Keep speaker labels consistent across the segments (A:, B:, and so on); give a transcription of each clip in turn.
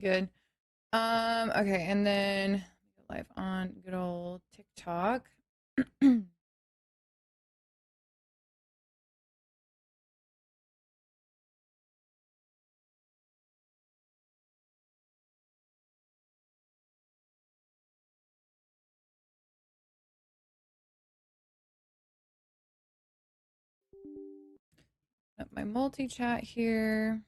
A: Good. Okay, and then live on good old TikTok. Up my multi-chat here.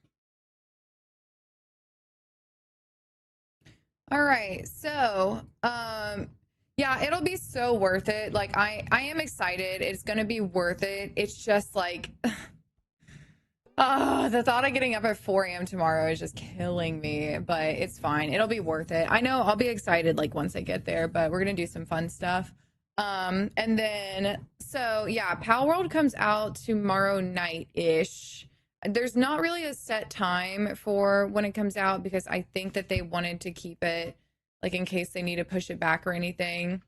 A: All right. So, yeah, it'll be so worth it. Like I am excited. It's going to be worth it. It's just like the thought of getting up at 4 a.m. tomorrow is just killing me, but it's fine. It'll be worth it. I know I'll be excited like once I get there, but we're gonna do some fun stuff. And then so yeah, Pal World comes out tomorrow night-ish. There's not really a set time for when it comes out because I think that they wanted to keep it like in case they need to push it back or anything.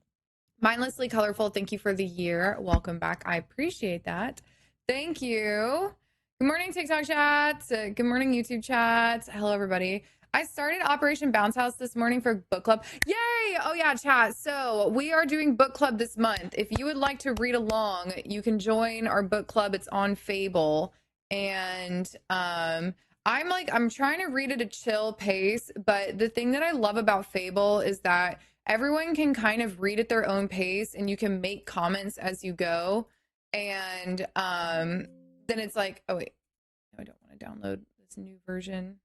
A: Mindlessly colorful, thank you for the year. Welcome back. I appreciate that. Thank you. Good morning, TikTok chat. Good morning, YouTube chat. Hello, everybody. I started Operation Bounce House this morning for book club. Yay! Oh, yeah, chat. So we are doing book club this month. If you would like to read along, you can join our book club. It's on Fable. And I'm trying to read at a chill pace, but the thing that I love about Fable is that everyone can kind of read at their own pace and you can make comments as you go. And then it's like, oh wait, no, I don't want to download this new version.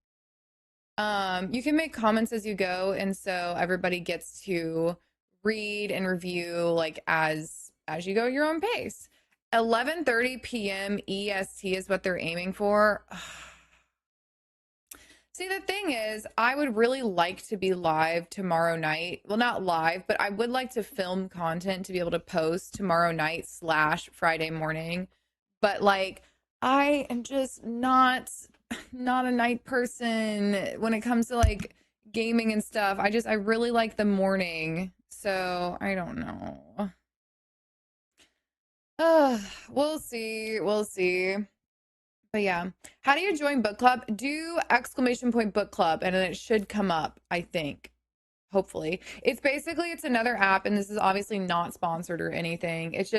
A: You can make comments as you go, and so everybody gets to read and review like as you go at your own pace. 11:30 p.m. EST is what they're aiming for. See, the thing is, I would really like to be live tomorrow night. Well, not live, but I would like to film content to be able to post tomorrow night / Friday morning. But like, I am just not a night person when it comes to like gaming and stuff. I really like the morning. So I don't know. We'll see. We'll see. But yeah, how do you join book club? Do exclamation point book club and then it should come up, I think. Hopefully. It's another app and this is obviously not sponsored or anything. It's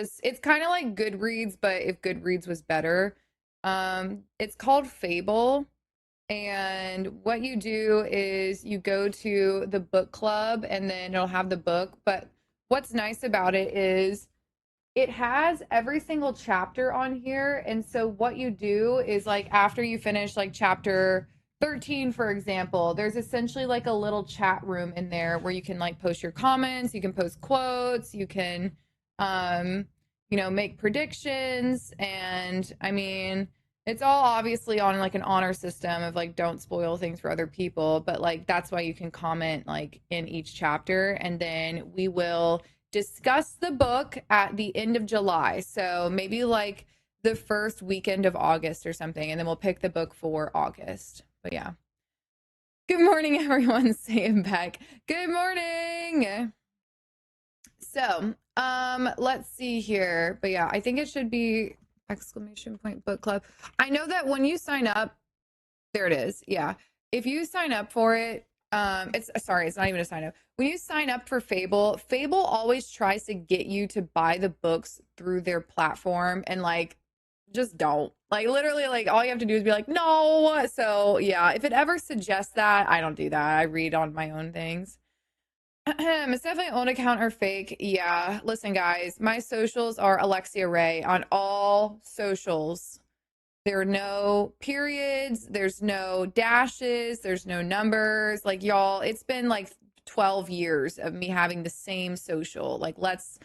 A: kind of like Goodreads, but if Goodreads was better. It's called Fable and what you do is you go to the book club and then it'll have the book, but what's nice about it is it has every single chapter on here. And so what you do is like after you finish like chapter 13, for example, there's essentially like a little chat room in there where you can like post your comments, you can post quotes, you can um make predictions. And I mean, it's all obviously on like an honor system of like don't spoil things for other people, but like that's why you can comment like in each chapter and then we will discuss the book at the end of July. So maybe like the first weekend of August or something, and then we'll pick the book for August. But yeah. Good morning, everyone. Sam Beck. Good morning. So, let's see here. But yeah, I think it should be exclamation point book club. I know that when you sign up, there it is. Yeah. If you sign up for it, it's not even a sign up. When you sign up for Fable, Fable always tries to get you to buy the books through their platform and like just don't. Like literally like all you have to do is be like, "No." So, yeah, if it ever suggests that, I don't do that. I read on my own things. It's definitely own account or fake. Yeah. Listen, guys, my socials are Alexia Raye on all socials. There are no periods, there's no dashes, there's no numbers. Like y'all, it's been like 12 years of me having the same social. Like let's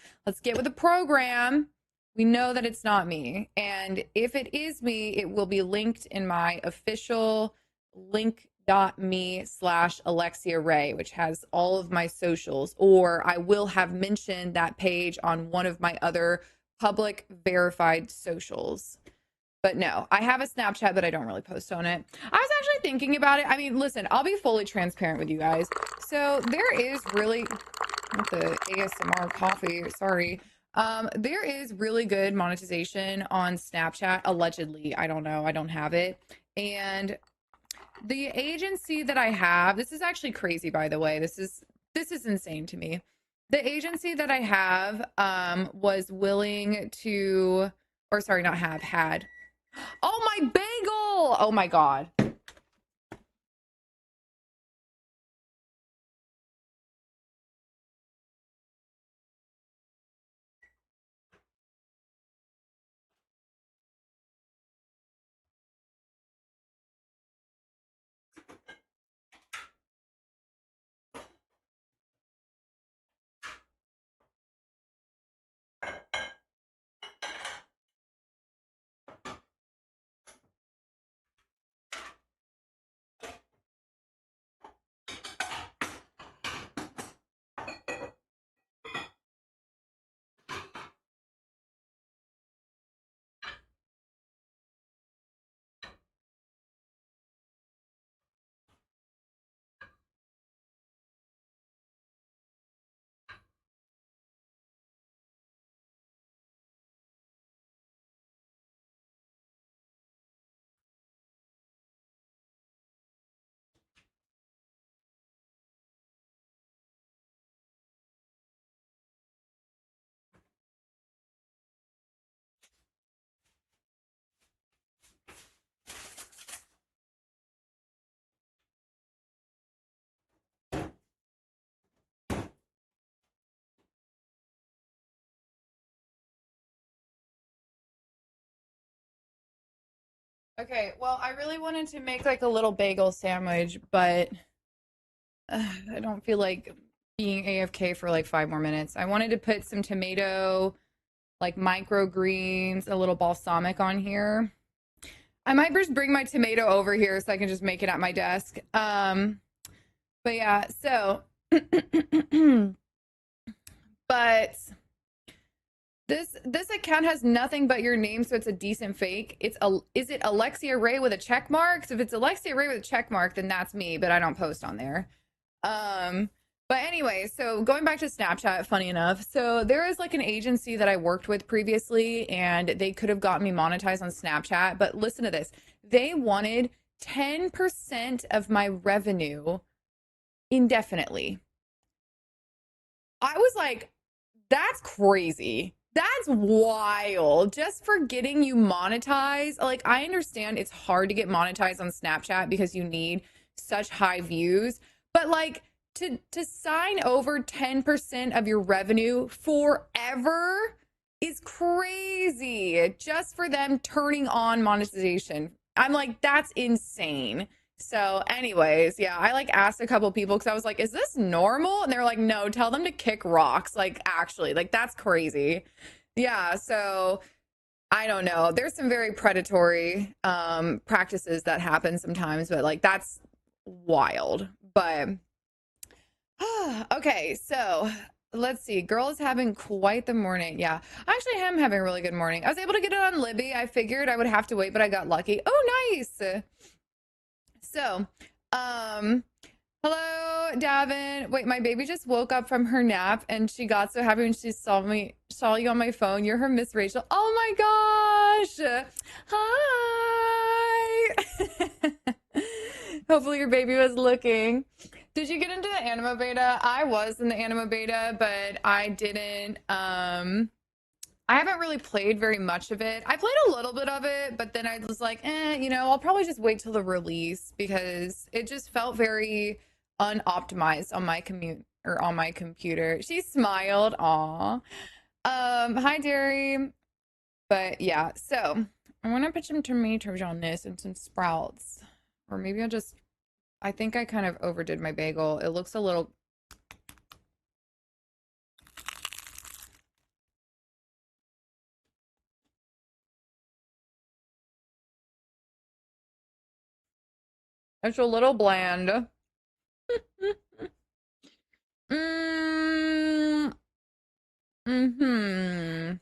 A: get with the program. We know that it's not me. And if it is me, it will be linked in my official link.me/Alexia Raye, which has all of my socials, or I will have mentioned that page on one of my other public verified socials. But no, I have a Snapchat, but I don't really post on it. I was actually thinking about it. I mean, listen, I'll be fully transparent with you guys. So there is really, not the ASMR coffee, sorry. There is really good monetization on Snapchat, allegedly. I don't know. I don't have it. And the agency that I have, this is actually crazy, by the way. This is insane to me. The agency that I have was willing to, or sorry, not have, had. Oh, my bagel! Oh my God. Okay, well, I really wanted to make like a little bagel sandwich, but I don't feel like being AFK for like 5 more minutes. I wanted to put some tomato, like microgreens, a little balsamic on here. I might just bring my tomato over here so I can just make it at my desk. But yeah, so but this account has nothing but your name, so it's a decent fake. Is it Alexia Raye with a check mark? So if it's Alexia Raye with a check mark, then that's me, but I don't post on there. Um, but anyway, so going back to Snapchat, funny enough, so there is like an agency that I worked with previously, and they could have gotten me monetized on Snapchat. But listen to this, they wanted 10% of my revenue indefinitely. I was like, that's crazy. That's wild. Just for getting you monetized. Like, I understand it's hard to get monetized on Snapchat because you need such high views, but like to sign over 10% of your revenue forever is crazy just for them turning on monetization. I'm like, that's insane. So, anyways, yeah, I like asked a couple people because I was like, is this normal? And they're like, no, tell them to kick rocks. Like, actually, like, that's crazy. Yeah, so I don't know. There's some very predatory practices that happen sometimes, but like, that's wild. But okay, so let's see. Girl is having quite the morning. Yeah, I actually am having a really good morning. I was able to get it on Libby. I figured I would have to wait, but I got lucky. Oh, nice. So, um, hello, Davin. Wait, my baby just woke up from her nap and she got so happy when she saw you on my phone. You're her Miss Rachel. Oh my gosh. Hi. Hopefully your baby was looking. Did you get into the anima beta? I was in the anima beta, but I didn't I haven't really played very much of it. I played a little bit of it, but then I was like, I'll probably just wait till the release because it just felt very unoptimized on my commute or on my computer. She smiled. Aw. Hi, Derry. But yeah, so I want to put some tomatoes on this and some sprouts. Or maybe I think I kind of overdid my bagel. It looks a little. It's a little bland. Mm, hmm.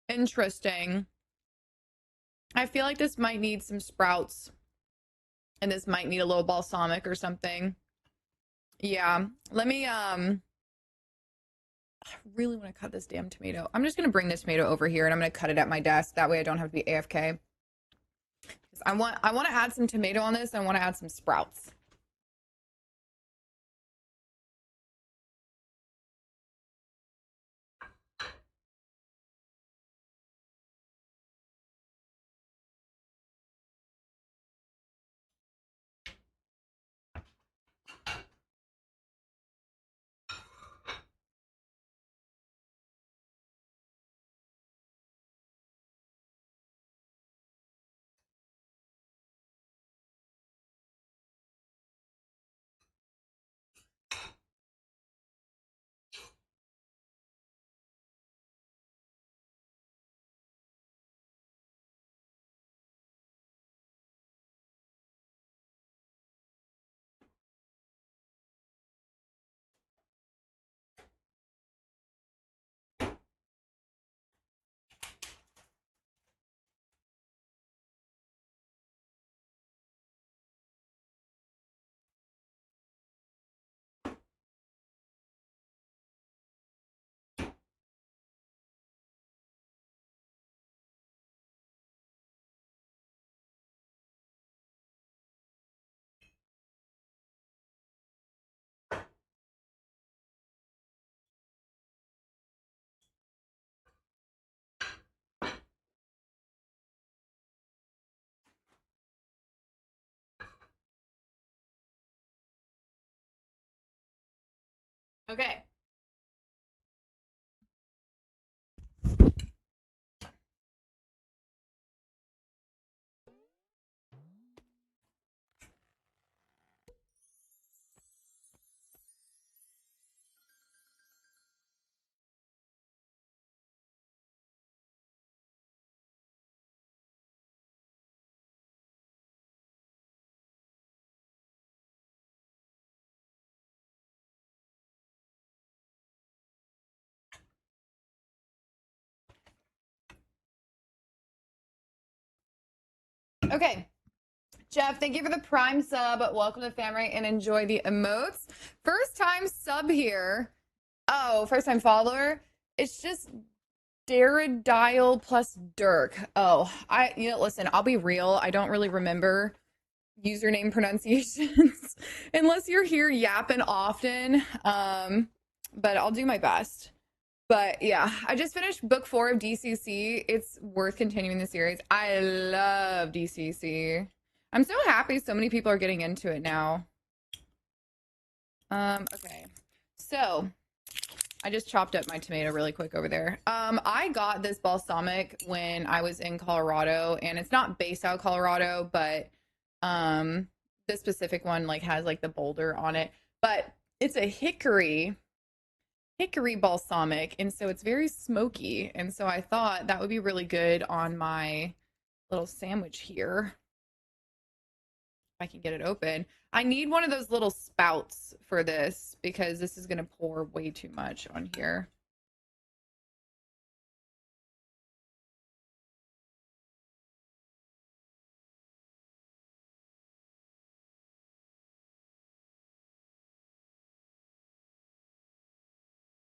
A: Interesting. I feel like this might need some sprouts and this might need a little balsamic or something. Yeah. Let me I really want to cut this damn tomato. I'm just gonna bring this tomato over here and I'm gonna cut it at my desk. That way I don't have to be AFK. I want to add some tomato on this. I want to add some sprouts. Okay. Okay. Jeff, thank you for the Prime sub. Welcome to the family and enjoy the emotes. First time sub here. Oh, first time follower. It's just Daredile plus Dirk. Oh, listen, I'll be real. I don't really remember username pronunciations unless you're here yapping often. But I'll do my best. But yeah, I just finished book 4 of DCC. It's worth continuing the series. I love DCC. I'm so happy so many people are getting into it now. Okay. So I just chopped up my tomato really quick over there. I got this balsamic when I was in Colorado, and it's not based out of Colorado, but this specific one like has like the boulder on it. But it's a hickory balsamic, and so it's very smoky. And so I thought that would be really good on my little sandwich here. If I can get it open. I need one of those little spouts for this because this is going to pour way too much on here.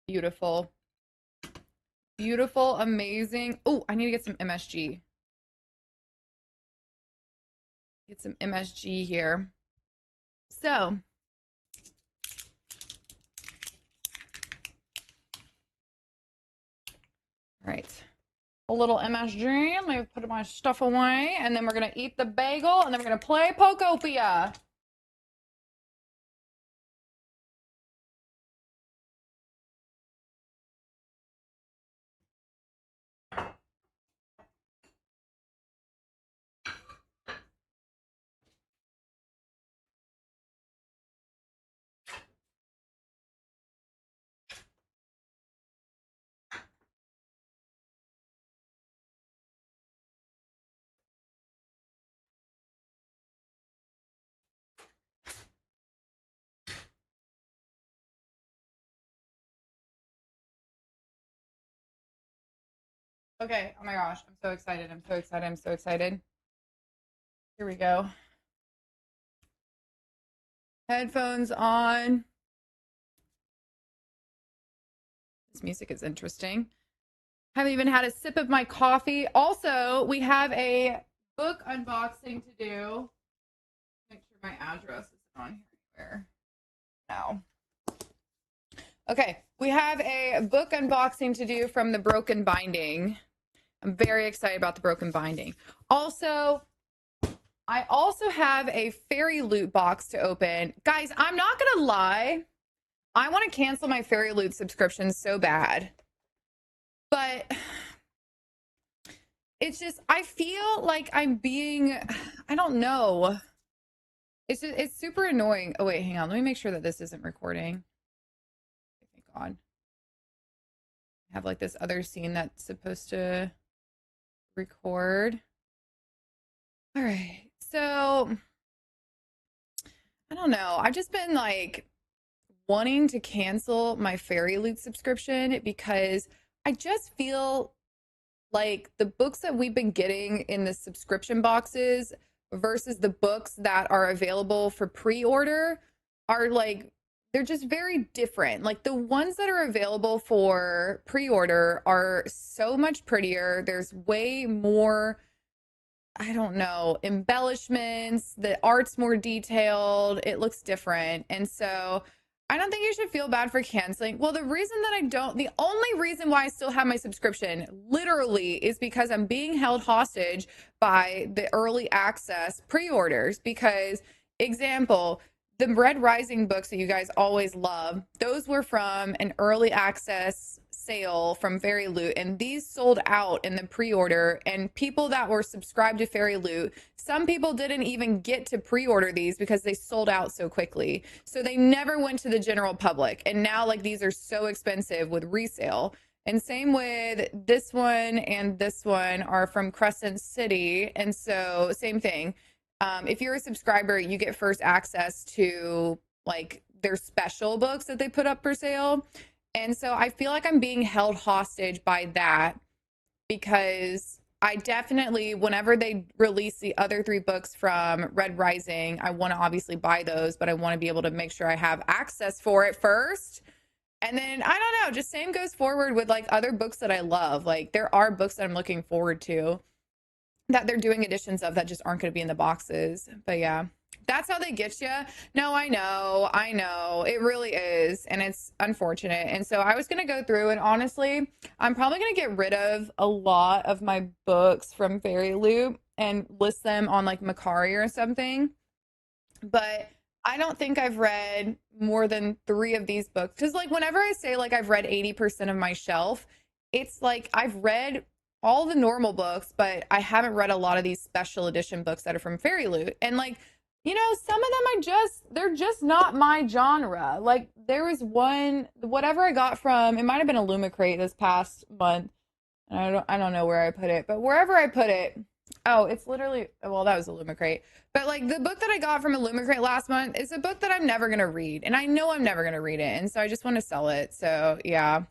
A: Beautiful. Beautiful, amazing. Oh, I need to get some MSG. Get some MSG here. So, all right. A little MSG. Let me put my stuff away. And then we're going to eat the bagel. And then we're going to play Pokopia. Okay. Oh my gosh. I'm so excited. I'm so excited. I'm so excited. Here we go. Headphones on. This music is interesting. Haven't even had a sip of my coffee. Also, we have a book unboxing to do. Make sure my address isn't on here anywhere. No. Okay, we have a book unboxing to do from the Broken Binding. I'm very excited about the Broken Binding. Also, I also have a fairy loot box to open. Guys, I'm not gonna lie. I want to cancel my fairy loot subscription so bad. But it's just, I feel like I'm being, I don't know. It's super annoying. Oh wait, hang on. Let me make sure that this isn't recording. Thank God. I have like this other scene that's supposed to record. All right. So I don't know. I've just been like wanting to cancel my fairy loot subscription because I just feel like the books that we've been getting in the subscription boxes versus the books that are available for pre-order are like, they're just very different. Like the ones that are available for pre-order are so much prettier. There's way more, I don't know, embellishments. The art's more detailed. It looks different. And so I don't think you should feel bad for canceling. Well, the only reason why I still have my subscription literally is because I'm being held hostage by the early access pre-orders. Because, example, the Red Rising books that you guys always love, those were from an early access sale from Fairy Loot, and these sold out in the pre-order. And people that were subscribed to Fairy Loot, some people didn't even get to pre-order these because they sold out so quickly, so they never went to the general public. And now like these are so expensive with resale. And same with this one, and this one are from Crescent City, and so same thing. If you're a subscriber, you get first access to like their special books that they put up for sale. And so I feel like I'm being held hostage by that because I definitely, whenever they release the other 3 books from Red Rising, I want to obviously buy those, but I want to be able to make sure I have access for it first. And then, I don't know, just same goes forward with like other books that I love. Like there are books that I'm looking forward to that they're doing editions of that just aren't going to be in the boxes. But yeah, that's how they get you. No, I know. It really is. And it's unfortunate. And so I was going to go through, and honestly, I'm probably going to get rid of a lot of my books from Fairy Loot and list them on like Macari or something. But I don't think I've read more than 3 of these books. Because like whenever I say like I've read 80% of my shelf, it's like I've read all the normal books, but I haven't read a lot of these special edition books that are from Fairy Loot. And like, you know, some of them they're just not my genre. Like there was one, whatever I got from, it might have been a Lumicrate this past month. I don't know where I put it, but wherever I put it, oh, it's literally, well, that was a Lumicrate. But like the book that I got from a Lumicrate last month is a book that I'm never going to read. And I know I'm never going to read it. And so I just want to sell it. So yeah.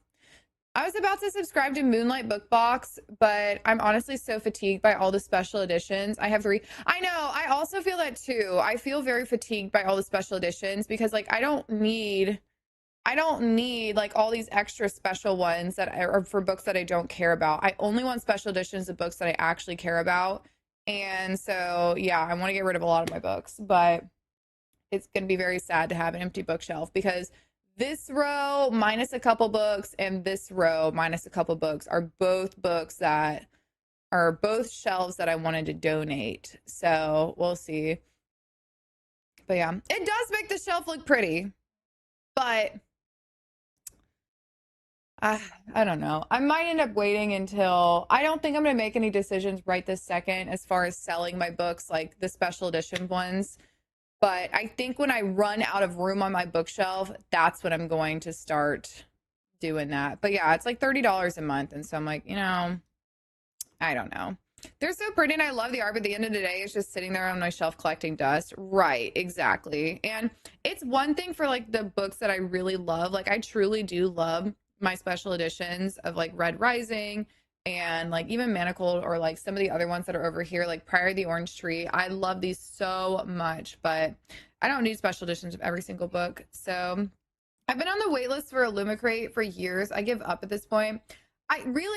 A: I was about to subscribe to Moonlight Book Box, but I'm honestly so fatigued by all the special editions. I have 3. I know. I also feel that too. I feel very fatigued by all the special editions because like I don't need like all these extra special ones that are for books that I don't care about. I only want special editions of books that I actually care about. And so, yeah, I want to get rid of a lot of my books, but it's going to be very sad to have an empty bookshelf because this row minus a couple books and this row minus a couple books are both books that are both shelves that I wanted to donate. So we'll see. But yeah, it does make the shelf look pretty, but I don't know. I might end up waiting until, I don't think I'm going to make any decisions right this second as far as selling my books, like the special edition ones. But I think when I run out of room on my bookshelf, that's when I'm going to start doing that. But yeah, it's like $30 a month. And so I'm like, you know, I don't know. They're so pretty and I love the art, but at the end of the day, it's just sitting there on my shelf collecting dust. Right, exactly. And it's one thing for like the books that I really love. Like I truly do love my special editions of like Red Rising and like even Manacled or like some of the other ones that are over here, like Prior the Orange Tree. I love these so much, but I don't need special editions of every single book. So I've been on the wait list for a Lumicrate for years. I give up at this point.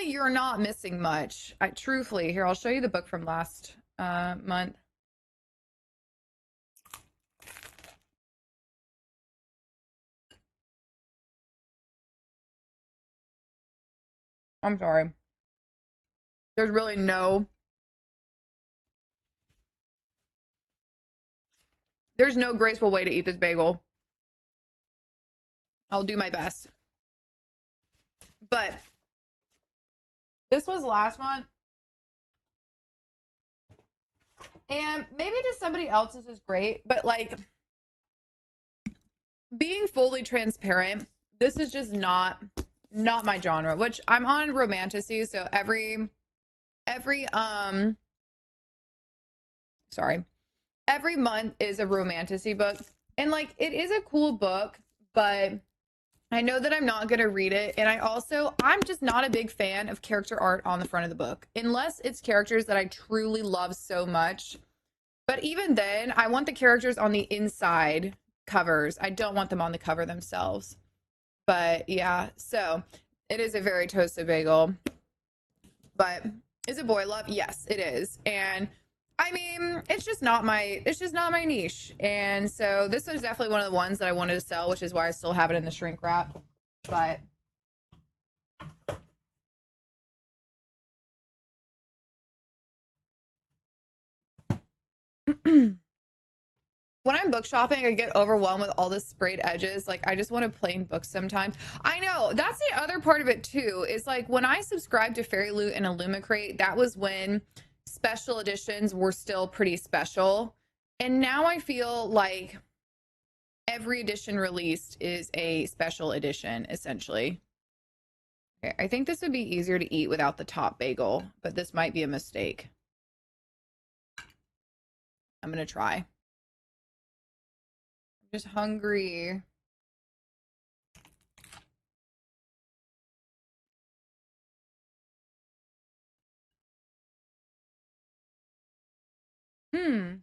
A: You're not missing much. Truthfully, here, I'll show you the book from last month. I'm sorry. There's really there's no graceful way to eat this bagel. I'll do my best. But this was last month. And maybe to somebody else this is great, but like being fully transparent, this is just not my genre, which I'm on romantasy, so every sorry, every month is a romantasy book. And like it is a cool book, but I know that I'm not going to read it. And I'm just not a big fan of character art on the front of the book, unless it's characters that I truly love so much. But even then, I want the characters on the inside covers. I don't want them on the cover themselves. But yeah, so it is a very toasted bagel. But is it boy love? Yes, it is. And I mean, it's just not my niche. And so this was definitely one of the ones that I wanted to sell, which is why I still have it in the shrink wrap. But when I'm book shopping, I get overwhelmed with all the sprayed edges. Like, I just want a plain book sometimes. I know that's the other part of it too. Is like when I subscribed to Fairy Loot and Illumicrate, that was when special editions were still pretty special. And now I feel like every edition released is a special edition, essentially. Okay, I think this would be easier to eat without the top bagel, but this might be a mistake. I'm gonna try. I'm just hungry. Hmm.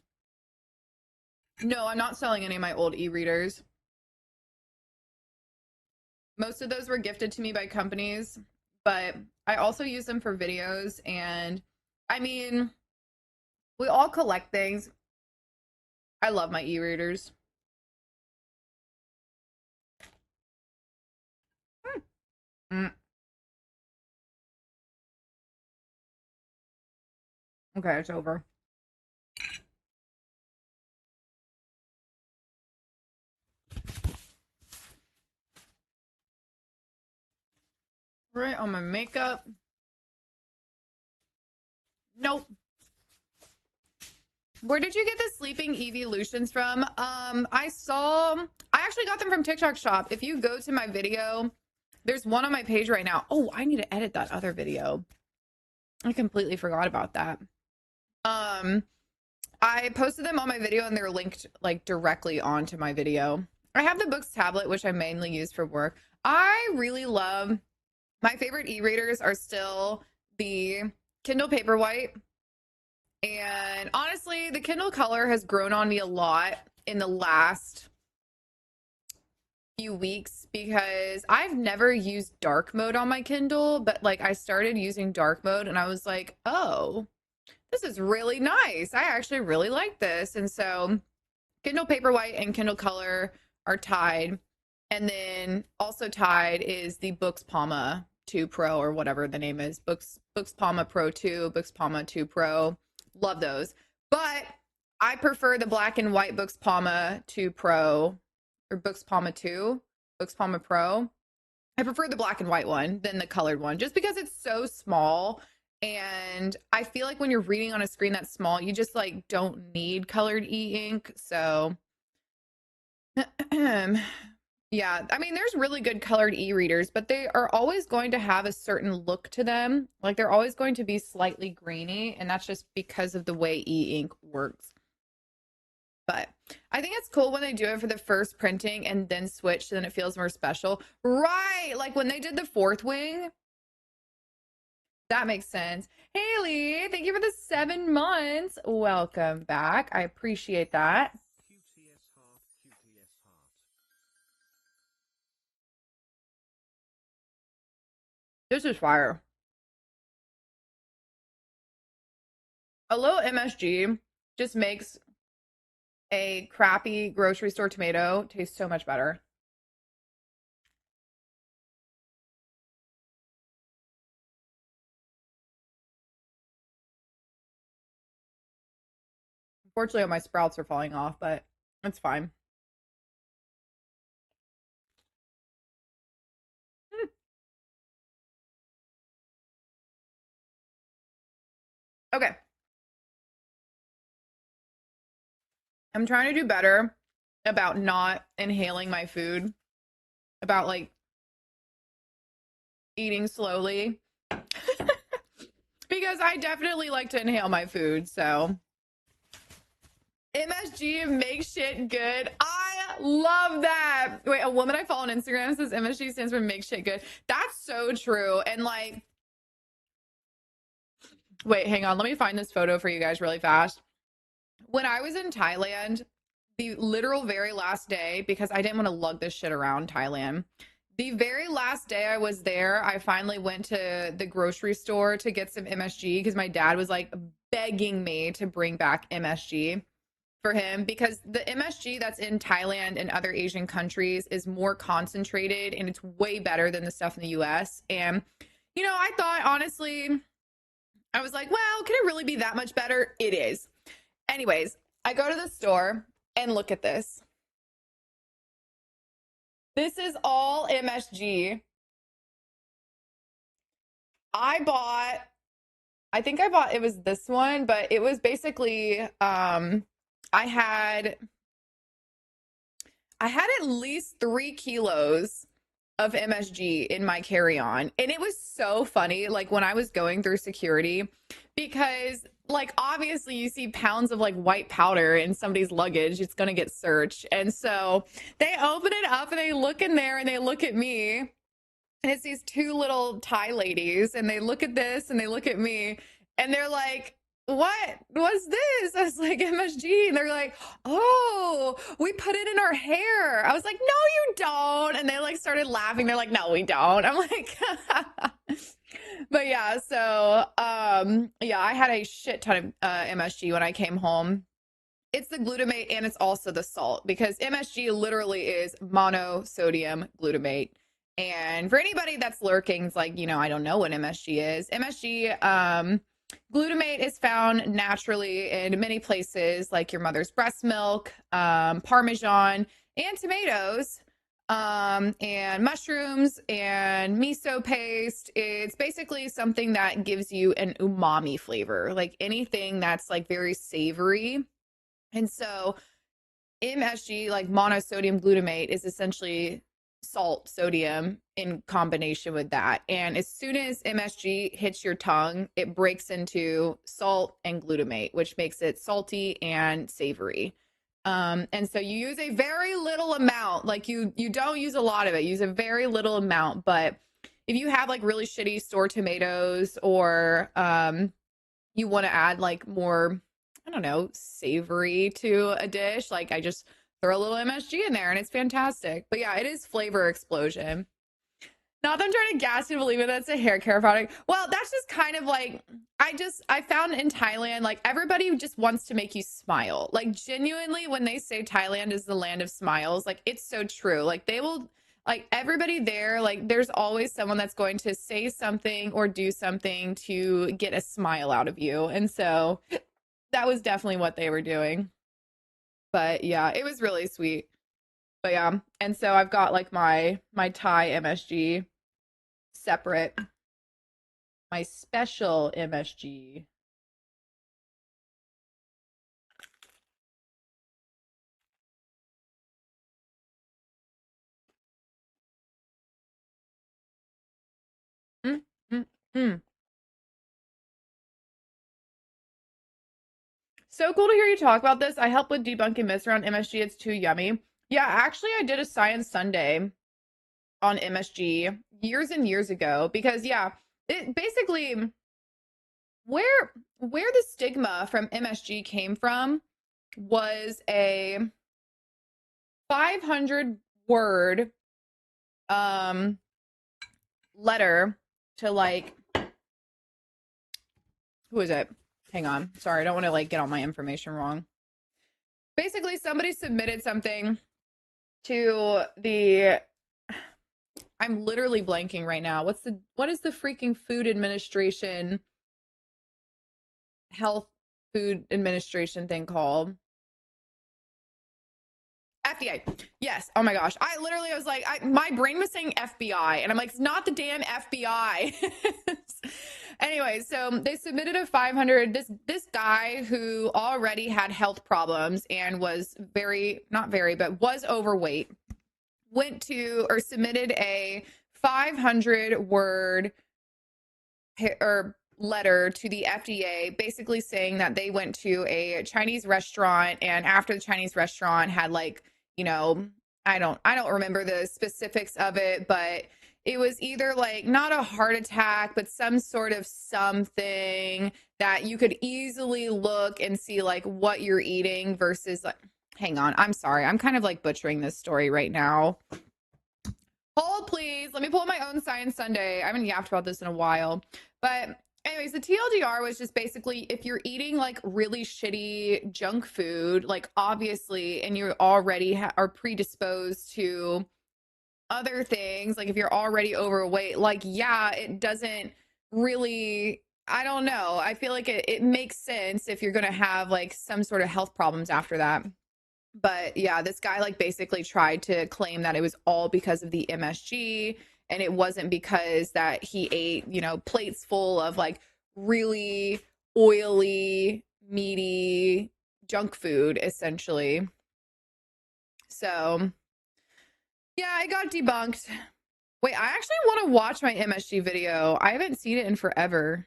A: No, I'm not selling any of my old e-readers. Most of those were gifted to me by companies, but I also use them for videos. And I mean, we all collect things. I love my e-readers. Mm, okay, it's over. Right on my makeup. Nope. Where did you get the sleeping evolutions from? I actually got them from TikTok shop. If you go to my video, there's one on my page right now. Oh, I need to edit that other video. I completely forgot about that. Um, I posted them on my video and they're linked like directly onto my video. I have the books tablet, which I mainly use for work. I really love my favorite e-readers are still the Kindle Paperwhite. And honestly, the Kindle Color has grown on me a lot in the last few weeks because I've never used dark mode on my Kindle, but like I started using dark mode and I was like, oh, this is really nice. I actually really like this. And so Kindle Paperwhite and Kindle Color are tied. And then also tied is the Books Palma 2 Pro or whatever the name is. Books Palma Pro 2, Books Palma 2 Pro. Love those. But I prefer the black and white Books Palma 2 Pro or Books Palma 2, Books Palma Pro. I prefer the black and white one than the colored one just because it's so small. And I feel like when you're reading on a screen that's small, you just like don't need colored e-ink. So yeah, I mean, there's really good colored e-readers, but they are always going to have a certain look to them. Like they're always going to be slightly grainy, and that's just because of the way e-ink works. But I think it's cool when they do it for the first printing and then switch, so then it feels more special. Right, like when they did the fourth wing, that makes sense. Haley, thank you for the 7 months. Welcome back. I appreciate that. This is fire. A little MSG just makes a crappy grocery store tomato taste so much better. Unfortunately, all my sprouts are falling off, but it's fine. Hmm. Okay, I'm trying to do better about not inhaling my food, about like eating slowly because I definitely like to inhale my food. So MSG makes shit good. I love that. Wait, a woman I follow on Instagram says MSG stands for make shit good. That's so true. And like, wait, hang on. Let me find this photo for you guys really fast. When I was in Thailand, the literal very last day, because I didn't want to lug this shit around Thailand, the very last day I was there, I finally went to the grocery store to get some MSG because my dad was like begging me to bring back MSG for him because the MSG that's in Thailand and other Asian countries is more concentrated and it's way better than the stuff in the US. And, I thought honestly, I was like, well, can it really be that much better? It is. Anyways, I go to the store and look at this. This is all MSG. I bought, I think I bought, it was this one, but it was basically, I had, I had at least 3 kilos of MSG in my carry-on. And it was so funny, like when I was going through security, because like obviously you see pounds of like white powder in somebody's luggage, it's gonna get searched. And so they open it up and they look in there and they look at me. And it's these two little Thai ladies, and they look at this and they look at me, and they're like, what was this? I was like, MSG. And they're like, oh, we put it in our hair. I was like, no, you don't. And they like started laughing. They're like, no, we don't. I'm like, but yeah, so yeah, I had a shit ton of MSG when I came home. It's the glutamate and it's also the salt because MSG literally is monosodium glutamate. And for anybody that's lurking, it's like, I don't know what MSG is. MSG, glutamate is found naturally in many places, like your mother's breast milk, Parmesan, and tomatoes, and mushrooms and miso paste. It's basically something that gives you an umami flavor, like anything that's like very savory. And so MSG, like monosodium glutamate, is essentially salt, sodium in combination with that. And as soon as MSG hits your tongue, it breaks into salt and glutamate, which makes it salty and savory. And so you use a very little amount, like you don't use a lot of it, use a very little amount. But if you have like really shitty store tomatoes or you want to add like more, I don't know, savory to a dish, like I just throw a little MSG in there and it's fantastic. But yeah, it is flavor explosion. Not that I'm trying to gas you to believe it, that's a hair care product. Well, that's just kind of like I found in Thailand, like everybody just wants to make you smile. Like genuinely, when they say Thailand is the land of smiles, like it's so true. Like they will like everybody there, like there's always someone that's going to say something or do something to get a smile out of you. And so that was definitely what they were doing. But yeah, it was really sweet. But yeah, and so I've got like my Thai MSG separate, my special MSG. Mm, mm, mm. So cool to hear you talk about this. I help with debunking myths around MSG. It's too yummy. Yeah, actually, I did a Science Sunday on MSG years and years ago because yeah, it basically where the stigma from MSG came from was a 500 word um letter to like who is it? hang on. Sorry, I don't want to like get all my information wrong. Basically, somebody submitted something to the I'm literally blanking right now. What is the freaking Food Administration Health Food Administration thing called? FDA. Yes. Oh my gosh. I was like, my brain was saying FBI, and I'm like, it's not the damn FBI. Anyway, so they submitted a 500. This guy who already had health problems and was not very, but was overweight, went to or submitted a 500 word or letter to the FDA basically saying that they went to a Chinese restaurant, and after the Chinese restaurant had like, you know, I don't remember the specifics of it, but it was either like not a heart attack, but some sort of something that you could easily look and see like what you're eating versus like, hang on, I'm sorry. I'm kind of like butchering this story right now. Hold, please. Let me pull up my own Science Sunday. I haven't yapped about this in a while. But anyways, the TLDR was just basically if you're eating like really shitty junk food, like obviously, and you already are predisposed to other things, like if you're already overweight, like, yeah, it doesn't really, I don't know. I feel like it makes sense if you're going to have like some sort of health problems after that. But yeah, this guy like basically tried to claim that it was all because of the MSG, and it wasn't because that he ate, plates full of like really oily, meaty junk food essentially. So, yeah, I got debunked. Wait, I actually want to watch my MSG video. I haven't seen it in forever.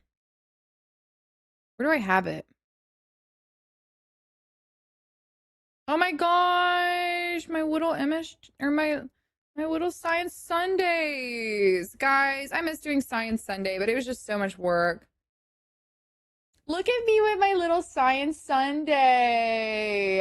A: Where do I have it? Oh my gosh, my little MS or my little Science Sundays. Guys, I miss doing Science Sunday, but it was just so much work. Look at me with my little Science Sunday.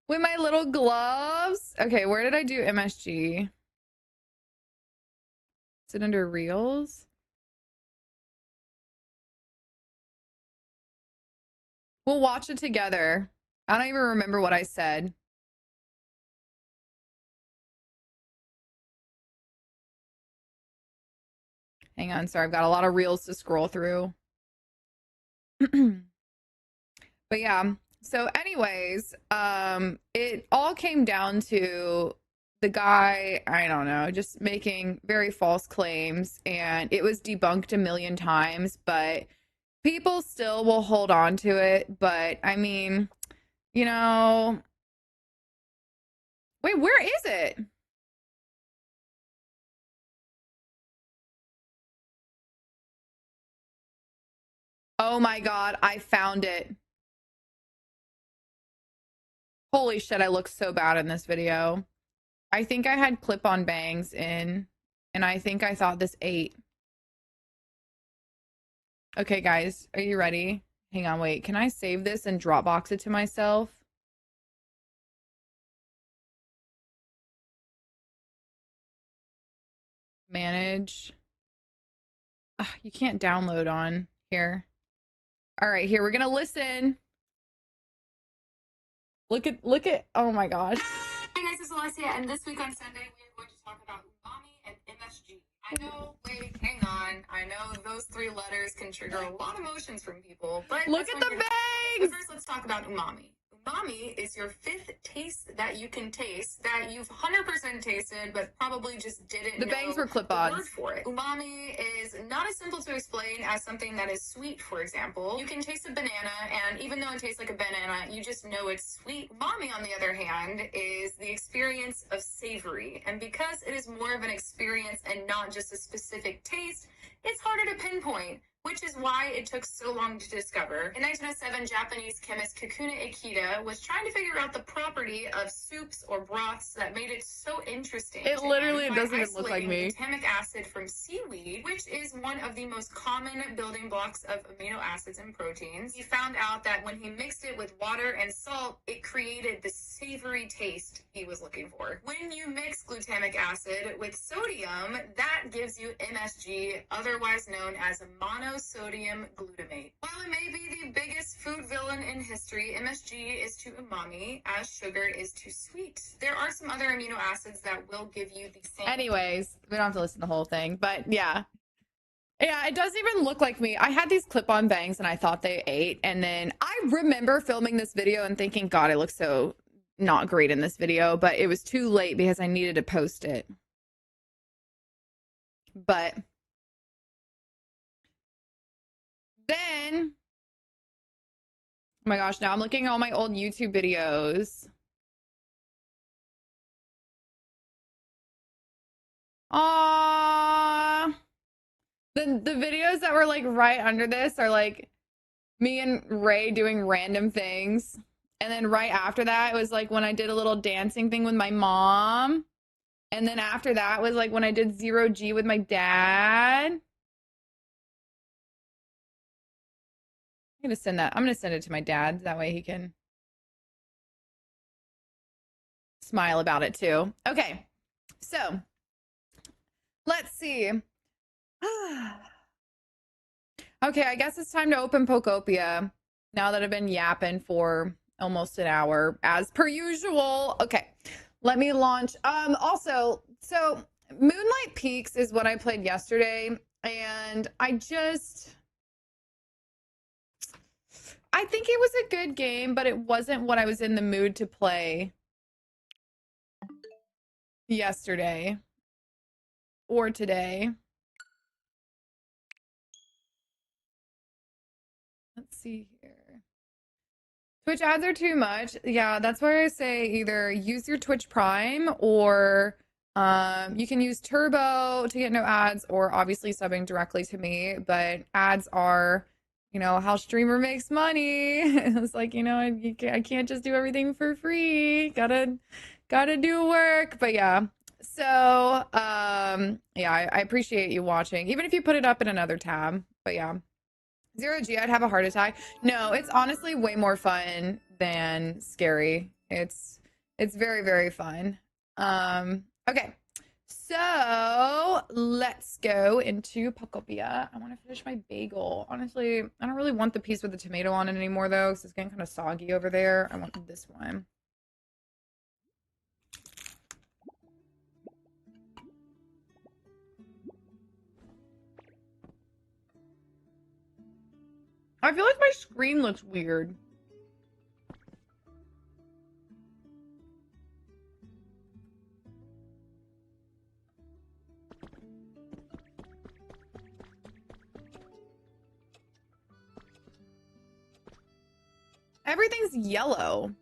A: With my little gloves. Okay, where did I do MSG? Is it under Reels? We'll watch it together. I don't even remember what I said. Hang on, sorry, I've got a lot of Reels to scroll through. But yeah, so anyways, it all came down to the guy, I don't know, just making very false claims, and it was debunked a million times, but people still will hold on to it. But I mean, you know, wait, where is it? Oh my God, I found it. Holy shit, I look so bad in this video. I think I had clip-on bangs in, and I think I thought this ate. Okay, guys, are you ready? Hang on, wait. Can I save this and Dropbox it to myself? Manage. Ugh, you can't download on here. All right, here, we're gonna listen. Look at, oh my gosh.
B: Hey guys, it's Alexia, and this week on Sunday we are going to talk about umami and MSG. I know, wait, hang on. I know those three letters can trigger a lot of emotions from people, but
A: look at the bangs!
B: First, let's talk about umami. Umami is your fifth taste that you can taste that you've 100% tasted, but probably just didn't know
A: the bangs were clip-ons.
B: The word for it. Umami is not as simple to explain as something that is sweet, for example. You can taste a banana, and even though it tastes like a banana, you just know it's sweet. Umami, on the other hand, is the experience of savory, and because it is more of an experience and not just a specific taste, it's harder to pinpoint. which is why it took so long to discover. In 1907, Japanese chemist Kakuna Ikeda was trying to figure out the property of soups or broths that made it so interesting.
A: It literally doesn't even look like me.
B: Glutamic acid from seaweed, which is one of the most common building blocks of amino acids and proteins. He found out that when he mixed it with water and salt, it created the savory taste he was looking for. When you mix glutamic acid with sodium, that gives you MSG, otherwise known as monosodium glutamate. While it may be the biggest food villain in history, MSG is to umami as sugar is to sweet. There are some other amino acids that will give you the same.
A: Anyways, we don't have to listen to the whole thing, but yeah. Yeah, it doesn't even look like me. I had these clip-on bangs and I thought they ate. And then I remember filming this video and thinking, God, it looks so not great in this video. But it was too late because I needed to post it. But then, oh my gosh, now I'm looking at all my old YouTube videos. Aww. The videos that were like right under this are like me and Raye doing random things. And then right after that, it was like when I did a little dancing thing with my mom. And then after that was like when I did 0G with my dad. I'm gonna send that. I'm gonna send it to my dad. That way he can smile about it too. Okay. So let's see. Okay, I guess it's time to open Pokopia now that I've been yapping for almost an hour as per usual. Okay, let me launch. Also, so Moonlight Peaks is what I played yesterday, and I think it was a good game, but it wasn't what I was in the mood to play yesterday or today. Let's see here. Twitch ads are too much. Yeah, that's why I say either use your Twitch Prime or you can use Turbo to get no ads, or obviously subbing directly to me. But ads are, you know, how streamer makes money. It's like, you know, I can't just do everything for free. Gotta do work. But yeah. So yeah, I appreciate you watching, even if you put it up in another tab. But yeah. 0G, I'd have a heart attack. No, it's honestly way more fun than scary. It's very, very fun. Okay. So let's go into Pokopia. I want to finish my bagel. Honestly, I don't really want the piece with the tomato on it anymore though, because it's getting kind of soggy over there. I want this one. I feel like my screen looks weird. Everything's yellow.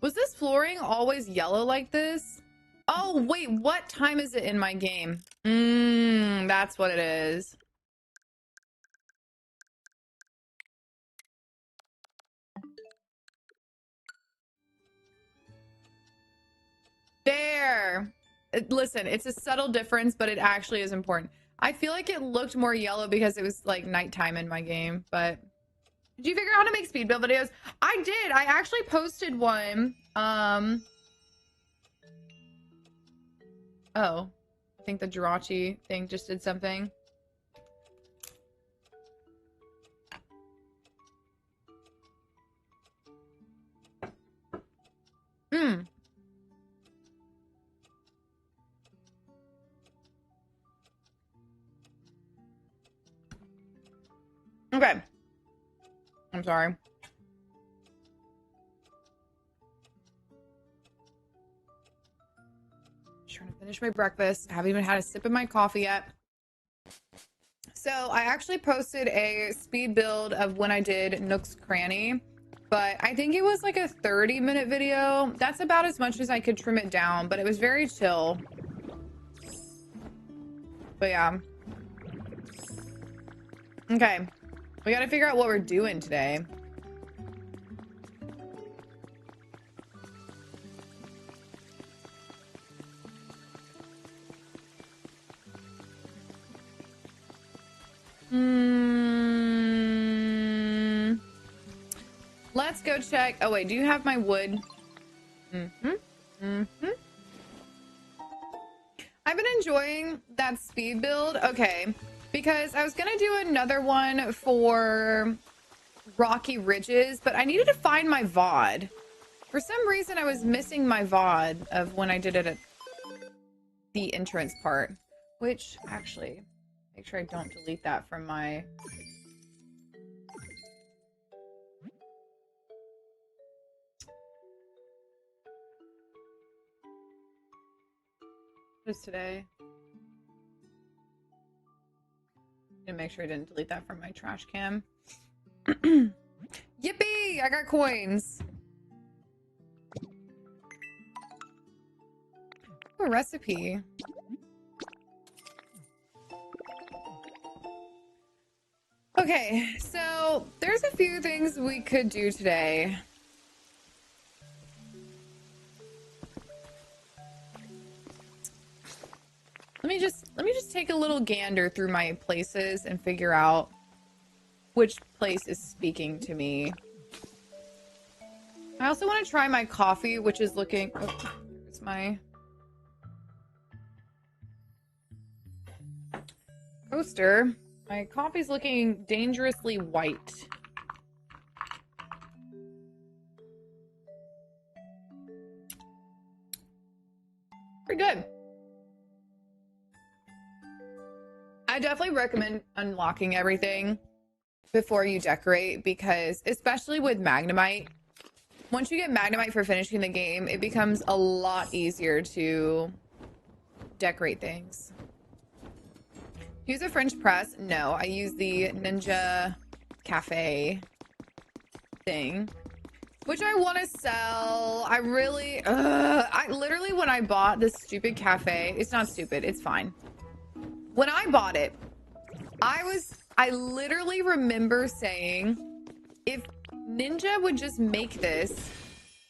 A: Was this flooring always yellow like this? Oh, wait, what time is it in my game? That's what it is. There. Listen, it's a subtle difference, but it actually is important. I feel like it looked more yellow because it was like nighttime in my game, but did you figure out how to make speed build videos? I did. I actually posted one. Oh, I think the Jirachi thing just did something. Okay. I'm sorry. Just trying to finish my breakfast. I haven't even had a sip of my coffee yet. So I actually posted a speed build of when I did Nook's Cranny, but I think it was like a 30-minute video. That's about as much as I could trim it down, but it was very chill. But yeah. Okay. We gotta figure out what we're doing today. Let's go check. Oh, wait. Do you have my wood? I've been enjoying that speed build. Okay. Because I was going to do another one for Rocky Ridges, but I needed to find my VOD. For some reason, I was missing my VOD of when I did it at the entrance part, which actually, make sure I don't delete that from my... Just today. And make sure I didn't delete that from my trash can. Yippee! I got coins. A recipe. Okay, so there's a few things we could do today. Let me just take a little gander through my places and figure out which place is speaking to me. I also want to try my coffee, which is looking... Oh, it's my... Coaster. My coffee's looking dangerously white. Pretty good. I definitely recommend unlocking everything before you decorate because, especially with Magnemite, once you get Magnemite for finishing the game, it becomes a lot easier to decorate things. Use a French press? No, I use the Ninja Cafe thing, which I want to sell. I really, I literally, when I bought this stupid cafe, it's not stupid, it's fine. When I bought it, I literally remember saying, if Ninja would just make this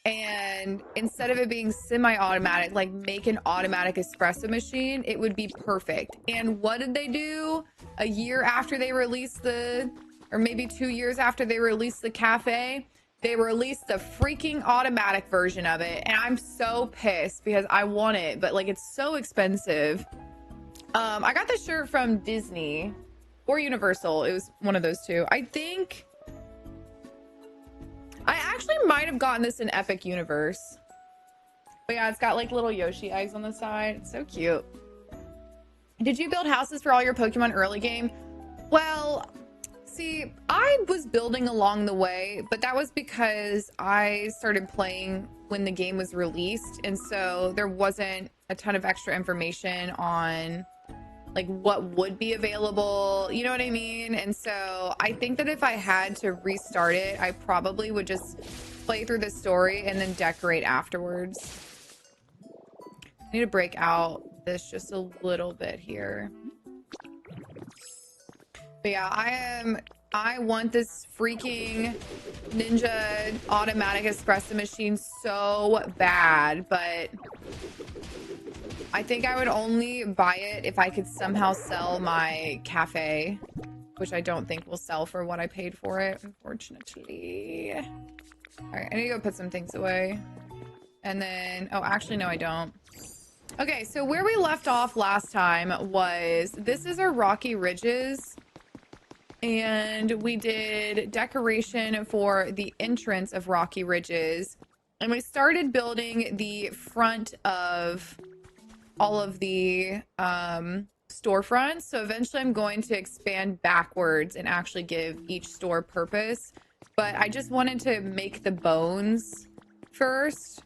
A: and instead of it being semi-automatic, like make an automatic espresso machine, it would be perfect. And what did they do a year after they released or maybe 2 years after they released the cafe? They released the freaking automatic version of it. And I'm so pissed because I want it, but like it's so expensive. I got this shirt from Disney or Universal. It was one of those two. I think I actually might have gotten this in Epic Universe. But yeah, it's got like little Yoshi eggs on the side. It's so cute. Did you build houses for all your Pokemon early game? Well, see, I was building along the way, but that was because I started playing when the game was released. And so there wasn't a ton of extra information on like what would be available, you know what I mean? And so I think that if I had to restart it, I probably would just play through the story and then decorate afterwards. I need to break out this just a little bit here. But yeah, I want this freaking Ninja automatic espresso machine so bad, but I think I would only buy it if I could somehow sell my cafe, which I don't think will sell for what I paid for it, unfortunately. All right, I need to go put some things away. And then, oh, actually, no, I don't. Okay, so where we left off last time was, this is our Rocky Ridges. And we did decoration for the entrance of Rocky Ridges. And we started building the front of all of the storefronts. So eventually I'm going to expand backwards and actually give each store purpose. But I just wanted to make the bones first.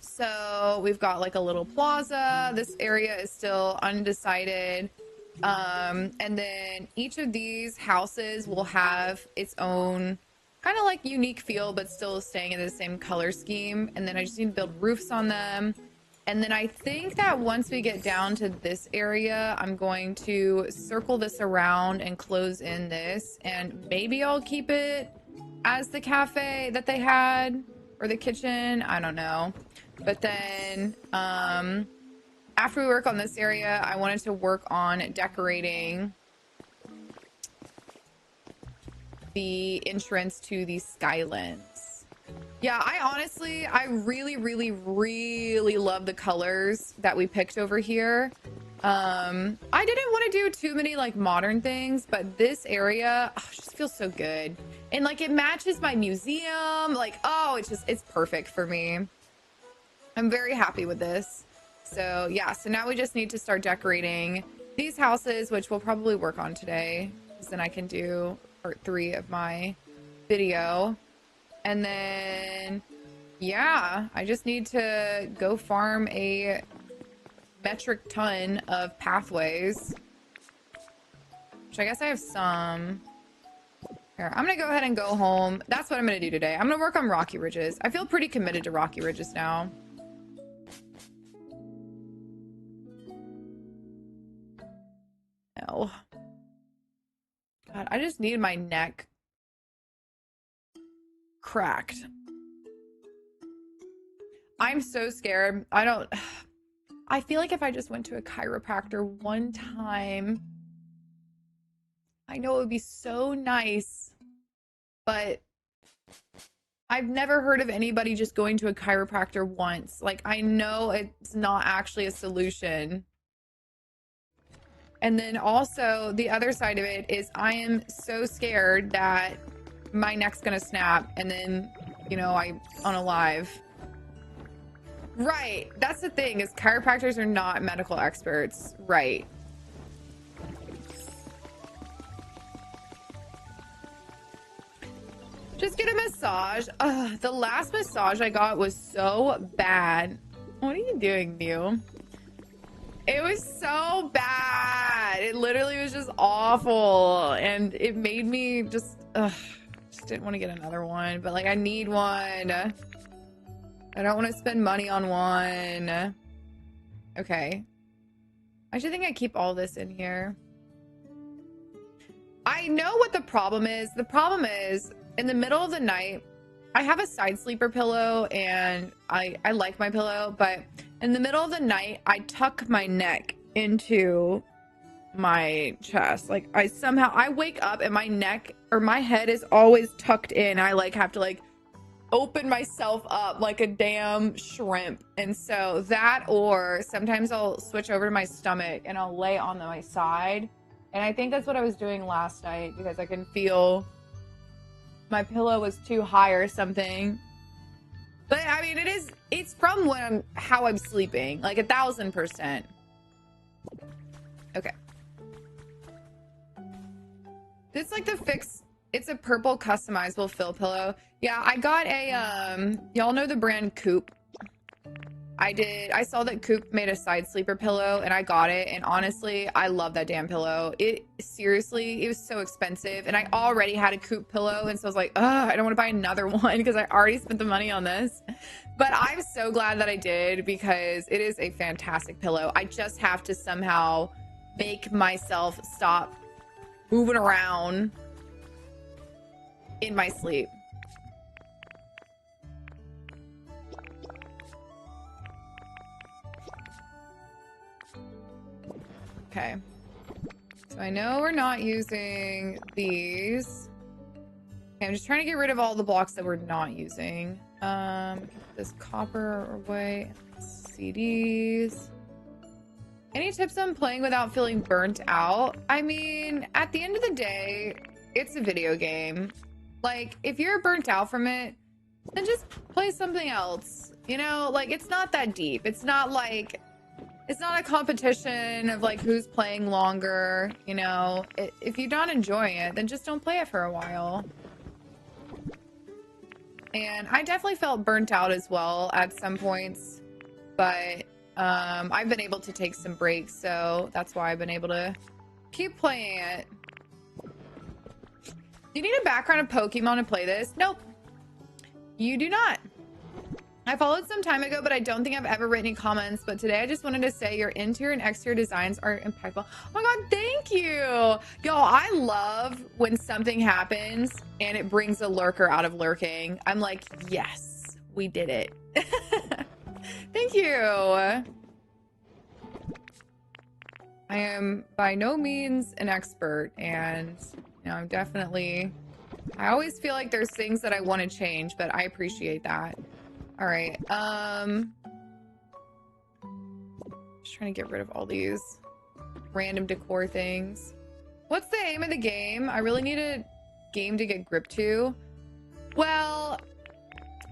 A: So we've got like a little plaza. This area is still undecided. And then each of these houses will have its own kind of like unique feel, but still staying in the same color scheme. And then I just need to build roofs on them. And then I think that once we get down to this area, I'm going to circle this around and close in this. And maybe I'll keep it as the cafe that they had or the kitchen. I don't know. But then after we work on this area, I wanted to work on decorating the entrance to the Skylands. Yeah, I really, really, really love the colors that we picked over here. I didn't want to do too many like modern things, but this area just feels so good. And like it matches my museum. Like, oh, it's perfect for me. I'm very happy with this. So yeah, so now we just need to start decorating these houses, which we'll probably work on today, because then I can do part 3 of my video. And then, yeah, I just need to go farm a metric ton of pathways, which I guess I have some. Here, I'm gonna go ahead and go home. That's what I'm gonna do today. I'm gonna work on Rocky Ridges. I feel pretty committed to Rocky Ridges now. No. God, I just need my neck cracked. I'm so scared. I feel like if I just went to a chiropractor one time, I know it would be so nice, but I've never heard of anybody just going to a chiropractor once. Like, I know it's not actually a solution. And then also the other side of it is I am so scared that my neck's gonna snap and then, you know, I'm unalive. Right. That's the thing, is chiropractors are not medical experts. Right. Just get a massage. Ugh, the last massage I got was so bad. What are you doing, Neil? It was so bad. It literally was just awful. And it made me just didn't want to get another one. But like, I need one. I don't want to spend money on one. Okay. I should think I keep all this in here. I know what the problem is. The problem is, in the middle of the night, I have a side sleeper pillow and I like my pillow, but in the middle of the night, I tuck my neck into my chest. Like I wake up and my neck or my head is always tucked in. I like have to like open myself up like a damn shrimp. And so that, or sometimes I'll switch over to my stomach and I'll lay on my side. And I think that's what I was doing last night because I can feel my pillow was too high or something. But I mean, it's from how I'm sleeping, like 1000%. Okay. It's like it's a purple customizable fill pillow. Yeah, I got a, y'all know the brand Coop. I saw that Coop made a side sleeper pillow and I got it. And honestly, I love that damn pillow. It was so expensive. And I already had a Coop pillow. And so I was like, I don't want to buy another one because I already spent the money on this. But I'm so glad that I did because it is a fantastic pillow. I just have to somehow make myself stop moving around in my sleep. Okay. So I know we're not using these. Okay, I'm just trying to get rid of all the blocks that we're not using. This copper away. CDs. Any tips on playing without feeling burnt out? I mean, at the end of the day, it's a video game. Like, if you're burnt out from it, then just play something else. You know, like, it's not that deep. It's not a competition of like who's playing longer, you know. If you're not enjoying it, then just don't play it for a while. And I definitely felt burnt out as well at some points, but I've been able to take some breaks, so that's why I've been able to keep playing it. Do you need a background of Pokemon to play this? Nope. You do not. I followed some time ago, but I don't think I've ever written any comments. But today I just wanted to say your interior and exterior designs are impeccable. Oh my God, thank you. Y'all, I love when something happens and it brings a lurker out of lurking. I'm like, yes, we did it. Thank you. I am by no means an expert, and I'm definitely, I always feel like there's things that I want to change, but I appreciate that. All right. Just trying to get rid of all these random decor things. What's the aim of the game? I really need a game to get grip to. Well,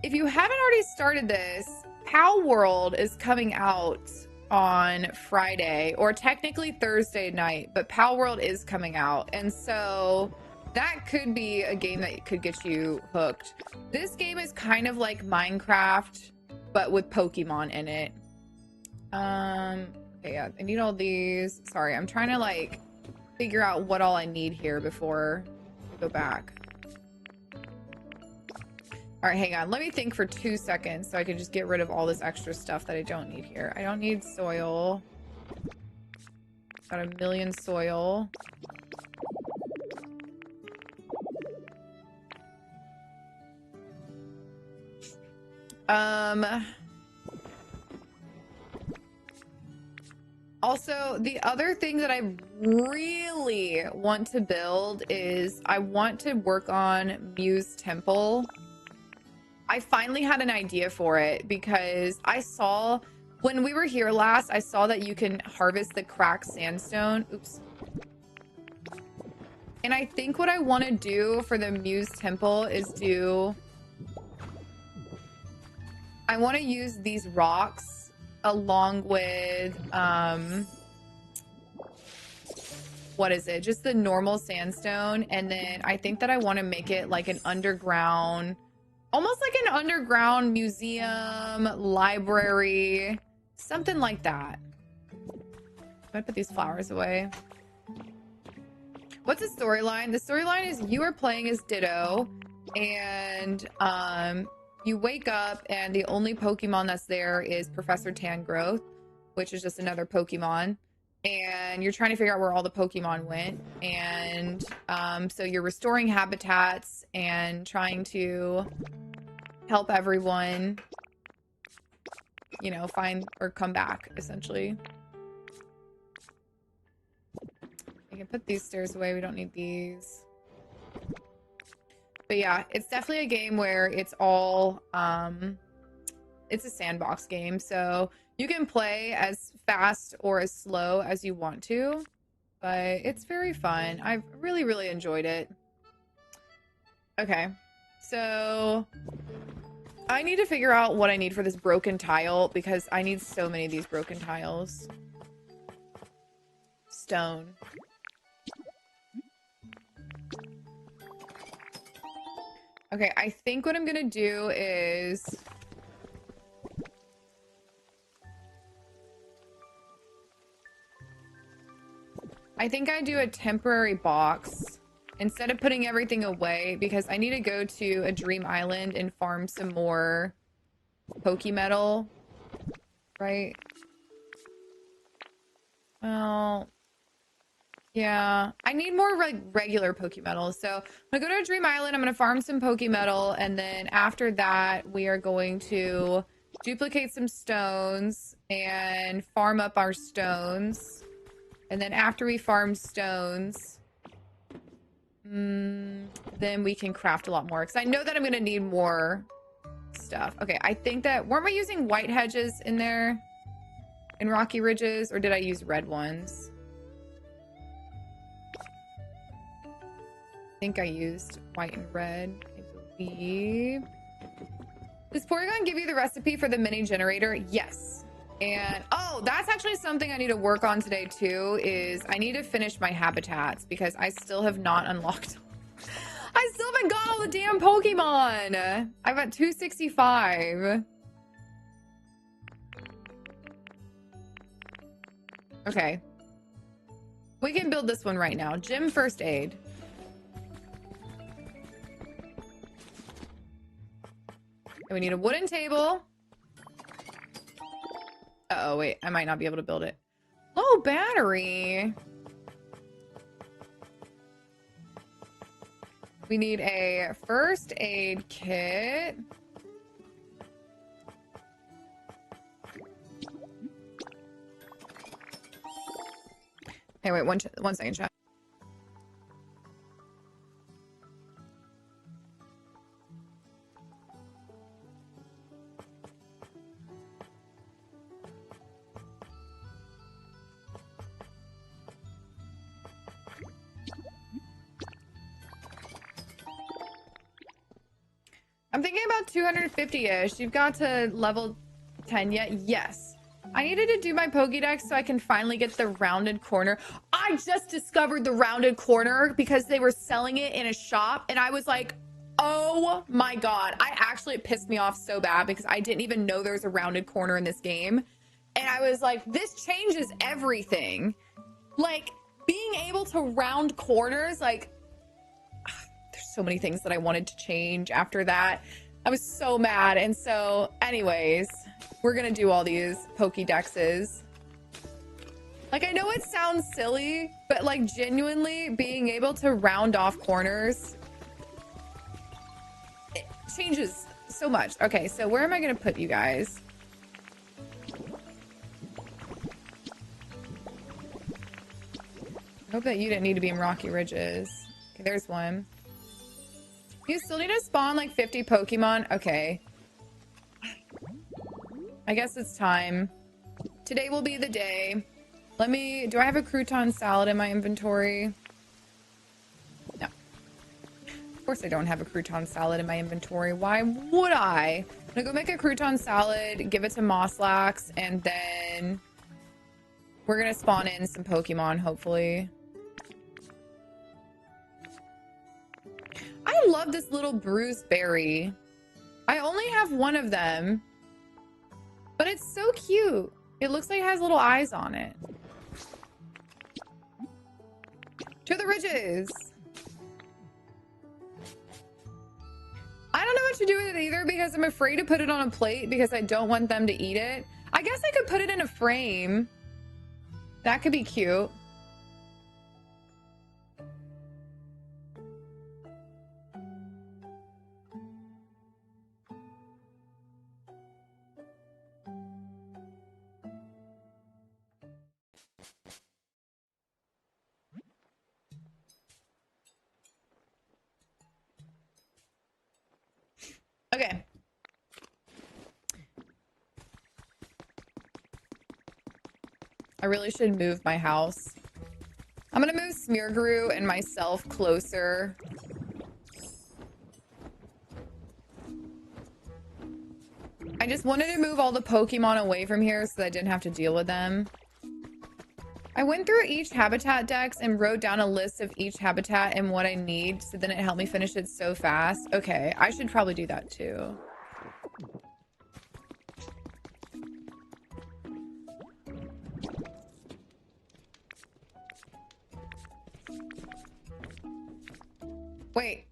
A: if you haven't already started this, Pal World is coming out on Friday, or technically Thursday night, but Pal World is coming out. And so that could be a game that could get you hooked. This game is kind of like Minecraft, but with Pokemon in it. Okay, yeah, I need all these. Sorry, I'm trying to like figure out what all I need here before I go back. All right, hang on. Let me think for 2 seconds so I can just get rid of all this extra stuff that I don't need here. I don't need soil. Got a million soil. Also, the other thing that I really want to build is I want to work on Muse Temple. I finally had an idea for it because I saw when we were here last, I saw that you can harvest the cracked sandstone. Oops. And I think what I want to do for the Muse Temple is I want to use these rocks along with, what is it? Just the normal sandstone. And then I think that I want to make it like an underground, almost like an underground museum, library, something like that. I'm gonna put these flowers away. What's the storyline? The storyline is you are playing as Ditto, and you wake up and the only Pokemon that's there is Professor Tangrowth, which is just another Pokemon. And you're trying to figure out where all the Pokemon went. And so you're restoring habitats and trying to help everyone, find or come back, essentially. I can put these stairs away. We don't need these. But yeah, it's definitely a game where it's all, it's a sandbox game. So you can play as fast or as slow as you want to, but it's very fun. I've really, really enjoyed it. Okay, so I need to figure out what I need for this broken tile because I need so many of these broken tiles. Stone. Okay, I think what I'm gonna do is I think I do a temporary box instead of putting everything away because I need to go to a dream island and farm some more Pokemetal, right? Well, yeah, I need more regular Pokemetal. So I'm gonna go to a dream island. I'm gonna farm some Pokemetal, and then after that, we are going to duplicate some stones and farm up our stones. And then after we farm stones, then we can craft a lot more. Because I know that I'm gonna need more stuff. Okay, I think that weren't we using white hedges in there in Rocky Ridges, or did I use red ones? I think I used white and red, I believe. Does Porygon give you the recipe for the mini generator? Yes. And oh, that's actually something I need to work on today too, is I need to finish my habitats because I still have not unlocked. I still haven't got all the damn Pokemon. I've got 265. Okay. We can build this one right now. Gym first aid. We need a wooden table. Uh-oh, wait. I might not be able to build it. Low battery. We need a first aid kit. Hey, wait, one second, chat. I'm thinking about 250-ish. You've got to level 10 yet? Yes. I needed to do my Pokédex so I can finally get the rounded corner. I just discovered the rounded corner because they were selling it in a shop, and I was like, oh my god. It pissed me off so bad because I didn't even know there was a rounded corner in this game. And I was like, this changes everything. Like, being able to round corners, like, there's so many things that I wanted to change after that. I was so mad. And so, anyways, we're gonna do all these Pokédexes. Like, I know it sounds silly, but like genuinely being able to round off corners, it changes so much. Okay, so where am I gonna put you guys? I hope that you didn't need to be in Rocky Ridges. Okay, there's one. You still need to spawn like 50 Pokemon? Okay. I guess it's time. Today will be the day. Do I have a crouton salad in my inventory? No. Of course I don't have a crouton salad in my inventory. Why would I? I'm gonna go make a crouton salad, give it to Mosslax, and then we're gonna spawn in some Pokemon, hopefully. I love this little bruised berry. I only have one of them, but it's so cute. It looks like it has little eyes on it. To the ridges. I don't know what to do with it either because I'm afraid to put it on a plate because I don't want them to eat it. I guess I could put it in a frame. That could be cute. Okay. I really should move my house. I'm gonna move Smeargrew and myself closer. I just wanted to move all the Pokemon away from here so that I didn't have to deal with them. I went through each habitat dex and wrote down a list of each habitat and what I need, so then it helped me finish it so fast. Okay, I should probably do that too. Wait,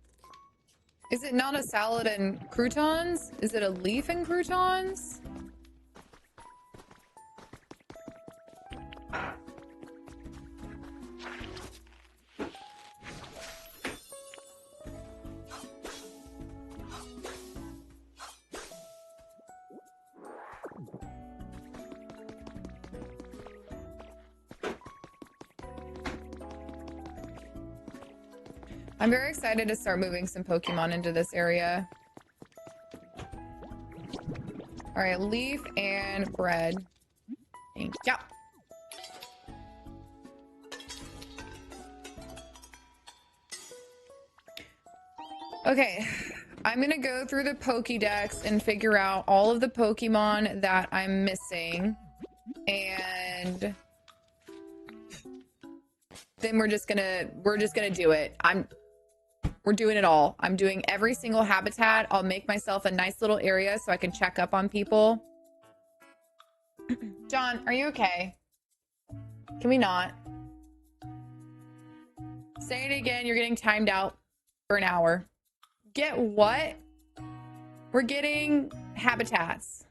A: is it not a salad and croutons? Is it a leaf and croutons? I'm very excited to start moving some Pokemon into this area. All right, leaf and bread. Thank you. Okay, I'm gonna go through the Pokédex and figure out all of the Pokemon that I'm missing. And then we're just gonna do it. We're doing it all. I'm doing every single habitat. I'll make myself a nice little area so I can check up on people. John, are you okay? Can we not? Say it again. You're getting timed out for an hour. Get what? We're getting habitats.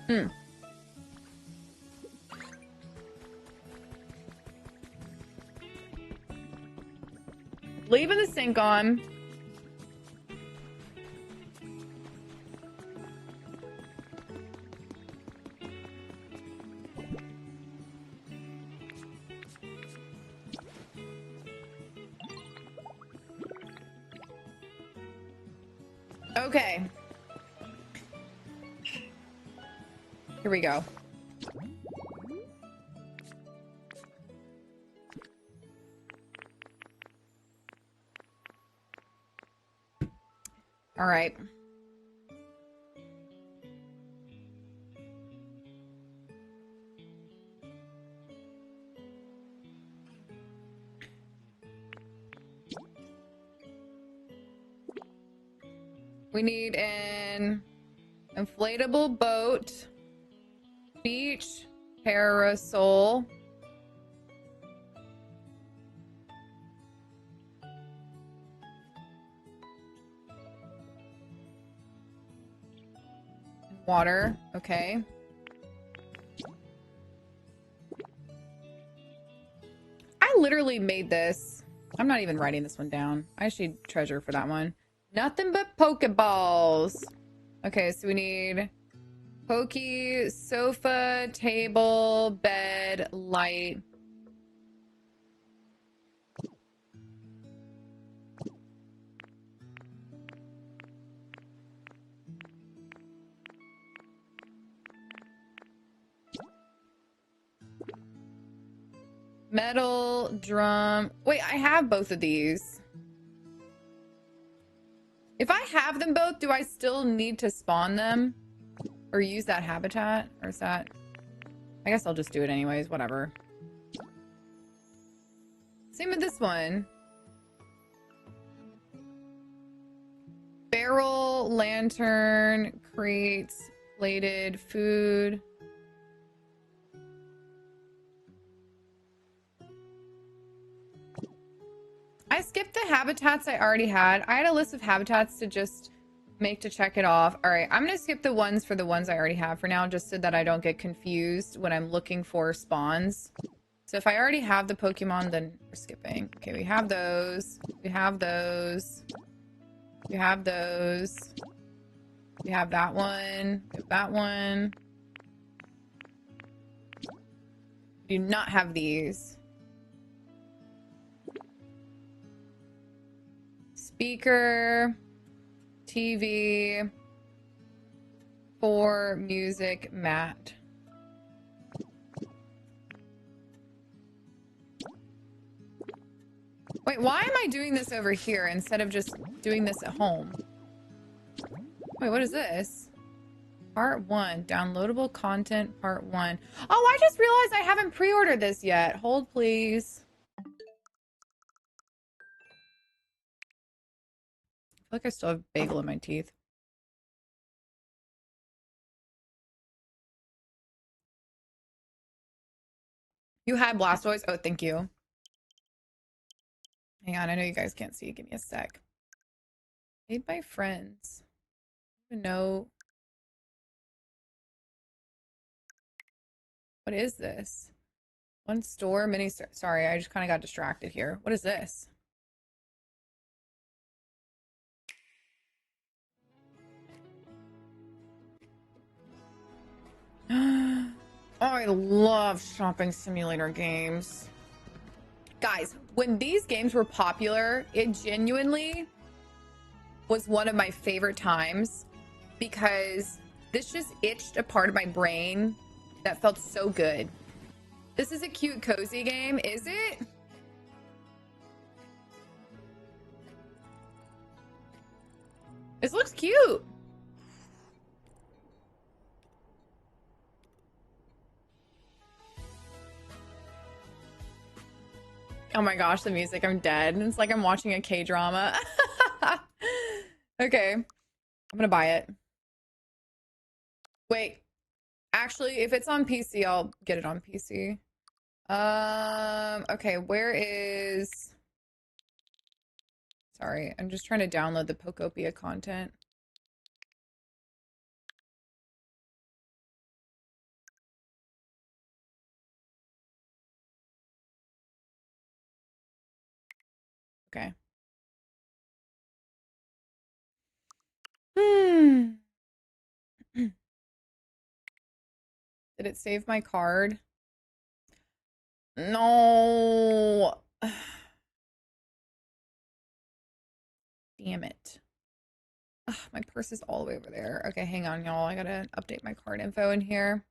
A: Hmm. Leaving the sink on. Okay. Here we go. All right. We need an inflatable boat, beach parasol, water. Okay. I literally made this. I'm not even writing this one down. I should treasure for that one. Nothing but Pokeballs. Okay, so we need pokey, sofa, table, bed, light. Metal, drum. Wait, I have both of these. If I have them both, do I still need to spawn them? Or use that habitat? Or is that... I guess I'll just do it anyways, whatever. Same with this one. Barrel, lantern, crates, plated, food. I skipped the habitats I already had. I had a list of habitats to just make to check it off. All right, I'm going to skip the ones for the ones I already have for now, just so that I don't get confused when I'm looking for spawns. So if I already have the Pokemon, then we're skipping. Okay, we have those. We have those. We have those. We have that one. We have that one. We do not have these. Speaker, TV, 4 music, mat. Wait, why am I doing this over here instead of just doing this at home? Wait, what is this? Part 1, downloadable content, part 1. Oh, I just realized I haven't pre-ordered this yet. Hold, please. I feel like I still have bagel in my teeth. You had Blastoise? Oh, thank you. Hang on, I know you guys can't see. Give me a sec. Made by friends. I don't even know. What is this? One store, mini store. Sorry, I just kind of got distracted here. What is this? Oh, I love shopping simulator games. Guys, when these games were popular, it genuinely was one of my favorite times because this just itched a part of my brain that felt so good. This is a cute, cozy game, is it? This looks cute. Oh my gosh, the music, I'm dead. It's like I'm watching a K-drama. Okay, I'm gonna buy it. Wait, actually, if it's on PC, I'll get it on PC. Okay, where is... Sorry, I'm just trying to download the Pokopia content. Okay. Hmm. Did it save my card? No. Damn it. Ugh, my purse is all the way over there. Okay, hang on, y'all. I gotta update my card info in here.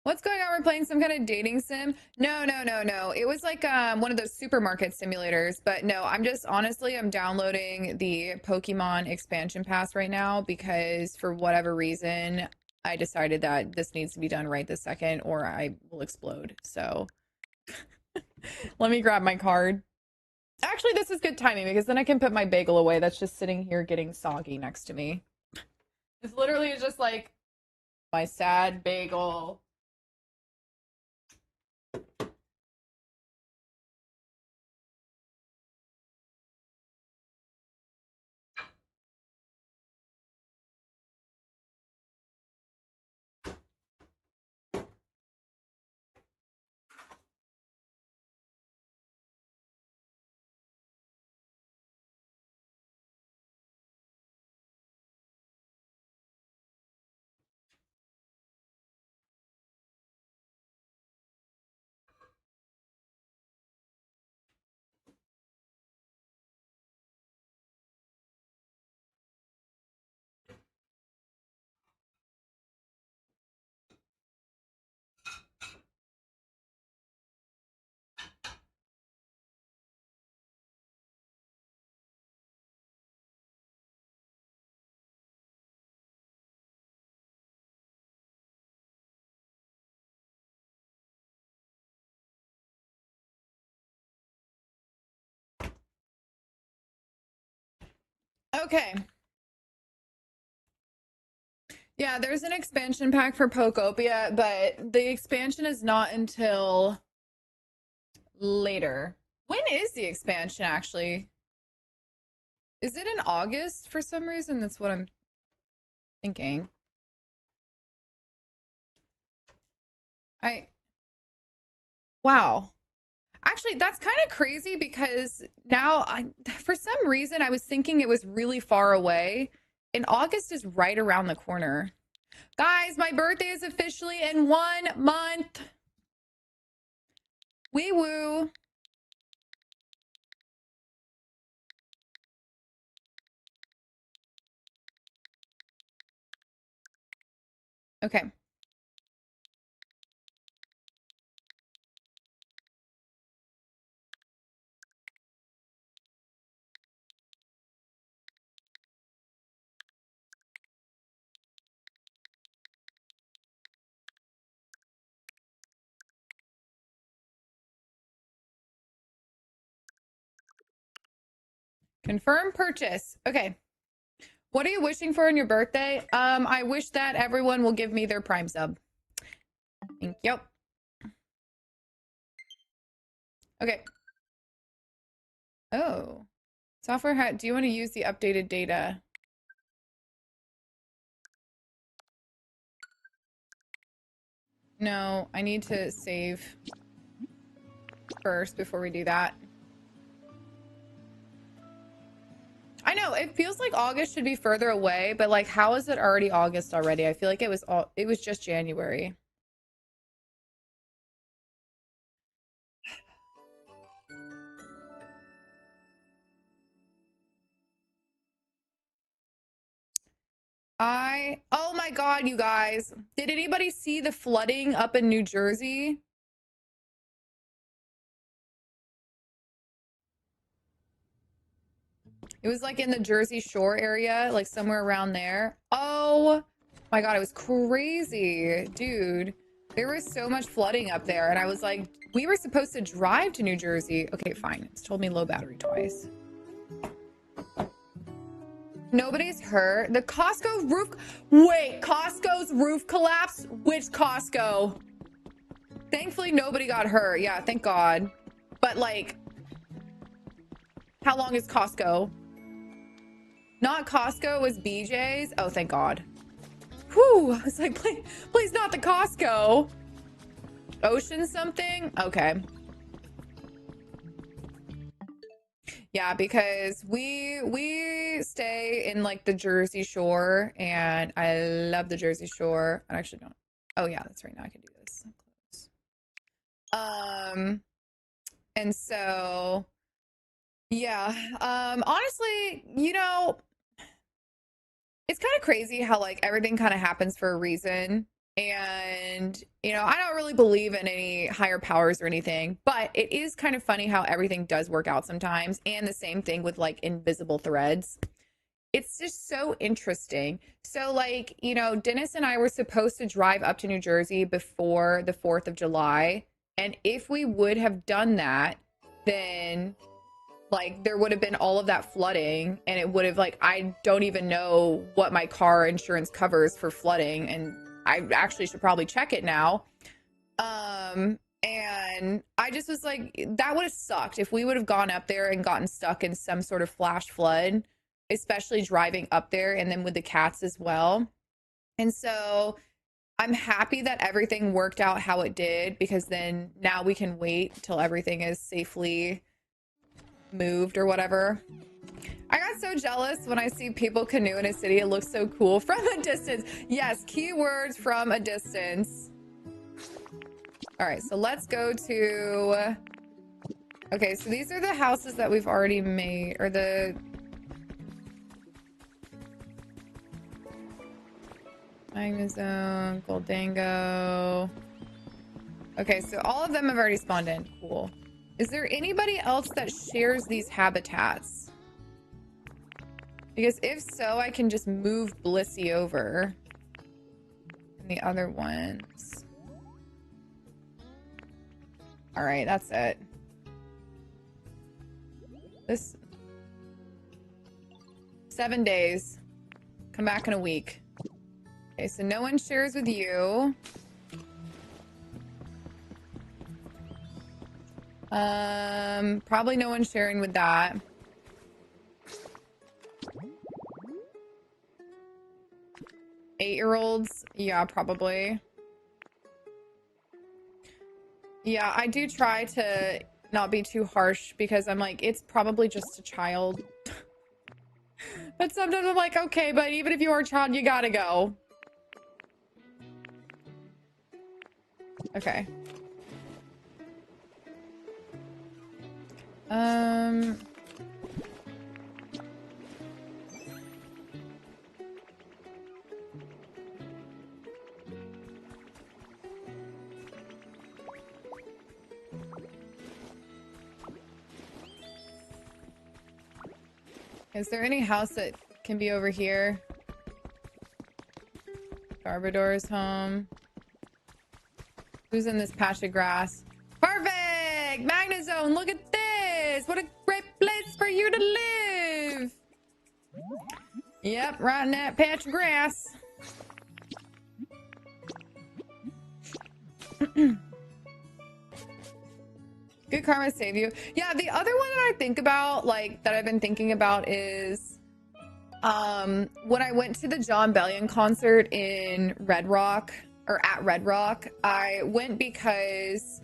A: What's going on? We're playing some kind of dating sim? No, no, no, no. It was like one of those supermarket simulators. But no, I'm just honestly, I'm downloading the Pokemon expansion pass right now because for whatever reason, I decided that this needs to be done right this second or I will explode. So let me grab my card. Actually, this is good timing because then I can put my bagel away that's just sitting here getting soggy next to me. It's literally just like my sad bagel. Okay. Yeah, there's an expansion pack for Pokopia, but the expansion is not until later. When is the expansion actually? Is it in August for some reason? That's what I'm thinking. I Wow. Actually, that's kind of crazy because now for some reason I was thinking it was really far away, and August is right around the corner. Guys, my birthday is officially in 1 month. Wee woo. Okay. Confirm purchase. Okay. What are you wishing for on your birthday? I wish that everyone will give me their Prime sub. Thank you. Okay. Oh. Software do you want to use the updated data? No, I need to save first before we do that. I know it feels like August should be further away, but like, how is it already August already? I feel like it was just January. Oh my God, you guys. Did anybody see the flooding up in New Jersey? It was like in the Jersey Shore area, like somewhere around there. Oh my God, it was crazy, dude. There was so much flooding up there. And I was like, we were supposed to drive to New Jersey. Okay, fine. It's told me low battery twice. Nobody's hurt. The Costco roof. Wait, Costco's roof collapsed? Which Costco? Thankfully, nobody got hurt. Yeah, thank God. But like, how long is Costco? Not Costco, it was BJ's. Oh, thank God. Whew. I was like, please not the Costco. Ocean something? Okay. Yeah, because we stay in like the Jersey Shore, and I love the Jersey Shore. I actually don't. Oh yeah, that's right. Now I can do this. Um, and so yeah, honestly, it's kind of crazy how like everything kind of happens for a reason. And, I don't really believe in any higher powers or anything, but it is kind of funny how everything does work out sometimes. And the same thing with like invisible threads. It's just so interesting. So, like, Dennis and I were supposed to drive up to New Jersey before the 4th of July. And if we would have done that, then like there would have been all of that flooding, and it would have like I don't even know what my car insurance covers for flooding, and I actually should probably check it now. And I just was like, that would have sucked if we would have gone up there and gotten stuck in some sort of flash flood, especially driving up there and then with the cats as well. And so I'm happy that everything worked out how it did, because then now we can wait till everything is safely moved or whatever. I got so jealous when I see people canoe in a city. It looks so cool from a distance. Yes, keywords from a distance. All right, so let's go to... Okay, so these are the houses that we've already made, or the... Magnezone, Goldango. Okay, so all of them have already spawned in. Cool. Is there anybody else that shares these habitats? Because if so, I can just move Blissey over. And the other ones. All right, that's it. This... 7 days. Come back in a week. Okay, so no one shares with you. Probably no one sharing with that. Eight-year-olds? Yeah, probably. Yeah, I do try to not be too harsh, because I'm like, it's probably just a child. But sometimes I'm like, okay, but even if you are a child, you gotta go. Okay. Is there any house that can be over here? Garbador's home. Who's in this patch of grass? Perfect! Magnezone, look at this! What a great place for you to live! Yep, right in that patch of grass. Good karma save you. Yeah, the other one that I think about, like, that I've been thinking about is when I went to the John Bellion concert in Red Rock, or at Red Rock, I went because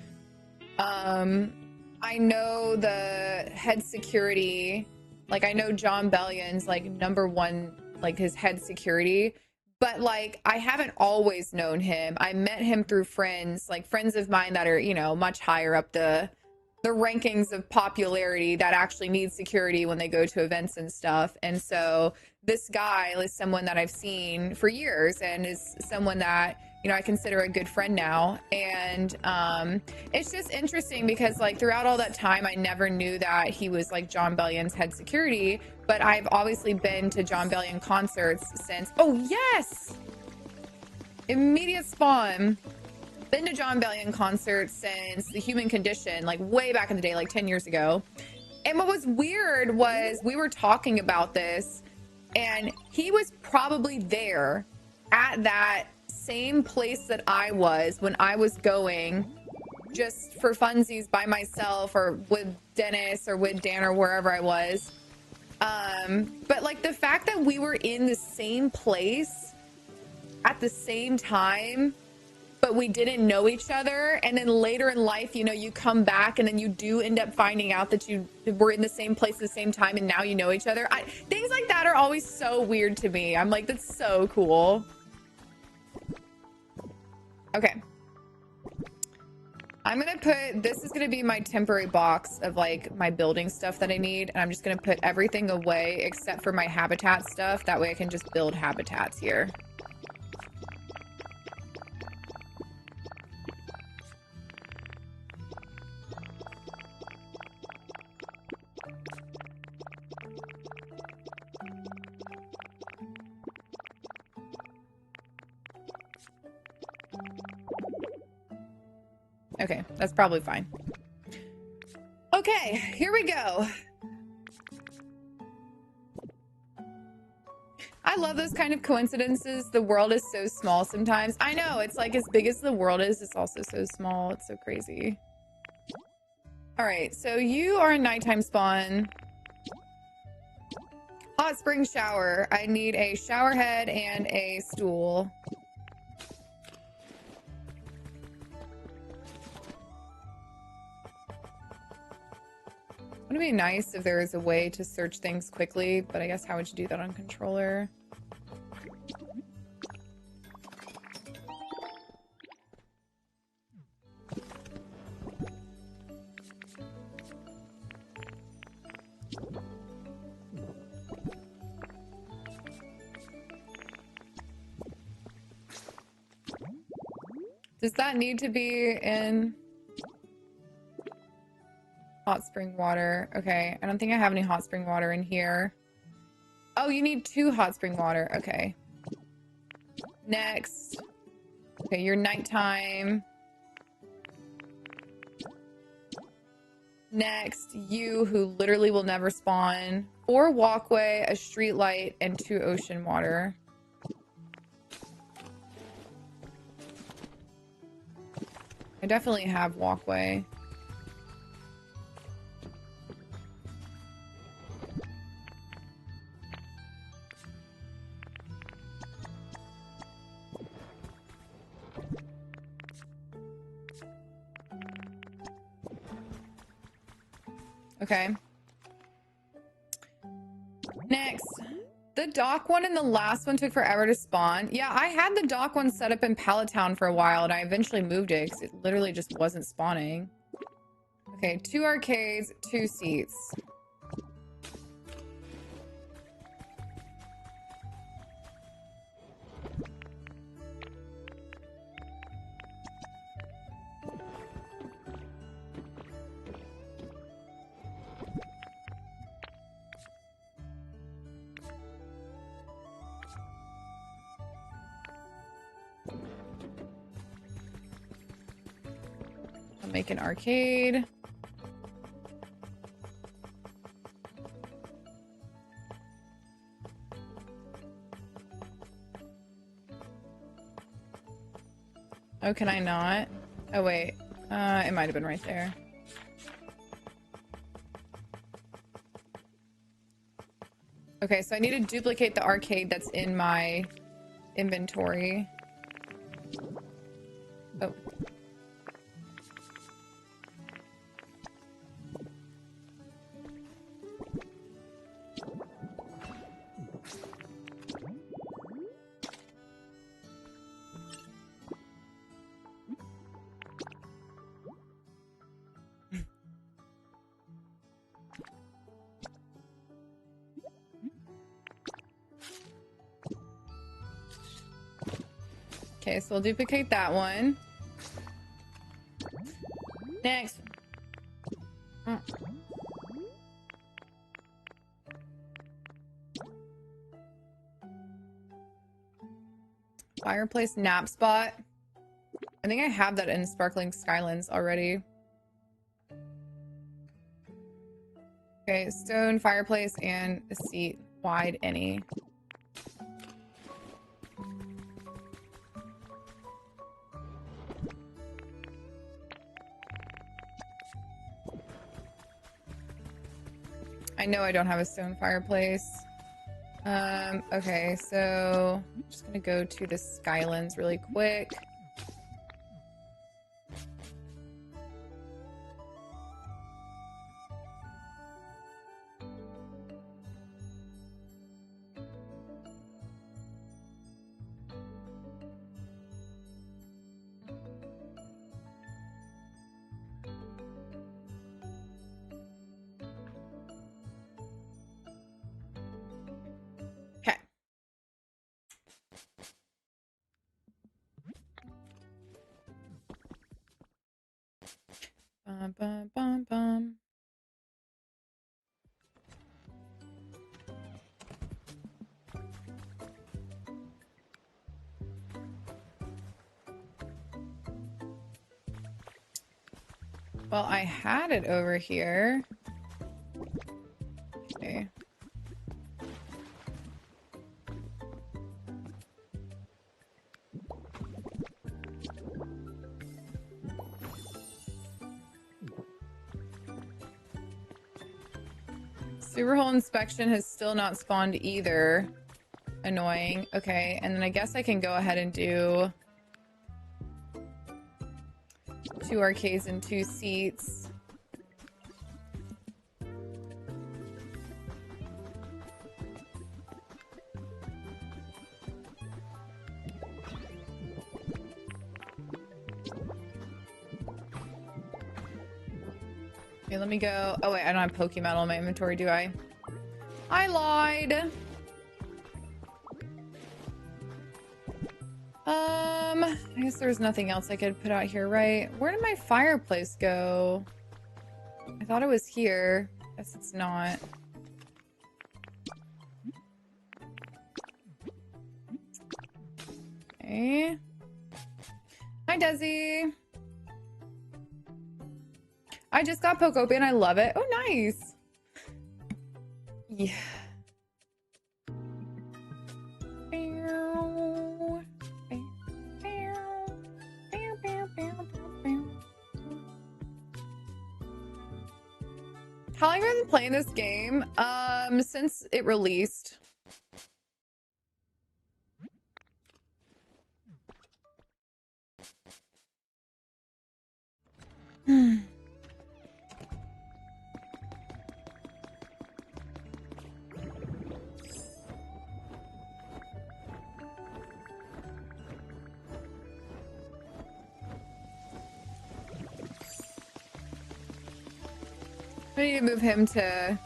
A: I know the head security, like I know John Bellion's like number one, like his head security, but like I haven't always known him. I met him through friends, like friends of mine that are, much higher up the rankings of popularity, that actually need security when they go to events and stuff. And so this guy is someone that I've seen for years, and is someone that I consider a good friend now. And it's just interesting because like throughout all that time, I never knew that he was like John Bellion's head security, but I've obviously been to John Bellion concerts since. Oh yes, immediate spawn. Been to John Bellion concerts since The Human Condition, like way back in the day, like 10 years ago. And what was weird was we were talking about this, and he was probably there at that same place that I was when I was going just for funsies by myself, or with Dennis or with Dan or wherever I was. But like the fact that we were in the same place at the same time but we didn't know each other. And then later in life, you know, you come back and then you do end up finding out that you were in the same place at the same time and now you know each other. Things like that are always so weird to me. I'm like, that's so cool. Okay. I'm gonna put, this is gonna be my temporary box of like my building stuff that I need. And I'm just gonna put everything away except for my habitat stuff. That way I can just build habitats here. Okay, that's probably fine. Okay, here we go. I love those kind of coincidences. The world is so small sometimes. I know, it's like as big as the world is, it's also so small. It's so crazy. All right, so you are a nighttime spawn. Hot spring shower. I need a shower head and a stool. Wouldn't it be nice if there was a way to search things quickly, but I guess how would you do that on controller? Does that need to be in hot spring water? Okay, I don't think I have any hot spring water in here. Oh, you need 2 hot spring water. Okay. Next. Okay, you're nighttime. Next, you who literally will never spawn. 4 walkway, a street light, and 2 ocean water. I definitely have walkway. Okay. Next. The dock one and the last one took forever to spawn. Yeah, I had the dock one set up in Pallet Town for a while and I eventually moved it because it literally just wasn't spawning. Okay, 2 arcades, 2 seats. I'll make an arcade. Oh, can I not? Oh, wait. It might have been right there. Okay, so I need to duplicate the arcade that's in my inventory. Oh. Okay, so we'll duplicate that one. Next. Fireplace nap spot. I think I have that in Sparkling Skylands already. Okay, stone, fireplace, and a seat. Wide any. I know I don't have a stone fireplace. Okay, so I'm just gonna go to the Skylands really quick. Well, I had it over here. Okay. Sewer hole inspection has still not spawned either. Annoying. Okay, and then I guess I can go ahead and do 2 arcades and 2 seats. Okay, let me go. Oh wait, I don't have Pokemetal in my inventory, do I? I lied. I guess there's nothing else I could put out here, right? Where did my fireplace go? I thought it was here. Guess it's not. Okay. Hi, Desi. I just got Pokopia and I love it. Oh, nice. Yeah. How long have I been playing this game? Since it released. I need to move him to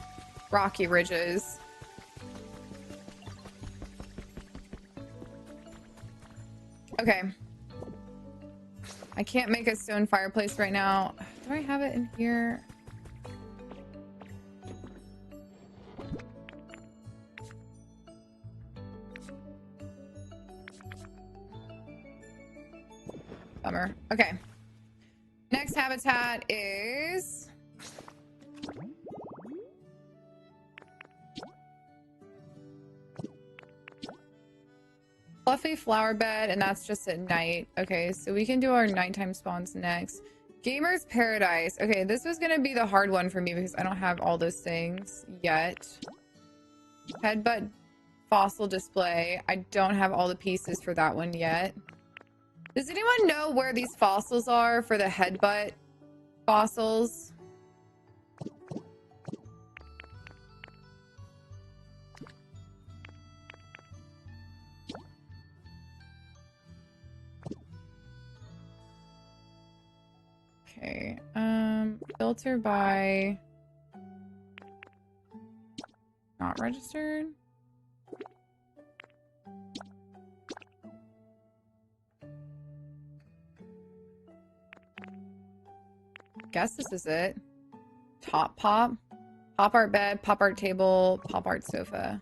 A: Rocky Ridges. Okay. I can't make a stone fireplace right now. Do I have it in here? Bummer. Okay. Next habitat is... Fluffy flower bed, and that's just at night. Okay, so we can do our nighttime spawns next. Gamer's Paradise. Okay, this was gonna be the hard one for me because I don't have all those things yet. Headbutt fossil display. I don't have all the pieces for that one yet. Does anyone know where these fossils are for the headbutt fossils? Okay, filter by not registered. Guess this is it. Top pop, pop art bed, pop art table, pop art sofa.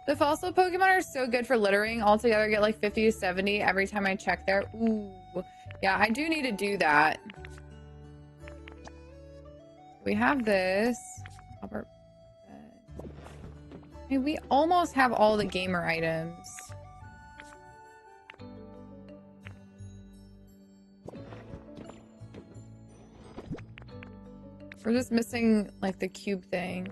A: The fossil Pokemon are so good for littering. Altogether, get like 50 to 70 every time I check there. Ooh. Yeah, I do need to do that. We have this. Hey, we almost have all the gamer items. We're just missing like the cube thing.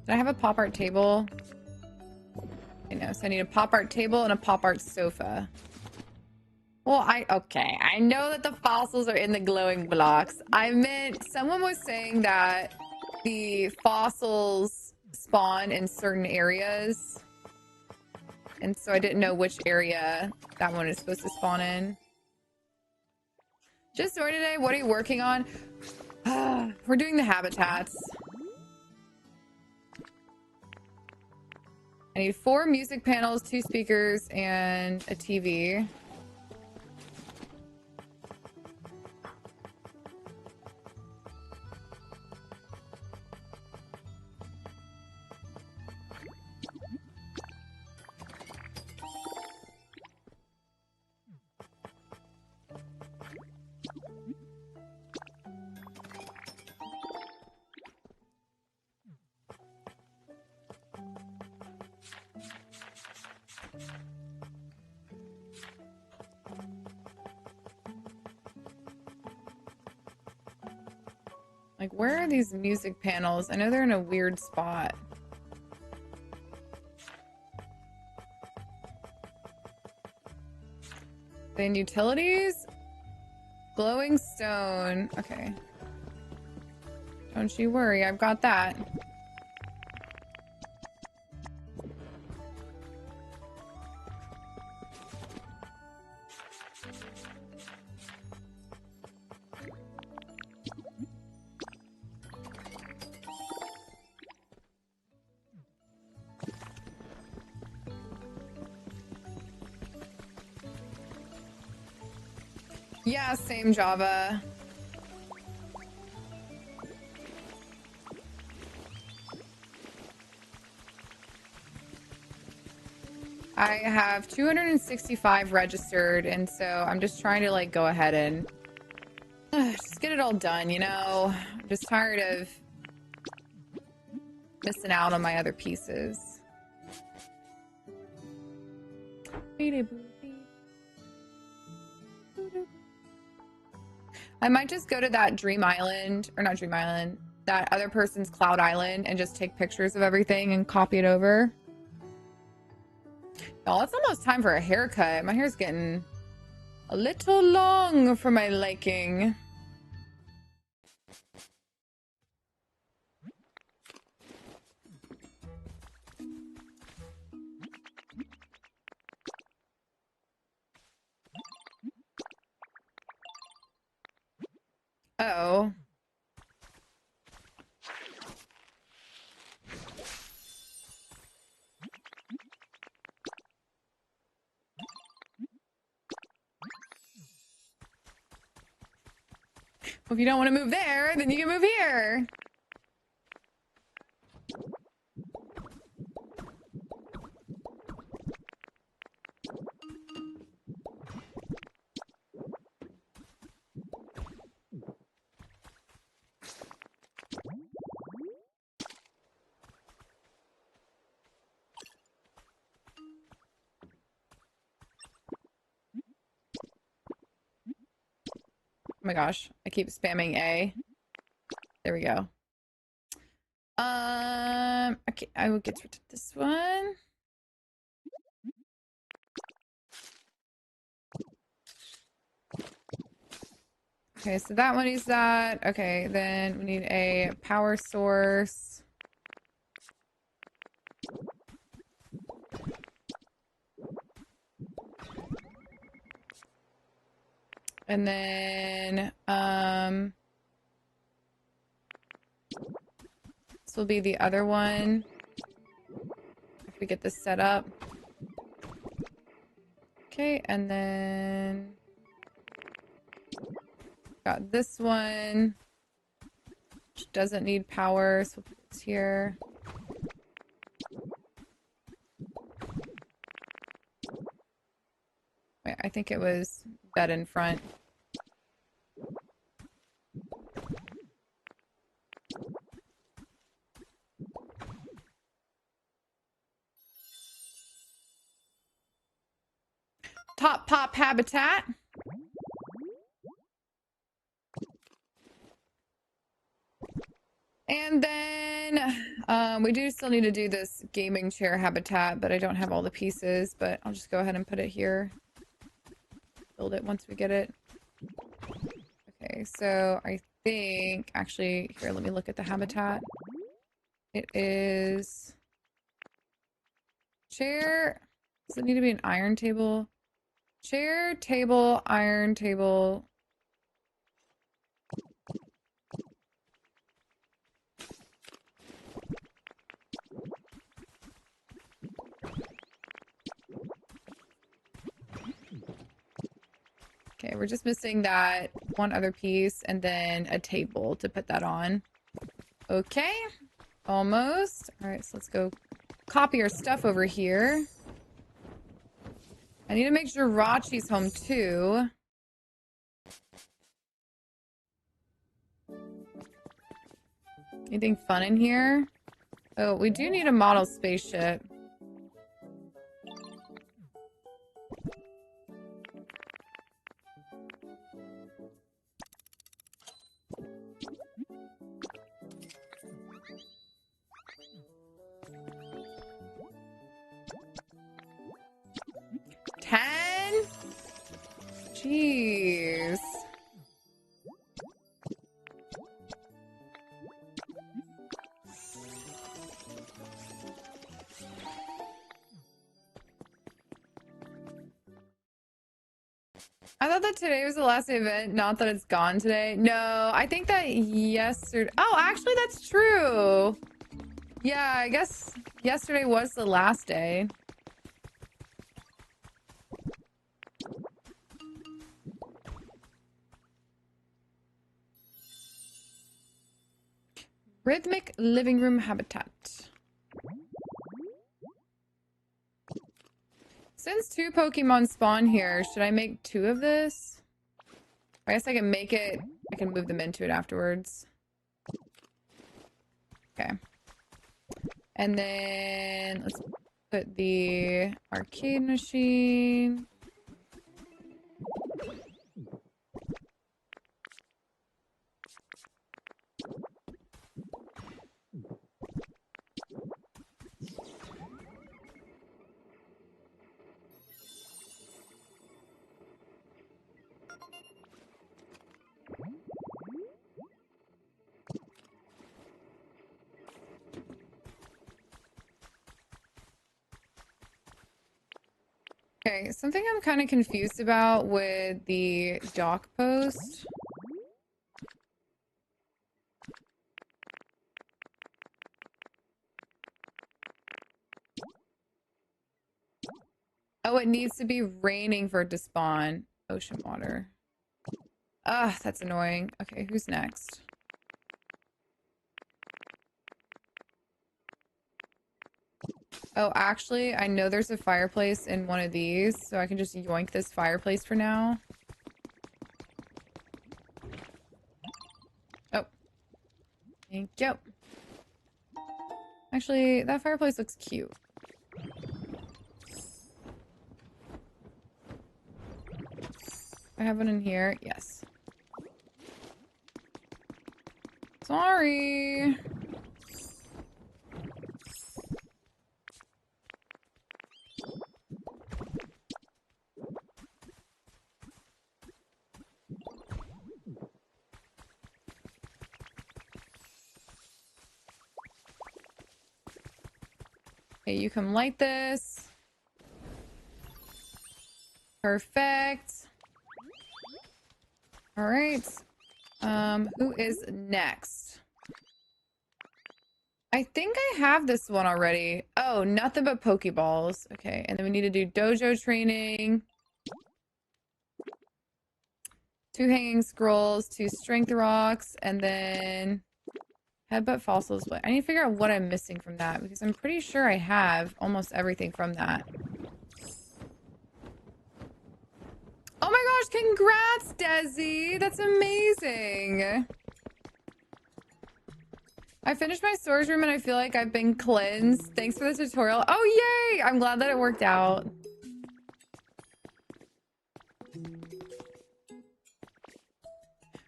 A: Did I have a pop art table? I know, so I need a pop art table and a pop art sofa. Well, okay, I know that the fossils are in the glowing blocks. I meant, someone was saying that the fossils spawn in certain areas. And so I didn't know which area that one is supposed to spawn in. Just started today, what are you working on? We're doing the habitats. I need 4 music panels, 2 speakers, and a TV. Like, where are these music panels? I know they're in a weird spot. Then utilities? Glowing stone. Okay. Don't you worry, I've got that. Yeah, same Java. I have 265 registered, and so I'm just trying to like go ahead and just get it all done, you know? I'm just tired of missing out on my other pieces. I might just go to that Dream Island, or not Dream Island, that other person's Cloud Island and just take pictures of everything and copy it over. Oh, it's almost time for a haircut. My hair's getting a little long for my liking. Uh-oh. Well, if you don't want to move there, then you can move here. Oh my gosh, I keep spamming A. There we go. Okay, I will get rid of this one. Okay, so that one is that. Okay, then we need a power source. And then, this will be the other one. If we get this set up. Okay, and then got this one, which doesn't need power, so we'll put this here. Wait, I think it was bed in front. Top pop habitat. And then we do still need to do this gaming chair habitat, but I don't have all the pieces, but I'll just go ahead and put it here. Build it once we get it. Okay, so I think, actually, here, let me look at the habitat. It is chair. Does it need to be an iron table? Chair, table, iron table. Okay, we're just missing that one other piece and then a table to put that on. Okay, almost. All right, so let's go copy our stuff over here. I need to make sure Rachi's home too. Anything fun in here? Oh, we do need a model spaceship. Jeez. I thought that today was the last event, not that it's gone today. No, I think that yesterday... Oh, actually, that's true. Yeah, I guess yesterday was the last day. Rhythmic living room habitat. Since 2 Pokemon spawn here, should I make 2 of this? I guess I can make it. I can move them into it afterwards. Okay. And then let's put the arcade machine. Okay, something I'm kind of confused about with the dock post. Oh, it needs to be raining for it to spawn. Ocean water. Ugh, that's annoying. Okay, who's next? Oh, actually, I know there's a fireplace in one of these, so I can just yoink this fireplace for now. Oh. Thank you. Actually, that fireplace looks cute. I have one in here. Yes. Sorry. Okay, you come light this. Perfect. All right. Who is next? I think I have this one already. Oh, nothing but Pokeballs. Okay, and then we need to do dojo training. 2 hanging scrolls, 2 strength rocks, and then headbutt fossils. I need to figure out what I'm missing from that because I'm pretty sure I have almost everything from that. Oh my gosh, congrats, Desi! That's amazing! I finished my storage room and I feel like I've been cleansed. Thanks for the tutorial. Oh, yay! I'm glad that it worked out.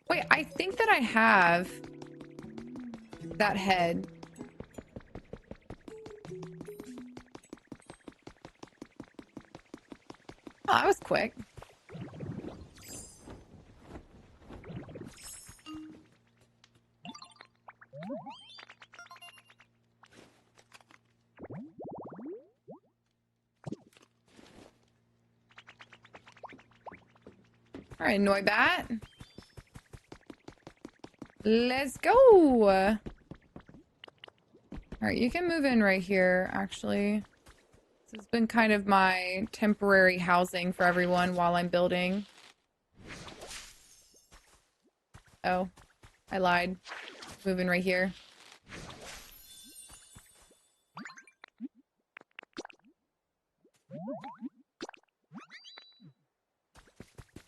A: Wait, I think that I have that head. Oh, that was quick. All right, Noibat. Let's go. All right, you can move in right here, actually. This has been kind of my temporary housing for everyone while I'm building. Oh, I lied. Moving right here.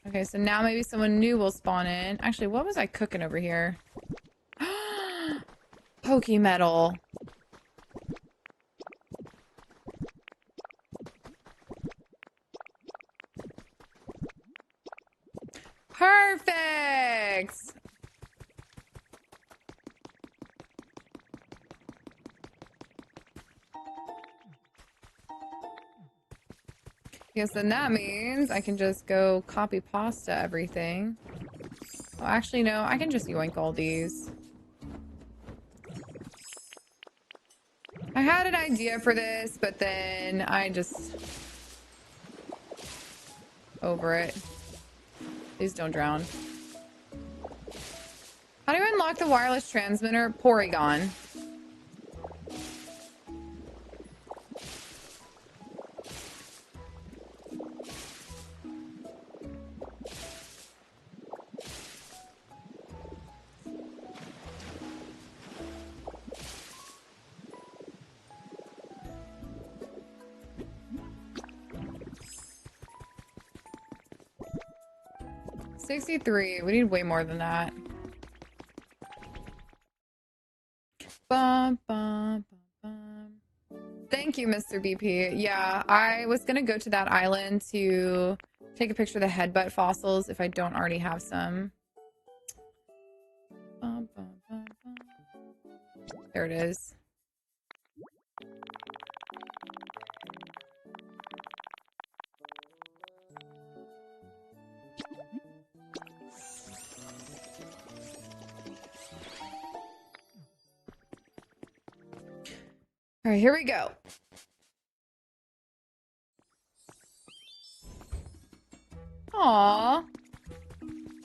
A: Okay, so now maybe someone new will spawn in. Actually, what was I cooking over here? Pokemetal. Perfect! Because then that means I can just go copy pasta everything. Oh, actually, no, I can just yoink all these. I had an idea for this, but then I just... over it. Please don't drown. How do I unlock the wireless transmitter? Porygon. $63. We need way more than that. Bum, bum, bum, bum. Thank you, Mr. BP. Yeah, I was gonna go to that island to take a picture of the headbutt fossils if I don't already have some. Bum, bum, bum, bum. There it is. All right, here we go. Aww.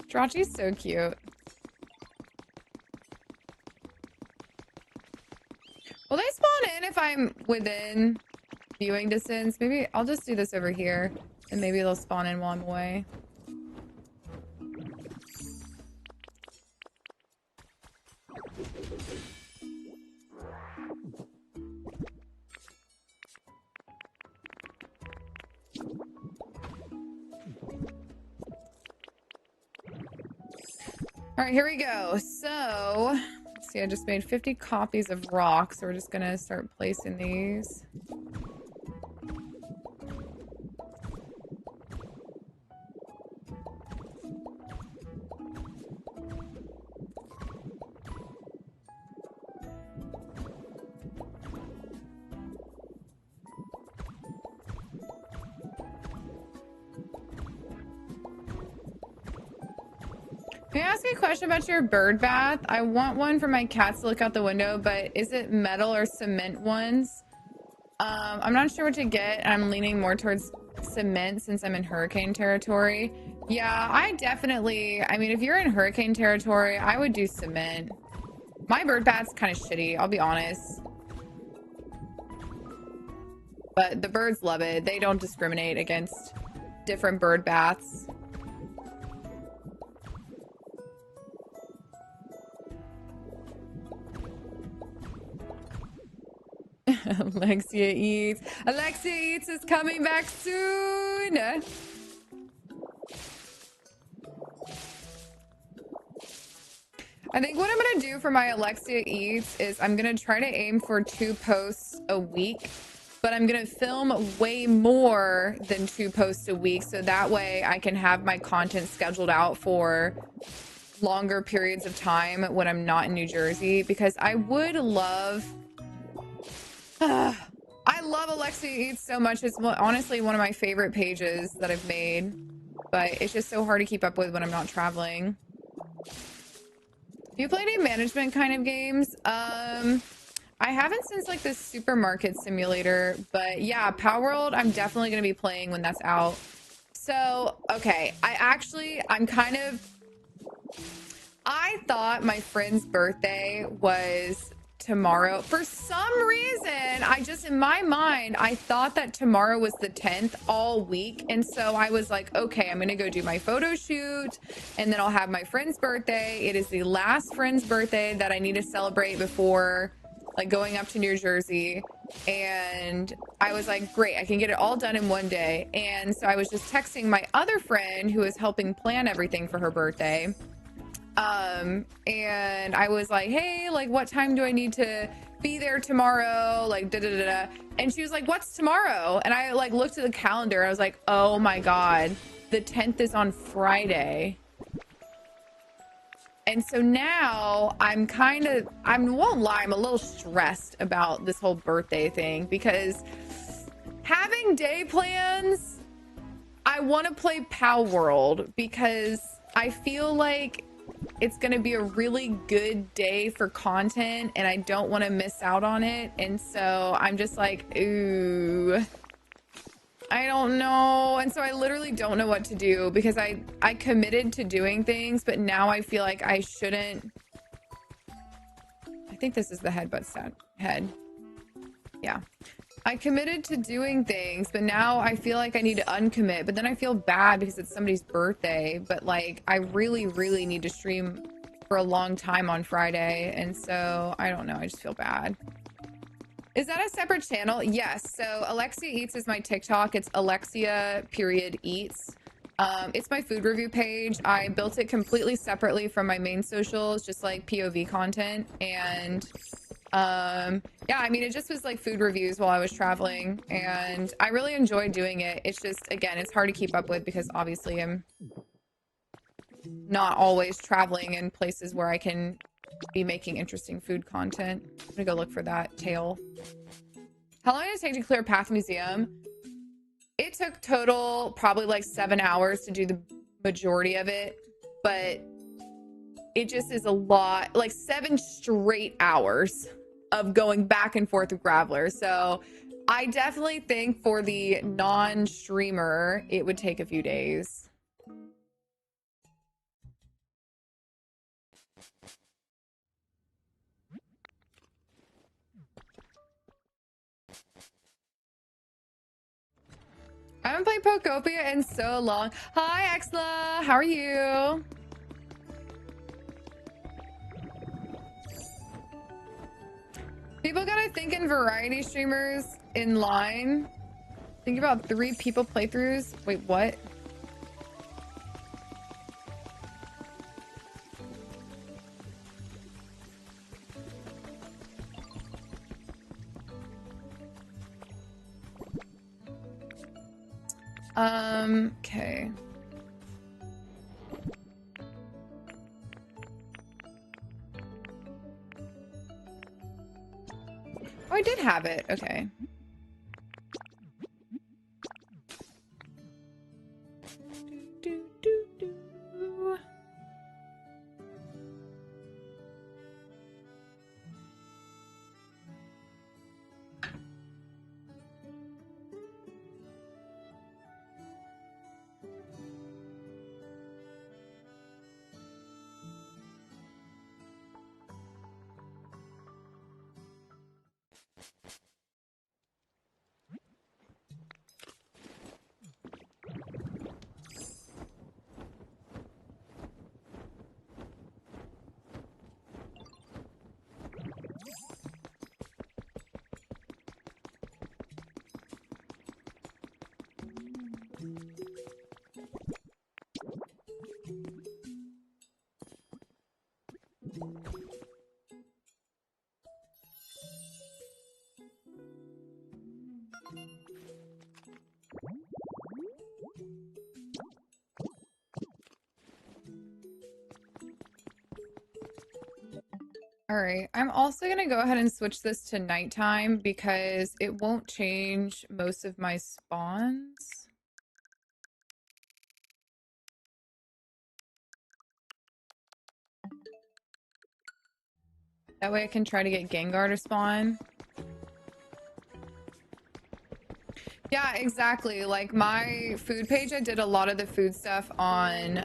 A: Drachi's so cute. Will they spawn in if I'm within viewing distance? Maybe I'll just do this over here and maybe they'll spawn in while I'm away. All right, here we go. So, let's see, I just made 50 copies of rocks. So we're just gonna start placing these. Can I ask you a question about your bird bath? I want one for my cats to look out the window, but is it metal or cement ones? I'm not sure what to get. I'm leaning more towards cement since I'm in hurricane territory. Yeah, I mean, if you're in hurricane territory, I would do cement. My bird bath's kind of shitty, I'll be honest. But the birds love it. They don't discriminate against different bird baths. Alexia Eats. Alexia Eats is coming back soon. I think what I'm going to do for my Alexia Eats is I'm going to try to aim for 2 posts a week, but I'm going to film way more than 2 posts a week. So that way I can have my content scheduled out for longer periods of time when I'm not in New Jersey, because I would love... I love Alexia Eats so much. It's honestly one of my favorite pages that I've made, but it's just so hard to keep up with when I'm not traveling. Do you play any management kind of games? I haven't since like the supermarket simulator, but yeah, Power World, I'm definitely going to be playing when that's out. So, okay, I thought my friend's birthday was tomorrow. For some reason, in my mind, I thought that tomorrow was the 10th all week. And so I was like, okay, I'm going to go do my photo shoot and then I'll have my friend's birthday. It is the last friend's birthday that I need to celebrate before like going up to New Jersey. And I was like, great, I can get it all done in one day. And so I was just texting my other friend who is helping plan everything for her birthday. And I was like, hey, like, what time do I need to be there tomorrow? Like, da da da da. And she was like, what's tomorrow? And I like looked at the calendar. I was like, oh my God, the 10th is on Friday. And so now I won't lie, I'm a little stressed about this whole birthday thing because having day plans I want to play Pow World because I feel like it's going to be a really good day for content and I don't want to miss out on it. And so I'm just like, ooh, I don't know. And so I literally don't know what to do because I committed to doing things, but now I feel like I shouldn't. I think this is the headbutt stat head. Yeah. I committed to doing things, but now I feel like I need to uncommit. But then I feel bad because it's somebody's birthday. But like, I really, really need to stream for a long time on Friday. And so I don't know. I just feel bad. Is that a separate channel? Yes. So Alexia Eats is my TikTok. It's Alexia period eats. It's my food review page. I built it completely separately from my main socials, just like POV content. And yeah, I mean, it just was like food reviews while I was traveling and I really enjoyed doing it. It's just, again, it's hard to keep up with because obviously I'm not always traveling in places where I can be making interesting food content. I'm gonna go look for that tail. How long did it take to clear Path Museum? It took total probably like 7 hours to do the majority of it, but it just is a lot, like 7 straight hours of going back and forth with Graveler. So I definitely think for the non-streamer, it would take a few days. I haven't played Pokopia in so long. Hi, Exla. How are you? People gotta think in variety streamers in line. Think about 3 people playthroughs. Wait, what? Okay. Oh, I did have it. Okay. Do, do, do, do. All right, I'm also gonna go ahead and switch this to nighttime because it won't change most of my spawns. That way I can try to get Gengar to spawn. Yeah, exactly. Like my food page, I did a lot of the food stuff on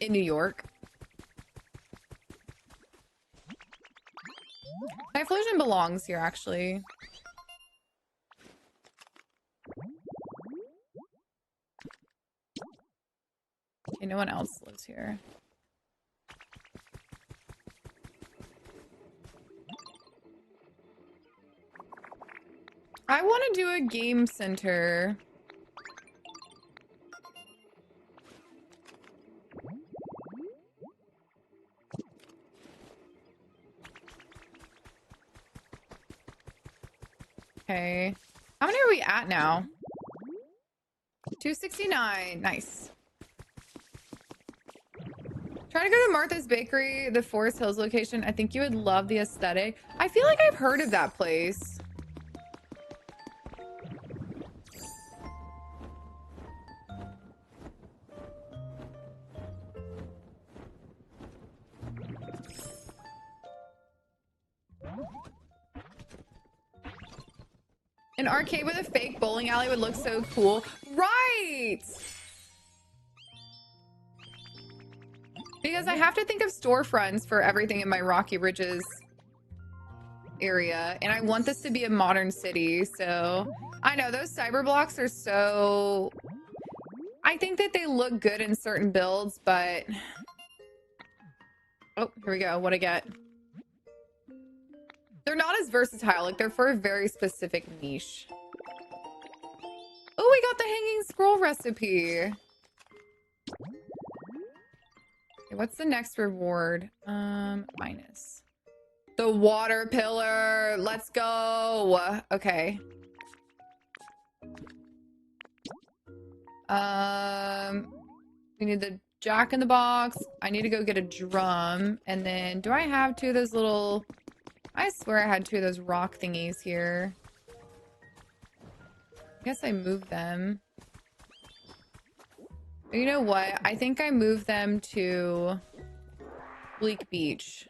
A: in New York. Typhlosion belongs here, actually. Okay, no one else lives here. I want to do a game center. Okay. How many are we at now? 269. Nice. Try to go to Martha's Bakery, the Forest Hills location. I think you would love the aesthetic. I feel like I've heard of that place. An arcade with a fake bowling alley would look so cool. Right! Because I have to think of storefronts for everything in my Rocky Ridges area. And I want this to be a modern city. So I know those cyber blocks are so... I think that they look good in certain builds, but... Oh, here we go. What I get. They're not as versatile. Like, they're for a very specific niche. Oh, we got the hanging scroll recipe. Okay, what's the next reward? Minus. The water pillar. Let's go. Okay. We need the Jack in the Box. I need to go get a drum. And then, do I have two of those little... I swear I had two of those rock thingies here. I guess I moved them. You know what? I think I moved them to Bleak Beach.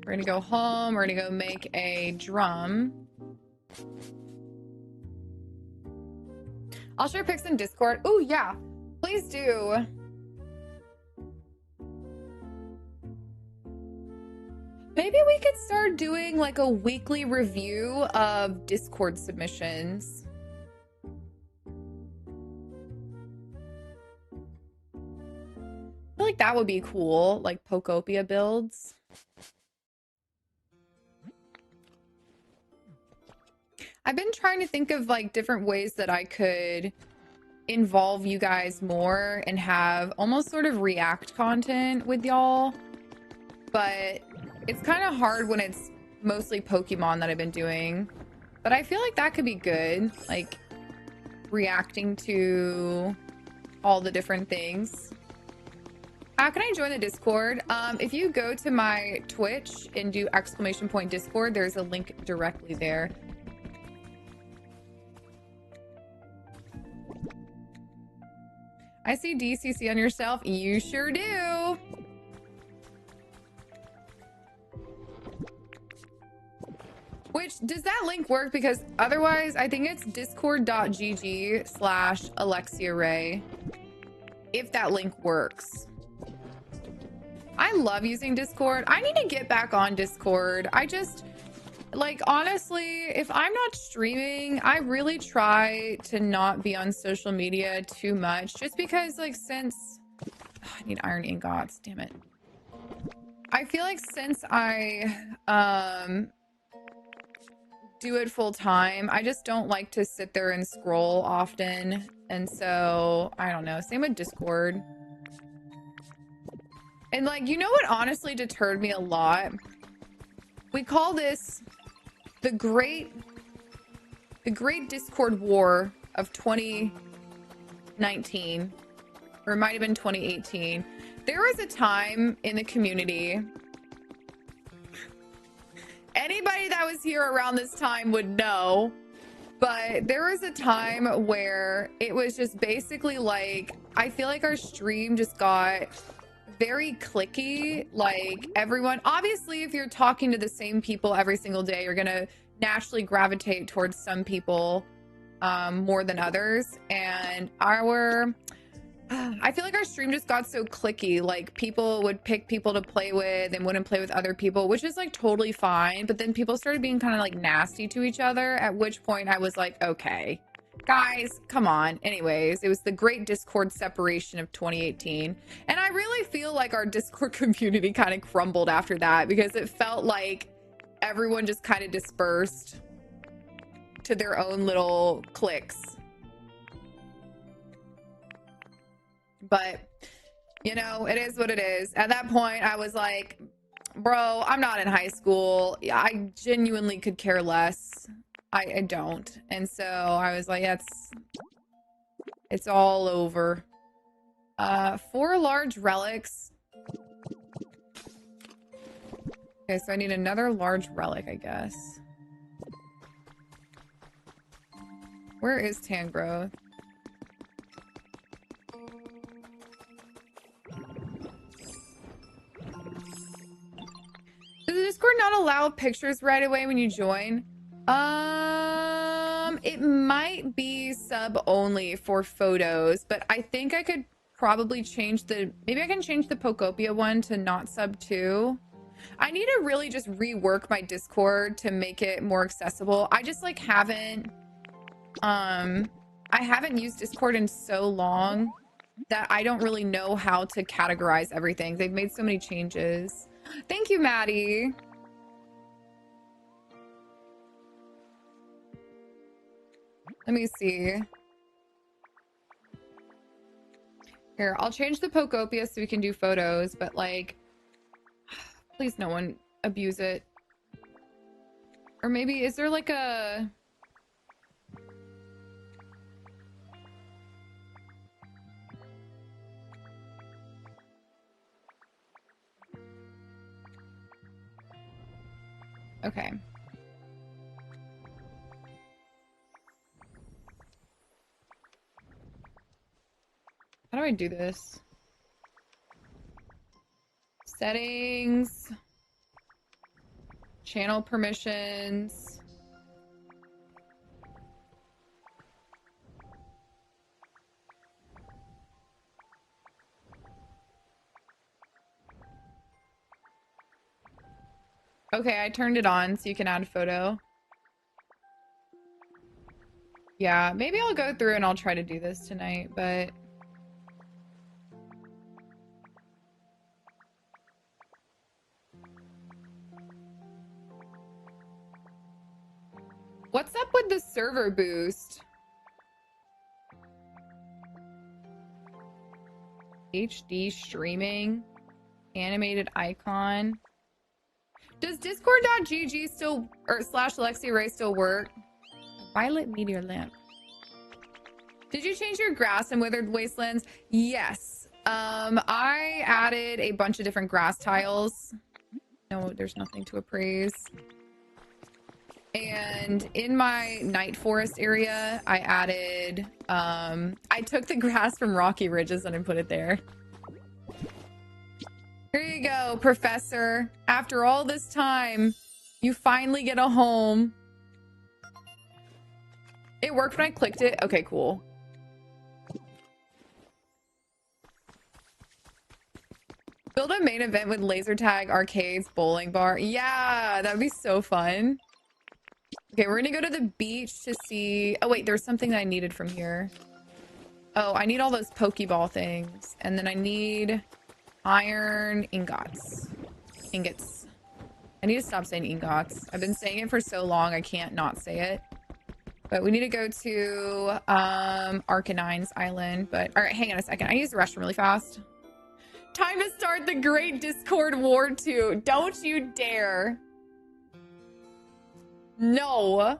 A: We're gonna go home. We're gonna go make a drum. I'll share pics in Discord. Oh, yeah. Please do. Maybe we could start doing like a weekly review of Discord submissions. I feel like that would be cool, like Pokopia builds. I've been trying to think of like different ways that I could involve you guys more and have almost sort of react content with y'all. But it's kind of hard when it's mostly Pokemon that I've been doing. But I feel like that could be good. Like reacting to all the different things. How can I join the Discord? If you go to my Twitch and do !Discord, there's a link directly there. I see DCC on yourself. You sure do. Which, does that link work? Because otherwise, I think it's discord.gg/Alexia Raye. If that link works. I love using Discord. I need to get back on Discord. I just... Like, honestly, if I'm not streaming, I really try to not be on social media too much. Just because, like, since... Oh, I need iron ingots, damn it. I feel like since I do it full time, I just don't like to sit there and scroll often. And so, I don't know. Same with Discord. And, like, you know what honestly deterred me a lot? We call this... The great Discord war of 2019, or it might have been 2018. There was a time in the community, anybody that was here around this time would know, but there was a time where it was just basically like, I feel like our stream just got very cliquey. Like everyone, obviously if you're talking to the same people every single day, you're gonna naturally gravitate towards some people more than others. And I feel like our stream just got so cliquey. Like people would pick people to play with and wouldn't play with other people, which is like totally fine. But then people started being kind of like nasty to each other, at which point I was like, okay, guys, come on. Anyways, it was the great Discord separation of 2018. And I really feel like our Discord community kind of crumbled after that, because it felt like everyone just kind of dispersed to their own little cliques. But, you know, it is what it is. At that point, I was like, bro, I'm not in high school. I genuinely could care less. I don't. And so I was like, yeah, it's all over. 4 large relics. Okay, so I need another large relic, I guess. Where is Tangrowth? Does the Discord file pictures right away when you join? It might be sub only for photos, but I think I could probably change maybe I can change the Pokopia one to not sub too. I need to really just rework my Discord to make it more accessible. I just like haven't I haven't used Discord in so long that I don't really know how to categorize everything. They've made so many changes. Thank you, Maddie. Let me see. Here, I'll change the Pokopia so we can do photos, but like, please no one abuse it. Or maybe, is there like a... Okay. How do I do this? Settings. Channel permissions. Okay, I turned it on so you can add a photo. Yeah, maybe I'll go through and I'll try to do this tonight, but... What's up with the server boost? HD streaming. Animated icon. Does discord.gg still, or slash Alexia Raye still work? Violet meteor lamp. Did you change your grass and withered wastelands? Yes. I added a bunch of different grass tiles. No, there's nothing to appraise. And in my night forest area, I added, I took the grass from Rocky Ridges and I put it there. Here you go, Professor. After all this time, you finally get a home. It worked when I clicked it. Okay, cool. Build a main event with laser tag, arcades, bowling bar. Yeah, that'd be so fun. Okay, we're gonna go to the beach to see... Oh, wait, there's something that I needed from here. Oh, I need all those Pokeball things. And then I need iron ingots. Ingots. I need to stop saying ingots. I've been saying it for so long, I can't not say it. But we need to go to Arcanine's Island. But all right, hang on a second. I use the restroom really fast. Time to start the Great Discord War 2. Don't you dare. No.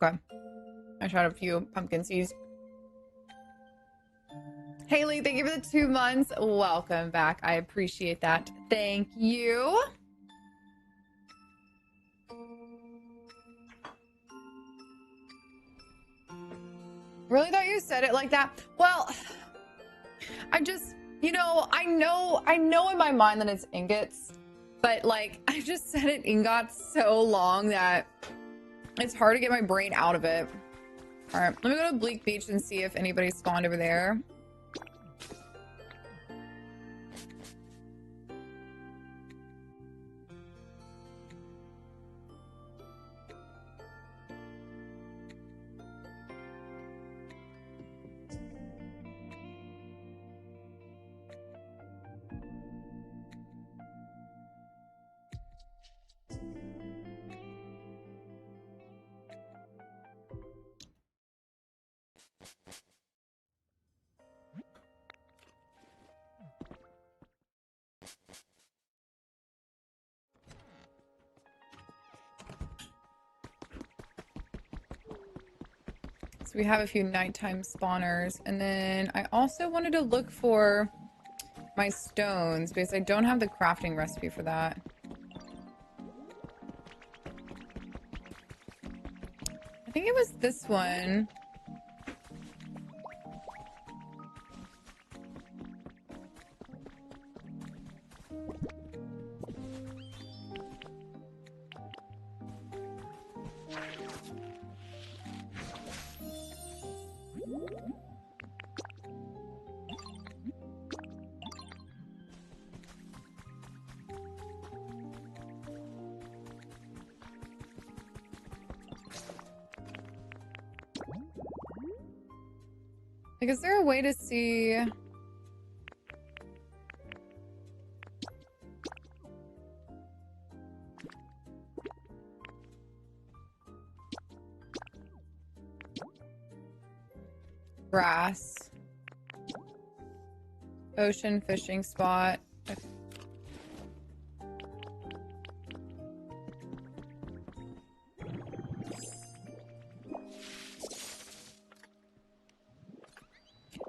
A: Okay. I tried a few pumpkin seeds. Haley, thank you for the 2 months. Welcome back. I appreciate that. Thank you. Really thought you said it like that? Well, I just, I know in my mind that it's ingots, but like I just said it ingots so long that it's hard to get my brain out of it. All right, let me go to Bleak Beach and see if anybody spawned over there. So we have a few nighttime spawners. And then I also wanted to look for my stones because I don't have the crafting recipe for that. I think it was this one. Like, is there a way to see? Grass. Ocean fishing spot.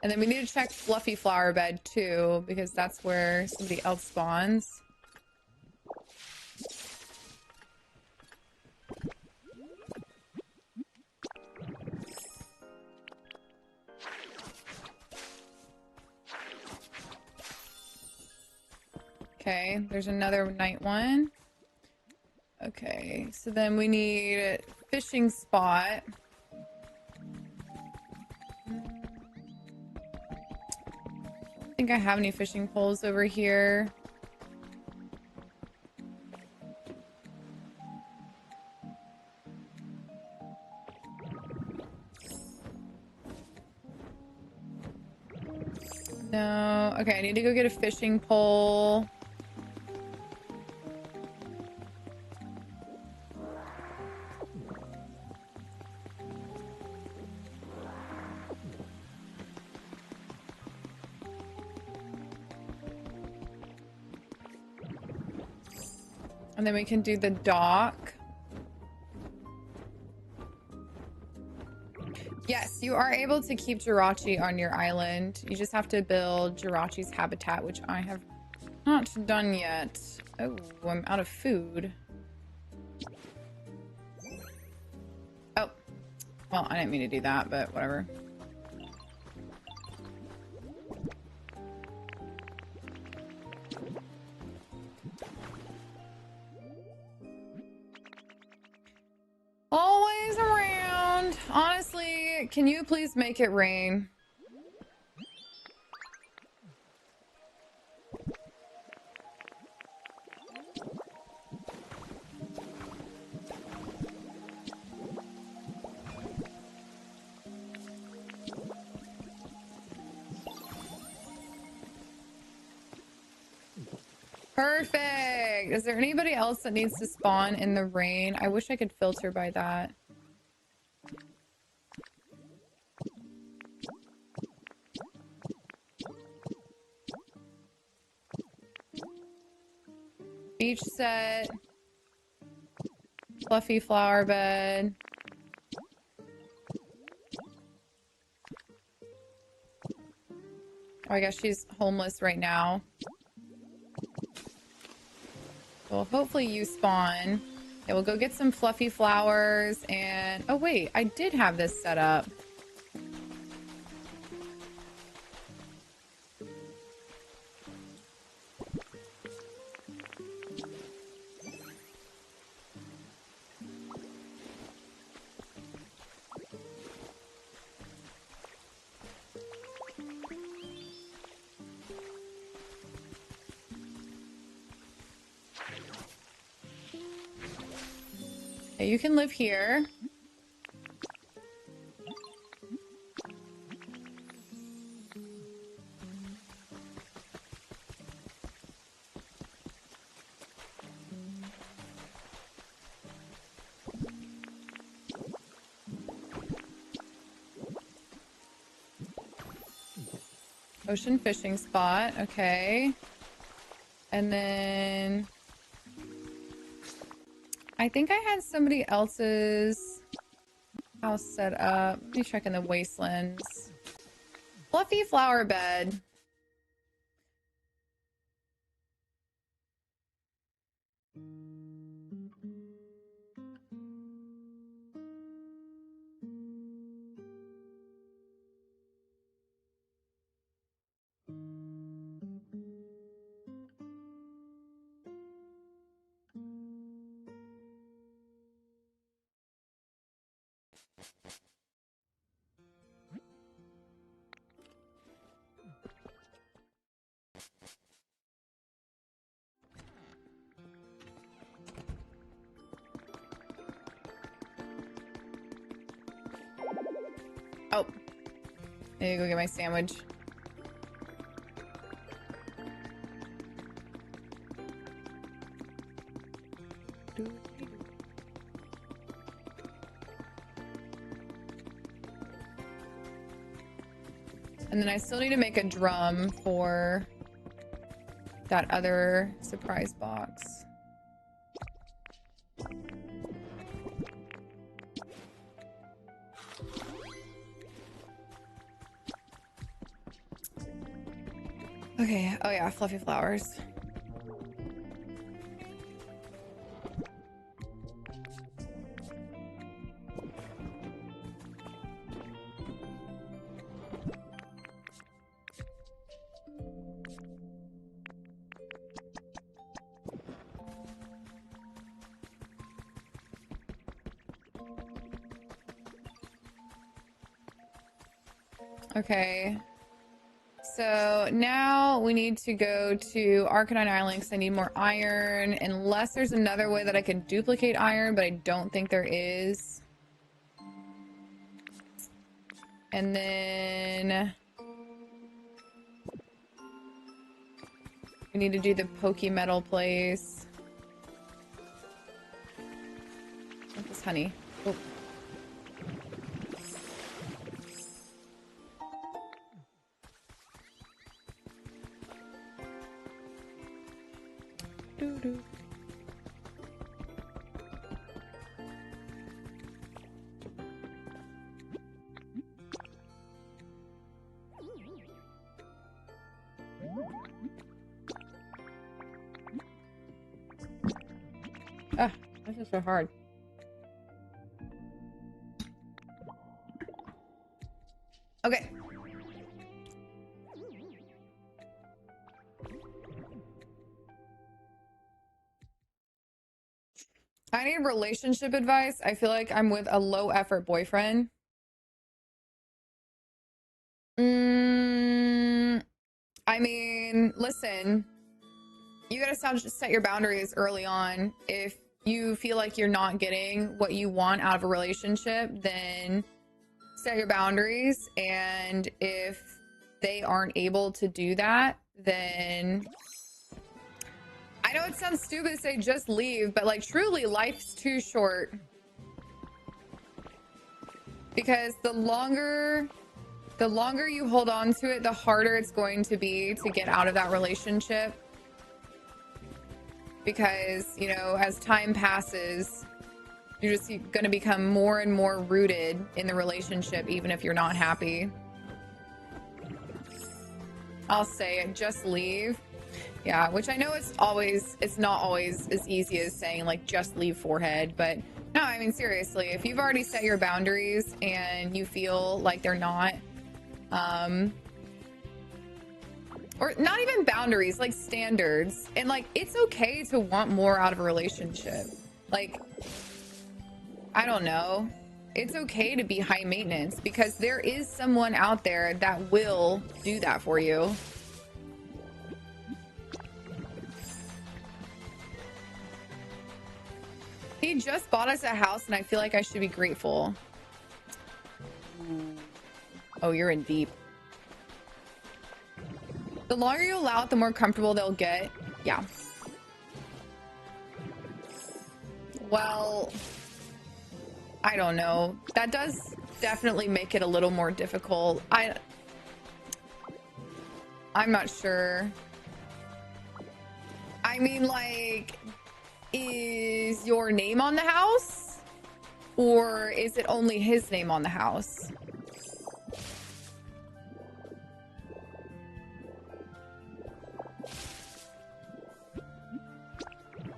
A: And then we need to check Fluffy Flower Bed too, because that's where somebody else spawns. Okay, there's another night one. Okay, so then we need a fishing spot. I don't think I have any fishing poles over here. No. Okay, I need to go get a fishing pole. And then we can do the dock. Yes, you are able to keep Jirachi on your island. You just have to build Jirachi's habitat, which I have not done yet. Oh, I'm out of food. Oh, well, I didn't mean to do that, but whatever. Always around. Honestly, can you please make it rain? Perfect. Is there anybody else that needs to spawn in the rain? I wish I could filter by that. Beach set. Fluffy flower bed. Oh, I guess she's homeless right now. Well, hopefully you spawn. Yeah, we'll go get some fluffy flowers and... Oh, wait. I did have this set up. Okay, you can live here. Ocean fishing spot. Okay. And then... I think I had somebody else's house set up. Let me check in the wastelands. Fluffy flower bed. Oh. I need to go get my sandwich. And then I still need to make a drum for that other surprise box. Okay, oh yeah, fluffy flowers. Okay. So now we need to go to Arcanine Island because I need more iron. Unless there's another way that I can duplicate iron, but I don't think there is. And then... we need to do the Pokemetal place. What's this honey? Oh. Doo-doo. Ah, this is so hard. Okay. I need relationship advice. I feel like I'm with a low effort boyfriend. I mean, listen, you gotta set your boundaries early on. If you feel like you're not getting what you want out of a relationship, then set your boundaries. And if they aren't able to do that, then I know it sounds stupid to say just leave, but like truly life's too short. Because the longer you hold on to it, the harder it's going to be to get out of that relationship. Because, you know, as time passes, you're just going to become more and more rooted in the relationship, even if you're not happy. I'll say it, just leave. Yeah, which I know it's not always as easy as saying like just leave forehead, but no, I mean seriously, if you've already set your boundaries and you feel like they're not or not even boundaries, like standards, and like it's okay to want more out of a relationship. Like, I don't know. It's okay to be high maintenance because there is someone out there that will do that for you. He just bought us a house and I feel like I should be grateful. Oh, you're in deep. The longer you allow it, the more comfortable they'll get. Yeah. Well, I don't know. That does definitely make it a little more difficult. I'm not sure. I mean, like, is your name on the house? Or is it only his name on the house?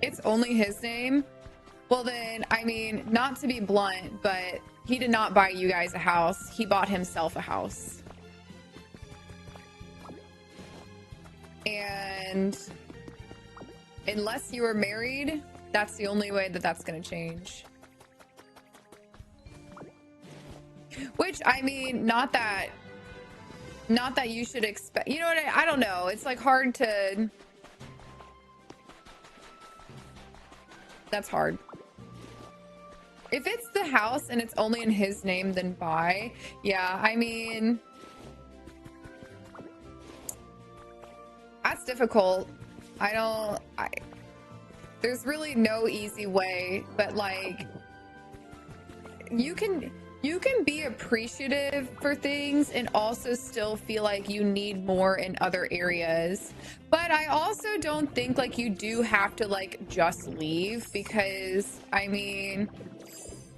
A: It's only his name? Well then, I mean, not to be blunt, but he did not buy you guys a house. He bought himself a house. And unless you were married, that's the only way that that's going to change. Which, I mean, not that you should expect, you know what, I don't know. It's like hard to, that's hard. If it's the house and it's only in his name, then buy. Yeah, I mean, that's difficult. There's really no easy way, but like, you can be appreciative for things and also still feel like you need more in other areas. But I also don't think like you do have to like just leave, because I mean,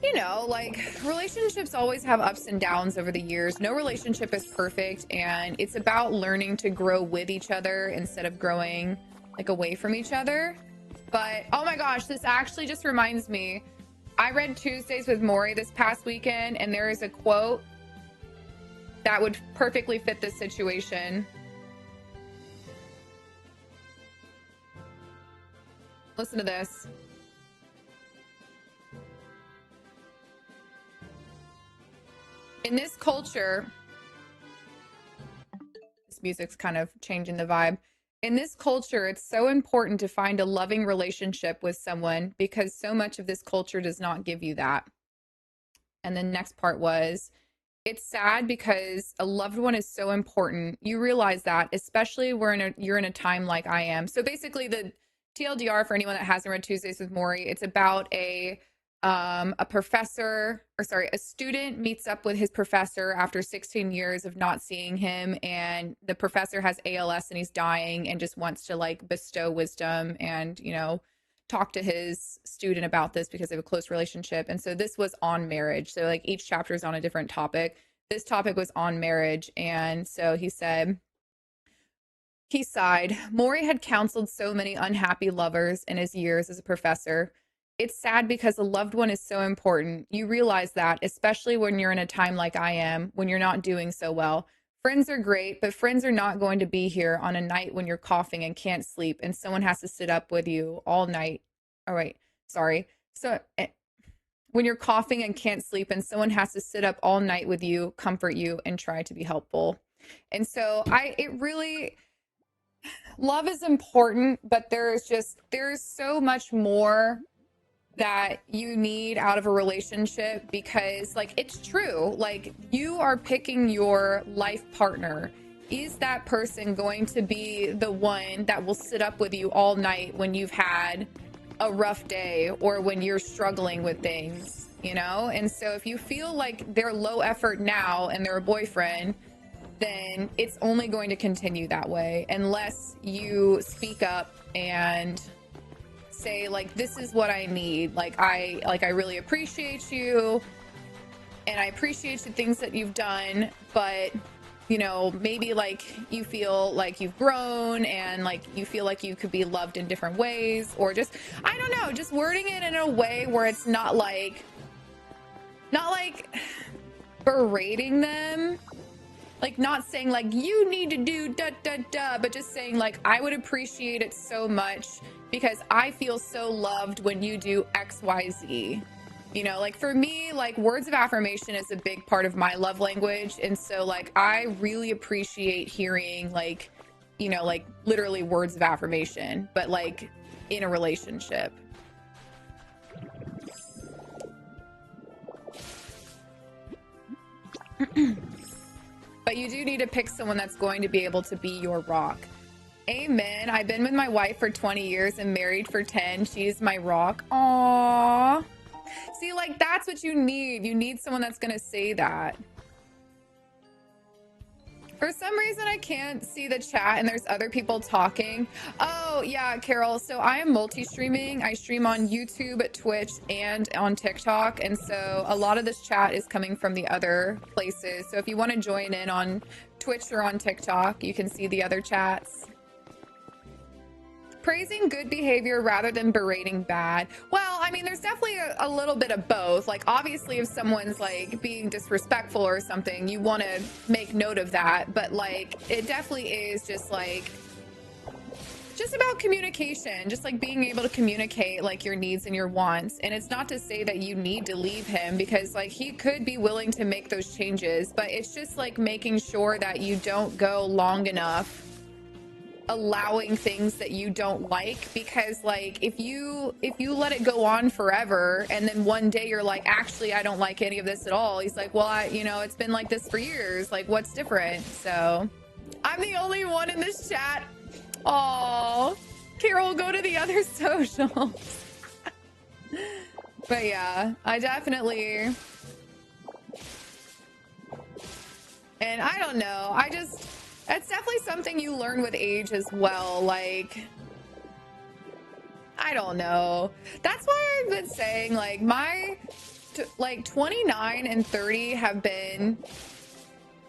A: you know, like relationships always have ups and downs over the years. No relationship is perfect, and it's about learning to grow with each other instead of growing like away from each other. But oh my gosh, this actually just reminds me, I read Tuesdays with Maury this past weekend, and there is a quote that would perfectly fit this situation. Listen to this. In this culture, this music's kind of changing the vibe. In this culture, it's so important to find a loving relationship with someone because so much of this culture does not give you that. And the next part was, it's sad because a loved one is so important. You realize that, especially you're in a time like I am. So basically, the TLDR for anyone that hasn't read Tuesdays with Maury, it's about a student meets up with his professor after 16 years of not seeing him, and the professor has ALS and he's dying and just wants to like bestow wisdom and, you know, talk to his student about this because they have a close relationship. And so this was on marriage. So like each chapter is on a different topic. This topic was on marriage. And so he said, he sighed. Maury had counseled so many unhappy lovers in his years as a professor. It's sad because a loved one is so important. You realize that, especially when you're in a time like I am, when you're not doing so well. Friends are great, but friends are not going to be here on a night when you're coughing and can't sleep and someone has to sit up with you all night. All right, sorry. So when you're coughing and can't sleep and someone has to sit up all night with you, comfort you, and try to be helpful. And so love is important, but there's so much more that you need out of a relationship, because like it's true, like you are picking your life partner. Is that person going to be the one that will sit up with you all night when you've had a rough day or when you're struggling with things, you know? And so if you feel like they're low effort now and they're a boyfriend, then it's only going to continue that way unless you speak up and say like, this is what I need. I really appreciate you and I appreciate the things that you've done, but you know, maybe like you feel like you've grown and like you feel like you could be loved in different ways, or just, I don't know, just wording it in a way where it's not like berating them, like not saying like you need to do da da da, but just saying like I would appreciate it so much because I feel so loved when you do XYZ. You know, like for me, like words of affirmation is a big part of my love language. And so like I really appreciate hearing like, you know, like literally words of affirmation, but like in a relationship. But you do need to pick someone that's going to be able to be your rock. Amen. I've been with my wife for 20 years and married for 10. She's my rock. Aww. See, like, that's what you need. You need someone that's going to say that. For some reason, I can't see the chat and there's other people talking. Oh, yeah, Carol. So I am multi-streaming. I stream on YouTube, Twitch, and on TikTok. And so a lot of this chat is coming from the other places. So if you want to join in on Twitch or on TikTok, you can see the other chats. Praising good behavior rather than berating bad. Well, I mean, there's definitely a little bit of both. Like, obviously, if someone's like being disrespectful or something, you want to make note of that. But like, it definitely is just like, just about communication, just like being able to communicate like your needs and your wants. And it's not to say that you need to leave him, because like he could be willing to make those changes, but it's just like making sure that you don't go long enough allowing things that you don't like, because like if you let it go on forever and then one day you're like, actually I don't like any of this at all, he's like, well, it's been like this for years, like what's different? So I'm the only one in this chat. Oh, Carol, go to the other socials. But yeah, I definitely, and I don't know, that's definitely something you learn with age as well. Like, I don't know. That's why I've been saying like like 29 and 30 have been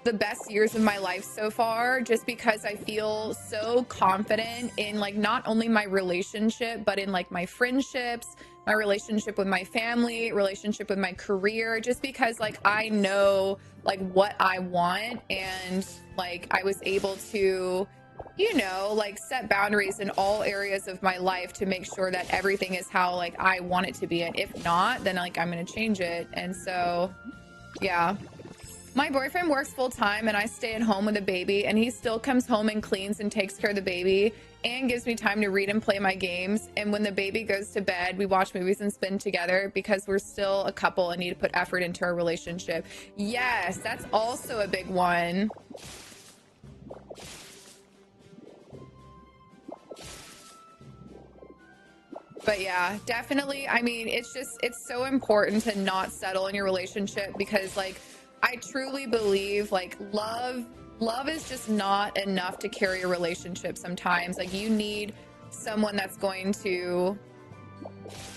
A: the best years of my life so far, just because I feel so confident in like not only my relationship, but in like my friendships, my relationship with my family, relationship with my career, just because like I know like what I want, and like I was able to, you know, like set boundaries in all areas of my life to make sure that everything is how like I want it to be, and if not, then like I'm gonna change it. And so yeah, my boyfriend works full time and I stay at home with a baby, and he still comes home and cleans and takes care of the baby and gives me time to read and play my games. And when the baby goes to bed, we watch movies and spend together, because we're still a couple and need to put effort into our relationship. Yes, that's also a big one. But yeah, definitely. I mean, it's so important to not settle in your relationship, because like I truly believe like love is just not enough to carry a relationship sometimes. Like you need someone that's going to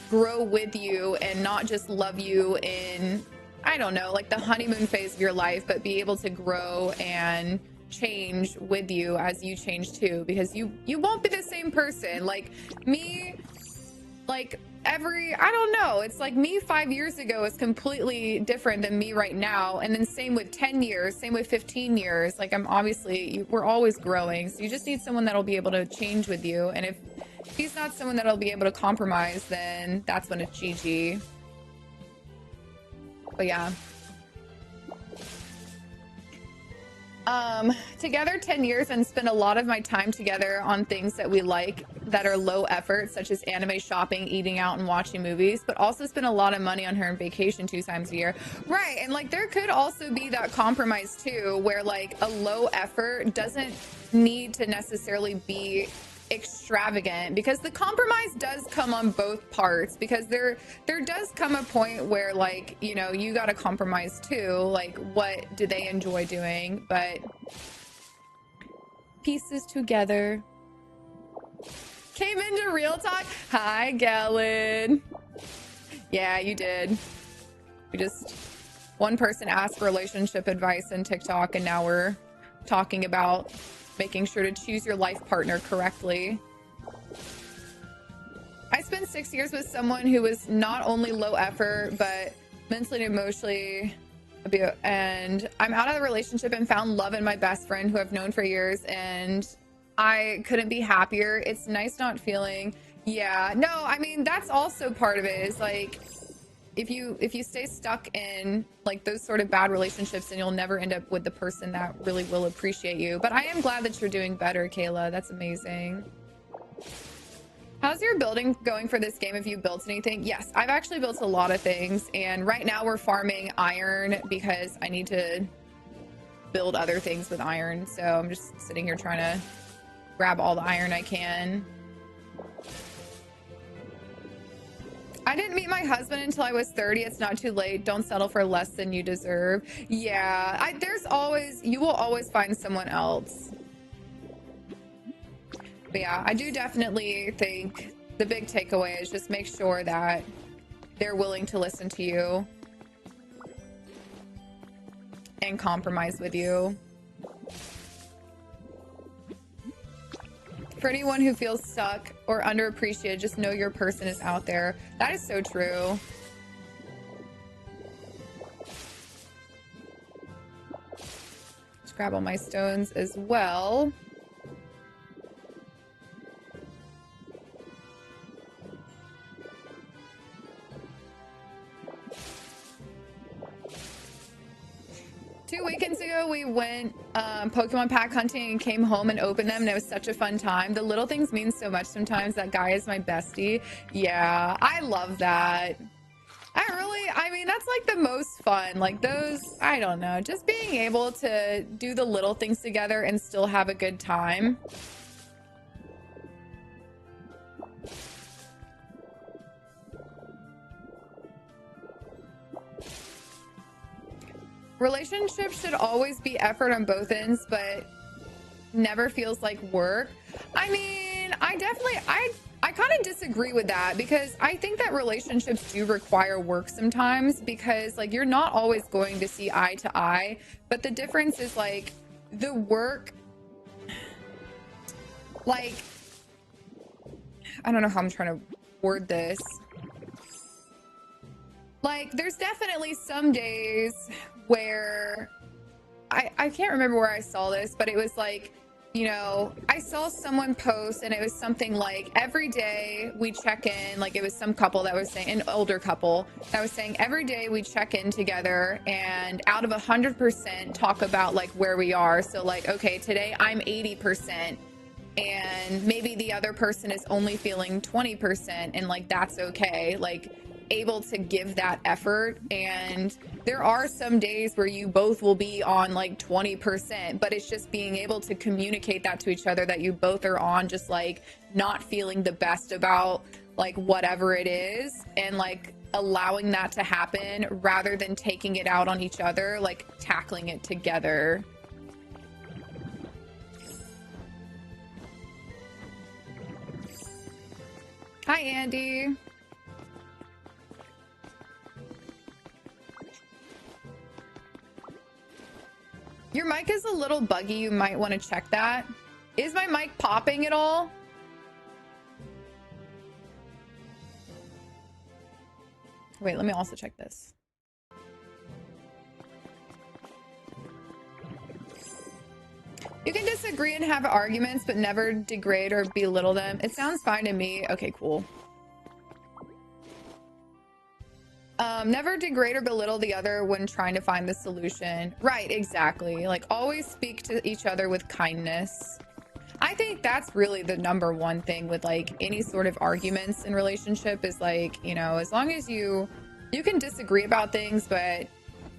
A: grow with you and not just love you in, I don't know, like the honeymoon phase of your life, but be able to grow and change with you as you change too, because you won't be the same person. Like me, like I don't know, it's like me 5 years ago is completely different than me right now, and then same with 10 years, same with 15 years. Like we're always growing, so you just need someone that'll be able to change with you. And if he's not someone that'll be able to compromise, then that's when it's GG. But yeah, together 10 years and spend a lot of my time together on things that we like, that are low effort, such as anime shopping, eating out, and watching movies, but also spend a lot of money on her on vacation 2 times a year. Right. And like there could also be that compromise too, where like a low effort doesn't need to necessarily be extravagant, because the compromise does come on both parts, because there does come a point where like, you know, you got to compromise too, like what do they enjoy doing. But pieces together. Came into real talk. Hi, Galen. Yeah, you did. We just, one person asked for relationship advice in TikTok, and now we're talking about making sure to choose your life partner correctly. I spent 6 years with someone who was not only low effort, but mentally and emotionally abused. And I'm out of the relationship and found love in my best friend who I've known for years. And I couldn't be happier. It's nice not feeling. Yeah, no, I mean, that's also part of it is like, if you stay stuck in like those sort of bad relationships, then you'll never end up with the person that really will appreciate you. But I am glad that you're doing better, Kayla. That's amazing. How's your building going for this game? If you built anything? Yes, I've actually built a lot of things, and right now we're farming iron because I need to build other things with iron. So I'm just sitting here trying to grab all the iron I can. I didn't meet my husband until I was 30. It's not too late. Don't settle for less than you deserve. Yeah, you will always find someone else. But yeah, I do definitely think the big takeaway is just make sure that they're willing to listen to you and compromise with you. For anyone who feels stuck or underappreciated, just know your person is out there. That is so true. Just grab all my stones as well. Two weekends ago, we went Pokemon pack hunting and came home and opened them, and it was such a fun time. The little things mean so much sometimes. That guy is my bestie. Yeah, I love that. I mean, that's like the most fun. Like those, I don't know, just being able to do the little things together and still have a good time. Relationships should always be effort on both ends, but never feels like work. I mean, I kind of disagree with that because I think that relationships do require work sometimes because like you're not always going to see eye to eye, but the difference is like the work, like, I don't know how I'm trying to word this. Like, there's definitely some days where I can't remember where I saw this, but it was like, you know, I saw someone post and it was something like every day we check in, like it was some couple that was saying, an older couple that was saying every day we check in together and out of 100% talk about like where we are. So like, okay, today I'm 80% and maybe the other person is only feeling 20% and like that's okay. Like able to give that effort, and there are some days where you both will be on like 20%, but it's just being able to communicate that to each other that you both are on just like not feeling the best about like whatever it is, and like allowing that to happen rather than taking it out on each other, like tackling it together. Hi Andy. Your mic is a little buggy. You might want to check that. Is my mic popping at all? Wait, let me also check this. You can disagree and have arguments, but never degrade or belittle them. It sounds fine to me. Okay, cool. Never degrade or belittle the other when trying to find the solution. Right, exactly. Like always speak to each other with kindness. I think that's really the number one thing with like any sort of arguments in relationship is like, you know, as long as you can disagree about things, but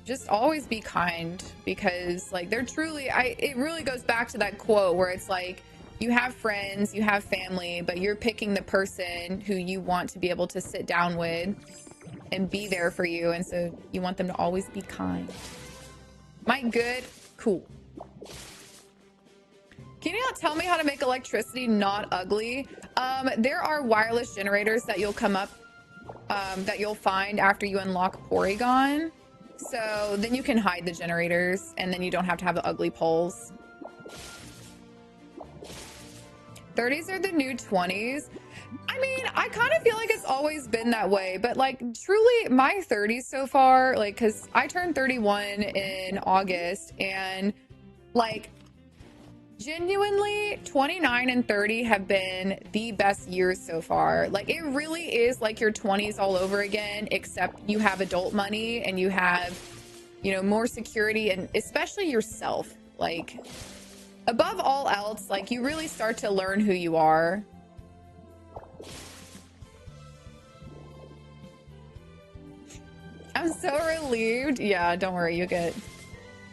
A: just always be kind, because like they're truly, it really goes back to that quote where it's like, you have friends, you have family, but you're picking the person who you want to be able to sit down with and be there for you, and so you want them to always be kind. Mike, good? Cool. Can you not tell me how to make electricity not ugly? There are wireless generators that you'll come up, that you'll find after you unlock Porygon. So then you can hide the generators, and then you don't have to have the ugly poles. 30s are the new 20s. I mean, I kind of feel like it's always been that way, but like truly my 30s so far, like, because I turned 31 in August, and like genuinely 29 and 30 have been the best years so far. Like, it really is like your 20s all over again, except you have adult money and you have, you know, more security and especially yourself. Like, above all else, like, you really start to learn who you are. I'm so relieved. Yeah, don't worry, you'll get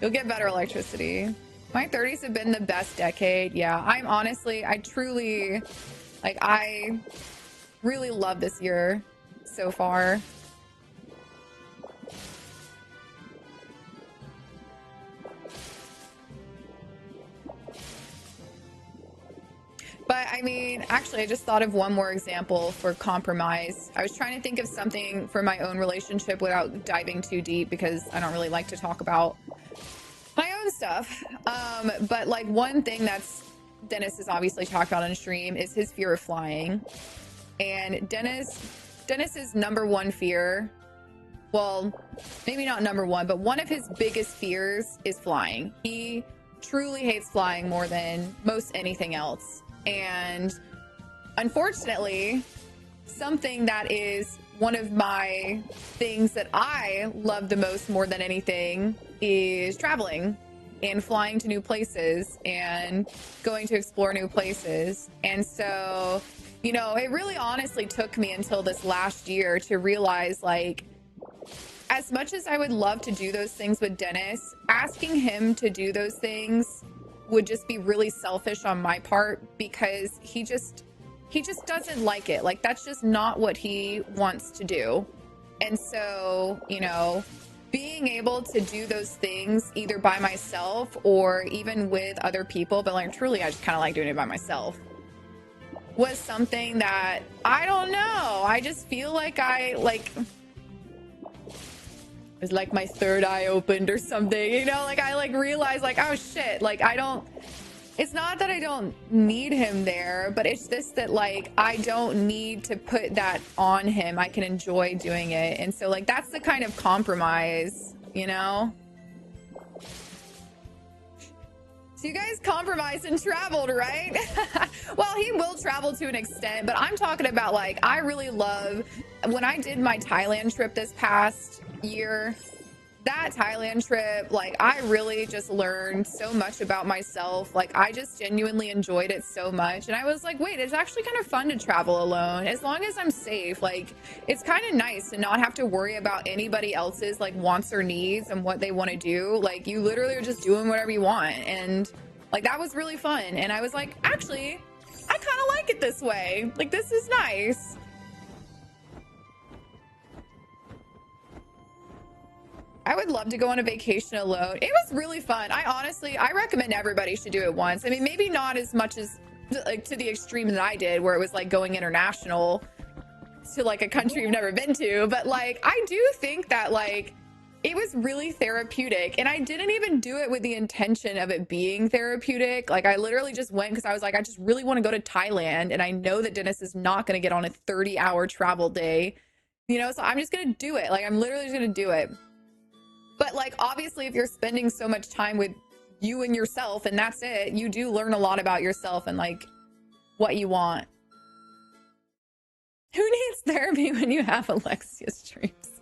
A: better electricity. My 30s have been the best decade. Yeah, I truly, like, I really love this year so far. But I mean, actually, I just thought of one more example for compromise. I was trying to think of something for my own relationship without diving too deep because I don't really like to talk about my own stuff. But like one thing that's Dennis has obviously talked about on stream is his fear of flying. And Dennis's number one fear, well, maybe not number one, but one of his biggest fears is flying. He truly hates flying more than most anything else. And unfortunately, something that is one of my things that I love the most more than anything is traveling and flying to new places and going to explore new places. And so, you know, it really honestly took me until this last year to realize, like, as much as I would love to do those things with Dennis, asking him to do those things would just be really selfish on my part because he just doesn't like it. Like, that's just not what he wants to do. And so, you know, being able to do those things either by myself or even with other people, but like truly I just kind of like doing it by myself, was something that I don't know. I just feel like it's like my third eye opened or something, you know, like I like realized like, oh shit, like it's not that I don't need him there, but it's just that like I don't need to put that on him. I can enjoy doing it. And so like that's the kind of compromise, you know? So you guys compromised and traveled, right? Well, he will travel to an extent, but I'm talking about like I really love when I did my Thailand trip this past year. That Thailand trip, like I really just learned so much about myself. Like I just genuinely enjoyed it so much. And I was like, wait, it's actually kind of fun to travel alone as long as I'm safe. Like it's kind of nice to not have to worry about anybody else's like wants or needs and what they want to do. Like you literally are just doing whatever you want. And like that was really fun. And I was like, actually, I kind of like it this way. Like this is nice. I would love to go on a vacation alone. It was really fun. I recommend everybody should do it once. I mean, maybe not as much as like to the extreme that I did, where it was like going international to like a country you've never been to. But like, I do think that like it was really therapeutic, and I didn't even do it with the intention of it being therapeutic. Like I literally just went because I was like, I just really want to go to Thailand, and I know that Dennis is not going to get on a 30-hour travel day, you know, so I'm just going to do it. Like I'm literally just going to do it. But like, obviously, if you're spending so much time with you and yourself and that's it, you do learn a lot about yourself and like what you want. Who needs therapy when you have Alexia streams?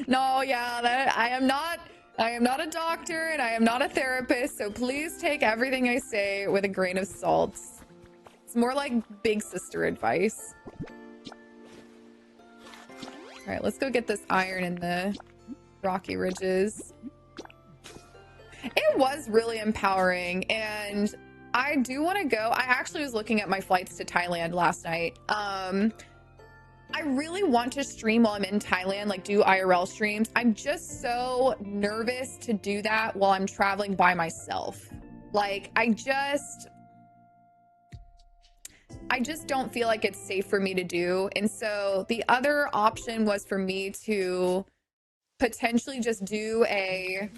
A: No, yeah, I am not a doctor and I am not a therapist, so please take everything I say with a grain of salt. It's more like big sister advice. All right, let's go get this iron in the Rocky Ridges. It was really empowering, and I do want to go. I actually was looking at my flights to Thailand last night. I really want to stream while I'm in Thailand, like do IRL streams. I'm just so nervous to do that while I'm traveling by myself. Like I just don't feel like it's safe for me to do. And so the other option was for me to potentially just do a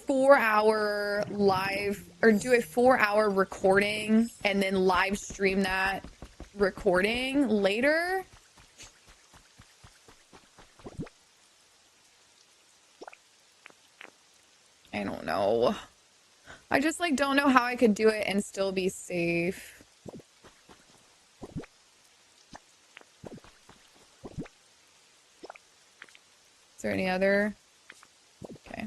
A: 4-hour live or do a 4-hour recording and then live stream that recording later. I don't know. I just like don't know how I could do it and still be safe. Is there any other? Okay.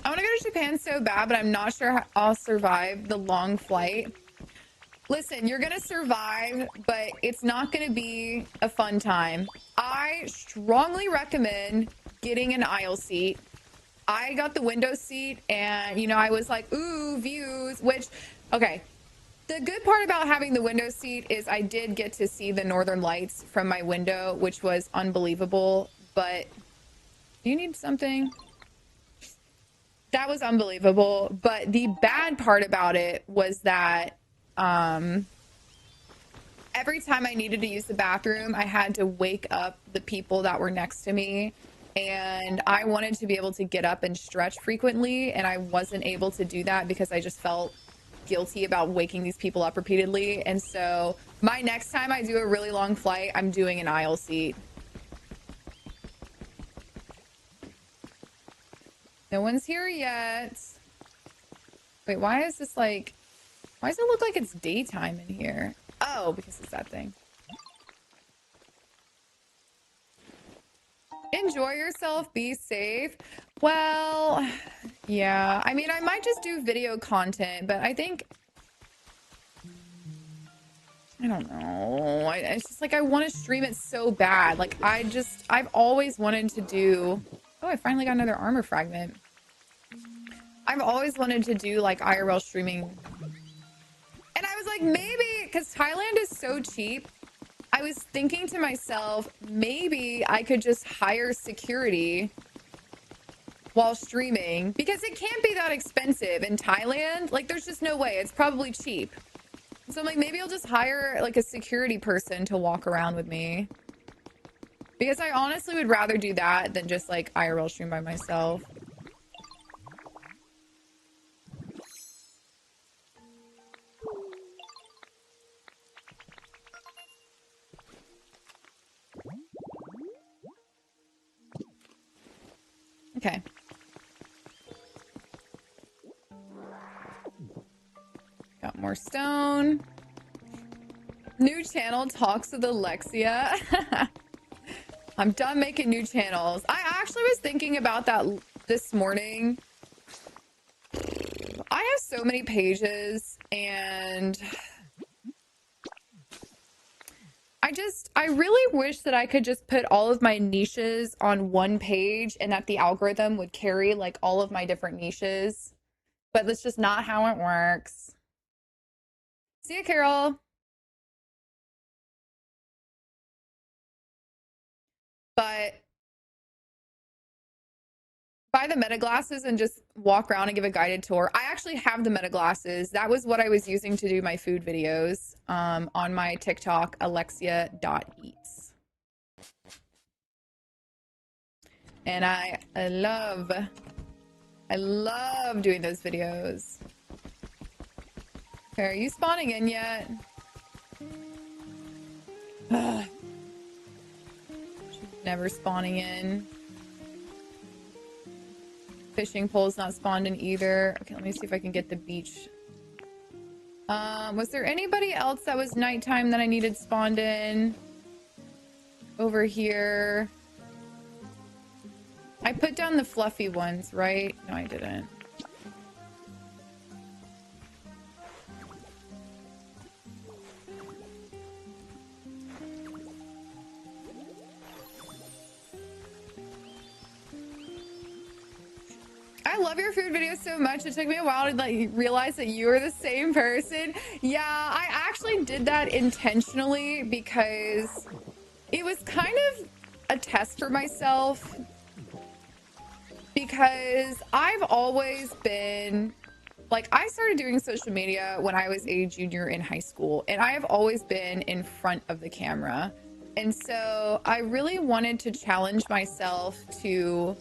A: I want to go to Japan so bad, but I'm not sure I'll survive the long flight. Listen, you're going to survive, but it's not going to be a fun time. I strongly recommend getting an aisle seat. I got the window seat and, you know, I was like, ooh, views, which, okay. The good part about having the window seat is I did get to see the northern lights from my window, which was unbelievable. But do you need something? That was unbelievable. But the bad part about it was that every time I needed to use the bathroom, I had to wake up the people that were next to me. And I wanted to be able to get up and stretch frequently. And I wasn't able to do that because I just felt guilty about waking these people up repeatedly. And so my next time I do a really long flight, I'm doing an aisle seat. No one's here yet. Wait, why is this like, why does it look like it's daytime in here? Oh, because it's that thing. Enjoy yourself, be safe. Well, yeah, I mean, I might just do video content, but I think, I don't know. It's just like I want to stream it so bad. Like I've always wanted to do, oh, I finally got another armor fragment. I've always wanted to do like IRL streaming. And I was like, maybe, because Thailand is so cheap, I was thinking to myself, maybe I could just hire security while streaming because it can't be that expensive in Thailand. Like, there's just no way. It's probably cheap. So I'm like, maybe I'll just hire like a security person to walk around with me because I honestly would rather do that than just like IRL stream by myself. Okay. Got more stone. New channel talks with Alexia. I'm done making new channels. I actually was thinking about that this morning. I have so many pages and I really wish that I could just put all of my niches on one page and that the algorithm would carry like all of my different niches. But that's just not how it works. See ya, Carol. But buy the meta glasses and just walk around and give a guided tour. I actually have the meta glasses. That was what I was using to do my food videos on my TikTok, alexia.eats. And I love doing those videos. Okay, are you spawning in yet? She's never spawning in. Fishing pole's not spawned in either. Okay, let me see if I can get the beach. Was there anybody else that was nighttime that I needed spawned in? Over here. I put down the fluffy ones, right? No, I didn't. I love your food videos so much. It took me a while to like realize that you are the same person. Yeah, I actually did that intentionally because it was kind of a test for myself. Because I've always been like, I started doing social media when I was a junior in high school, and I have always been in front of the camera. And so I really wanted to challenge myself to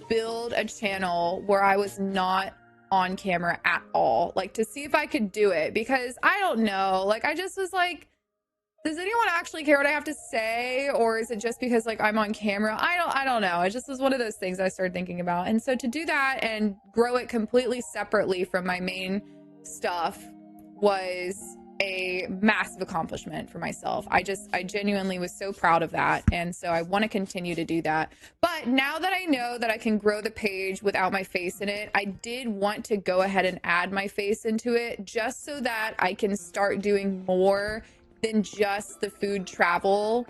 A: build a channel where I was not on camera at all, like to see if I could do it, because I don't know, like I just was like, does anyone actually care what I have to say, or is it just because like I'm on camera? I don't know. It just was one of those things I started thinking about. And so to do that and grow it completely separately from my main stuff was a massive accomplishment for myself. I genuinely was so proud of that. And so I want to continue to do that. But now that I know that I can grow the page without my face in it, I did want to go ahead and add my face into it just so that I can start doing more than just the food travel.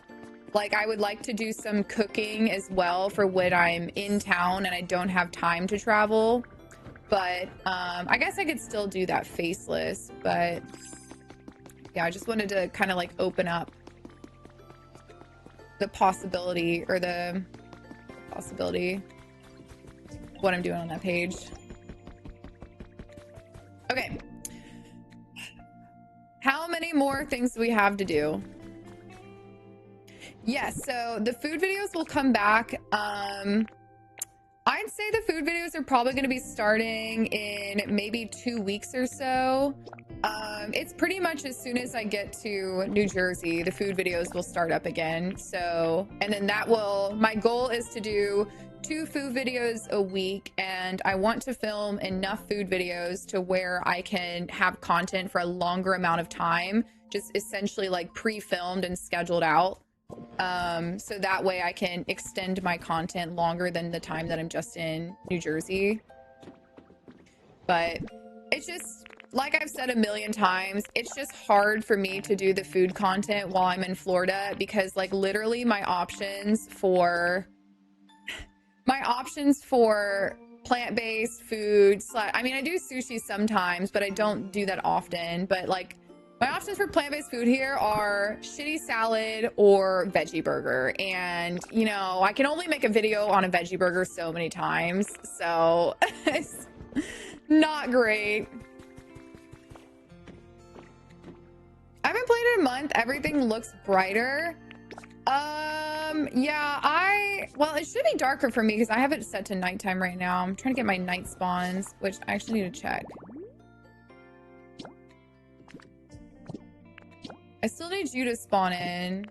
A: Like I would like to do some cooking as well for when I'm in town and I don't have time to travel. But I guess I could still do that faceless. But yeah, I just wanted to kind of like open up the possibility, or the possibility, what I'm doing on that page. Okay. How many more things do we have to do? Yes, so the food videos will come back. I'd say the food videos are probably going to be starting in maybe 2 weeks or so. It's pretty much as soon as I get to New Jersey, the food videos will start up again. So, and then that will, my goal is to do 2 food videos a week, and I want to film enough food videos to where I can have content for a longer amount of time, just essentially like pre-filmed and scheduled out. So that way I can extend my content longer than the time that I'm just in New Jersey. But it's just, like I've said a million times, it's just hard for me to do the food content while I'm in Florida, because like literally my options for plant-based food, I mean, I do sushi sometimes, but I don't do that often. But like my options for plant-based food here are shitty salad or veggie burger. And you know, I can only make a video on a veggie burger so many times. So it's not great. I haven't played in a month. Everything looks brighter. Yeah, well, it should be darker for me because I have it set to nighttime right now. I'm trying to get my night spawns, which I actually need to check. I still need you to spawn in.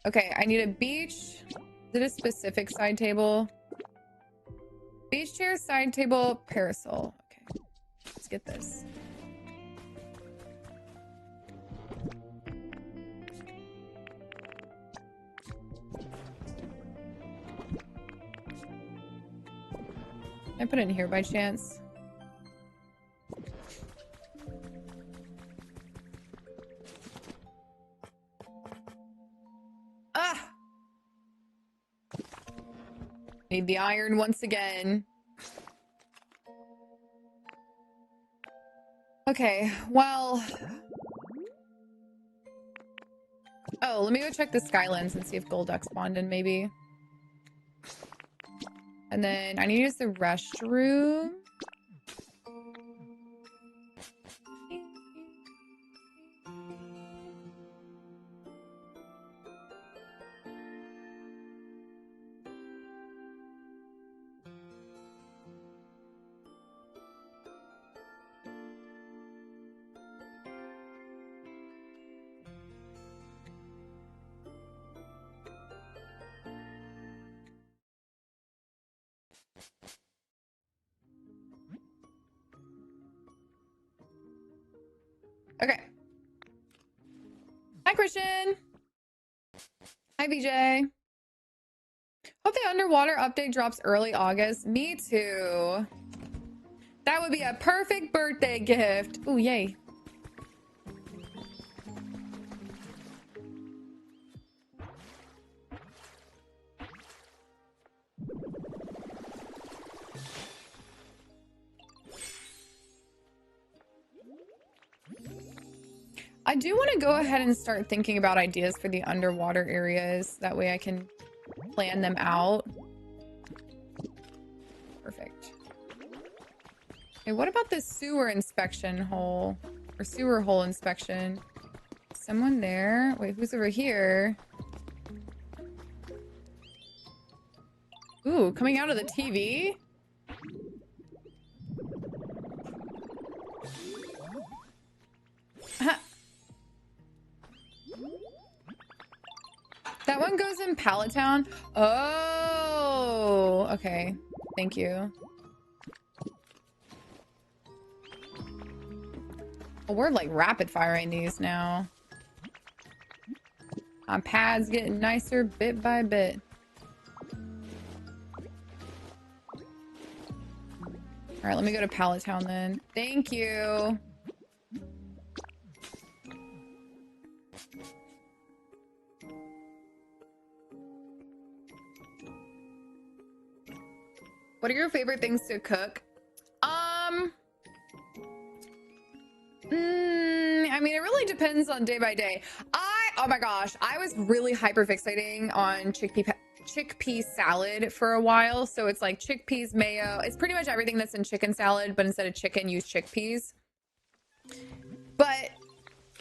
A: Okay, I need a beach. Is it a specific side table? Beach chair, side table, parasol. Okay, let's get this. Can I put it in here by chance? Ah! Need the iron once again. Okay, well... Oh, let me go check the Skylands and see if Golduck spawned in, maybe. And then I need to use the restroom. Okay. Hi, Christian. Hi, BJ. Hope the underwater update drops early August. Me too. That would be a perfect birthday gift. Ooh, yay. I do want to go ahead and start thinking about ideas for the underwater areas. That way I can plan them out. Perfect. Okay, what about this sewer inspection hole? Or sewer hole inspection? Someone there? Wait, who's over here? Ooh, coming out of the TV? That one goes in Pallet Town? Oh, okay. Thank you. Well, we're like rapid firing these now. My pad's getting nicer bit by bit. All right, let me go to Pallet Town then. Thank you. What are your favorite things to cook? I mean, it really depends on day by day. Oh my gosh, I was really hyper fixating on chickpea salad for a while. So it's like chickpeas, mayo. It's pretty much everything that's in chicken salad, but instead of chicken, use chickpeas. But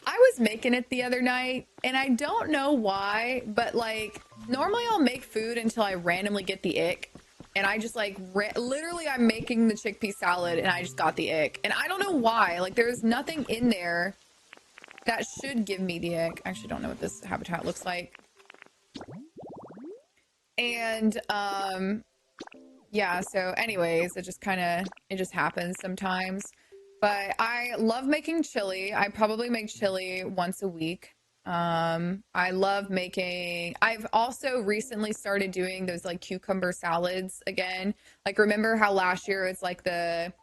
A: I was making it the other night, and I don't know why, but like normally I'll make food until I randomly get the ick. And I just like literally I'm making the chickpea salad and I just got the ick. And I don't know why. Like there's nothing in there that should give me the ick. I actually don't know what this habitat looks like. And yeah, so anyways, it just happens sometimes. But I love making chili. I probably make chili once a week. I love making, I've also recently started doing those like cucumber salads again. Like remember how last year it's like the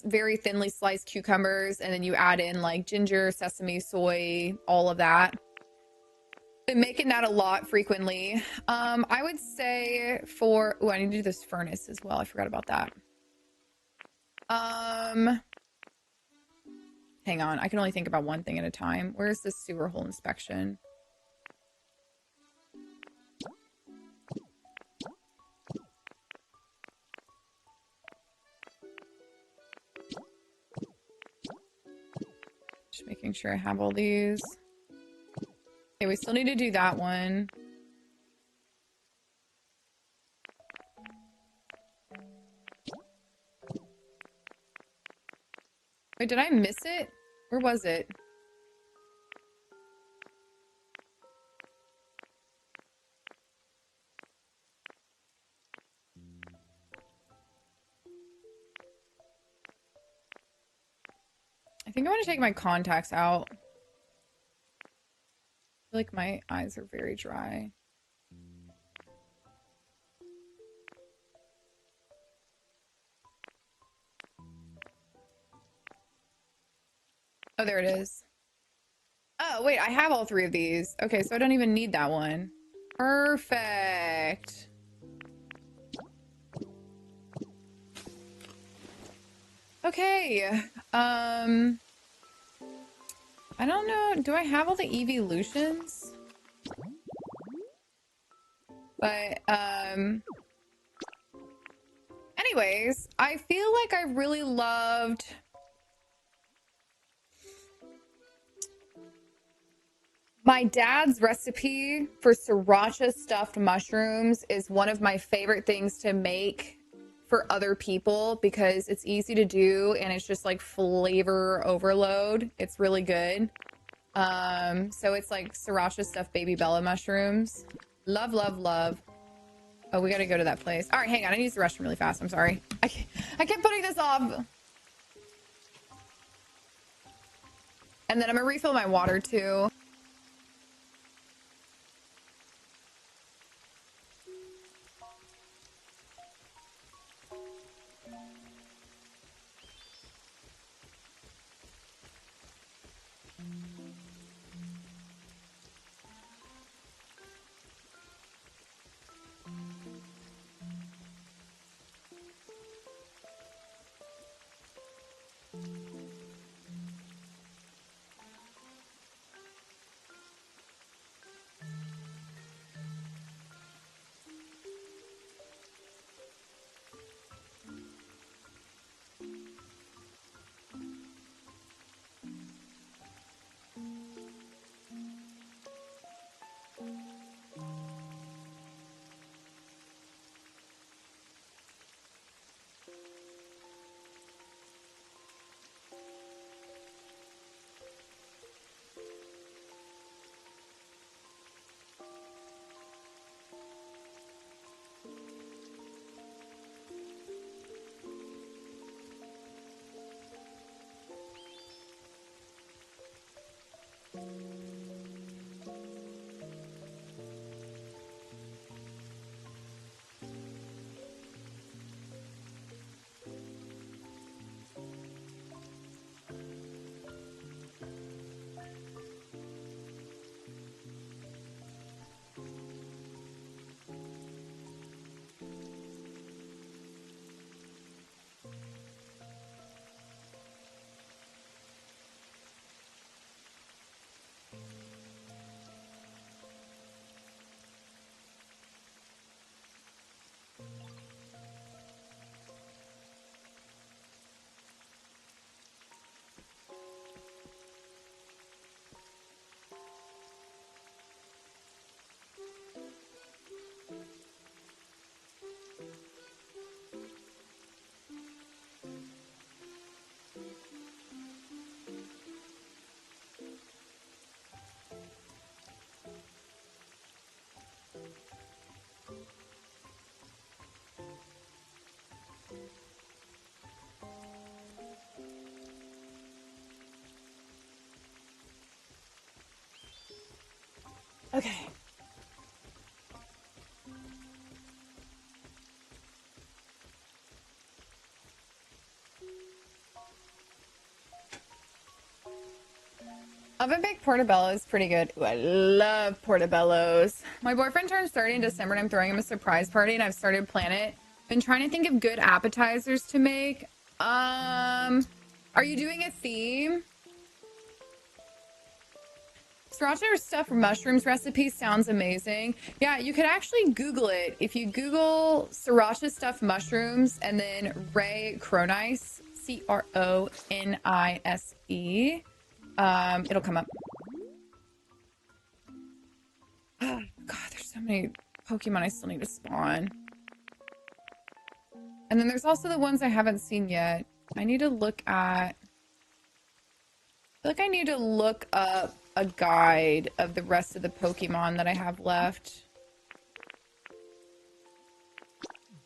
A: very thinly sliced cucumbers and then you add in like ginger, sesame, soy, all of that. Been making that a lot frequently. I would say for, oh, I need to do this furnace as well. I forgot about that. Hang on. I can only think about one thing at a time. Where's the sewer hole inspection? Just making sure I have all these. Okay, we still need to do that one. Wait, did I miss it? Where was it? I think I'm gonna take my contacts out. I feel like my eyes are very dry. Oh, there it is. Oh, wait, I have all three of these. Okay, so I don't even need that one. Perfect. Okay. I don't know. Do I have all the evolutions? But, anyways, I feel like I really loved my dad's recipe for sriracha stuffed mushrooms is one of my favorite things to make for other people because it's easy to do and it's just like flavor overload. It's really good. So it's like sriracha stuffed baby Bella mushrooms. Love, love, love. Oh, we gotta go to that place. All right, hang on. I need to use the restroom really fast. I'm sorry. I kept putting this off. And then I'm gonna refill my water too. Okay. Oven baked portobello is pretty good. Ooh, I love portobellos. My boyfriend turns 30 in December and I'm throwing him a surprise party and I've started planning it. Been trying to think of good appetizers to make. Are you doing a theme? Sriracha or stuffed mushrooms recipe sounds amazing. Yeah, you could actually Google it. If you Google sriracha stuffed mushrooms and then Raye Cronice, Cronise, it'll come up. Oh, God, there's so many Pokemon I still need to spawn. And then there's also the ones I haven't seen yet. I need to look at... I feel like I need to look up a guide of the rest of the Pokemon that I have left.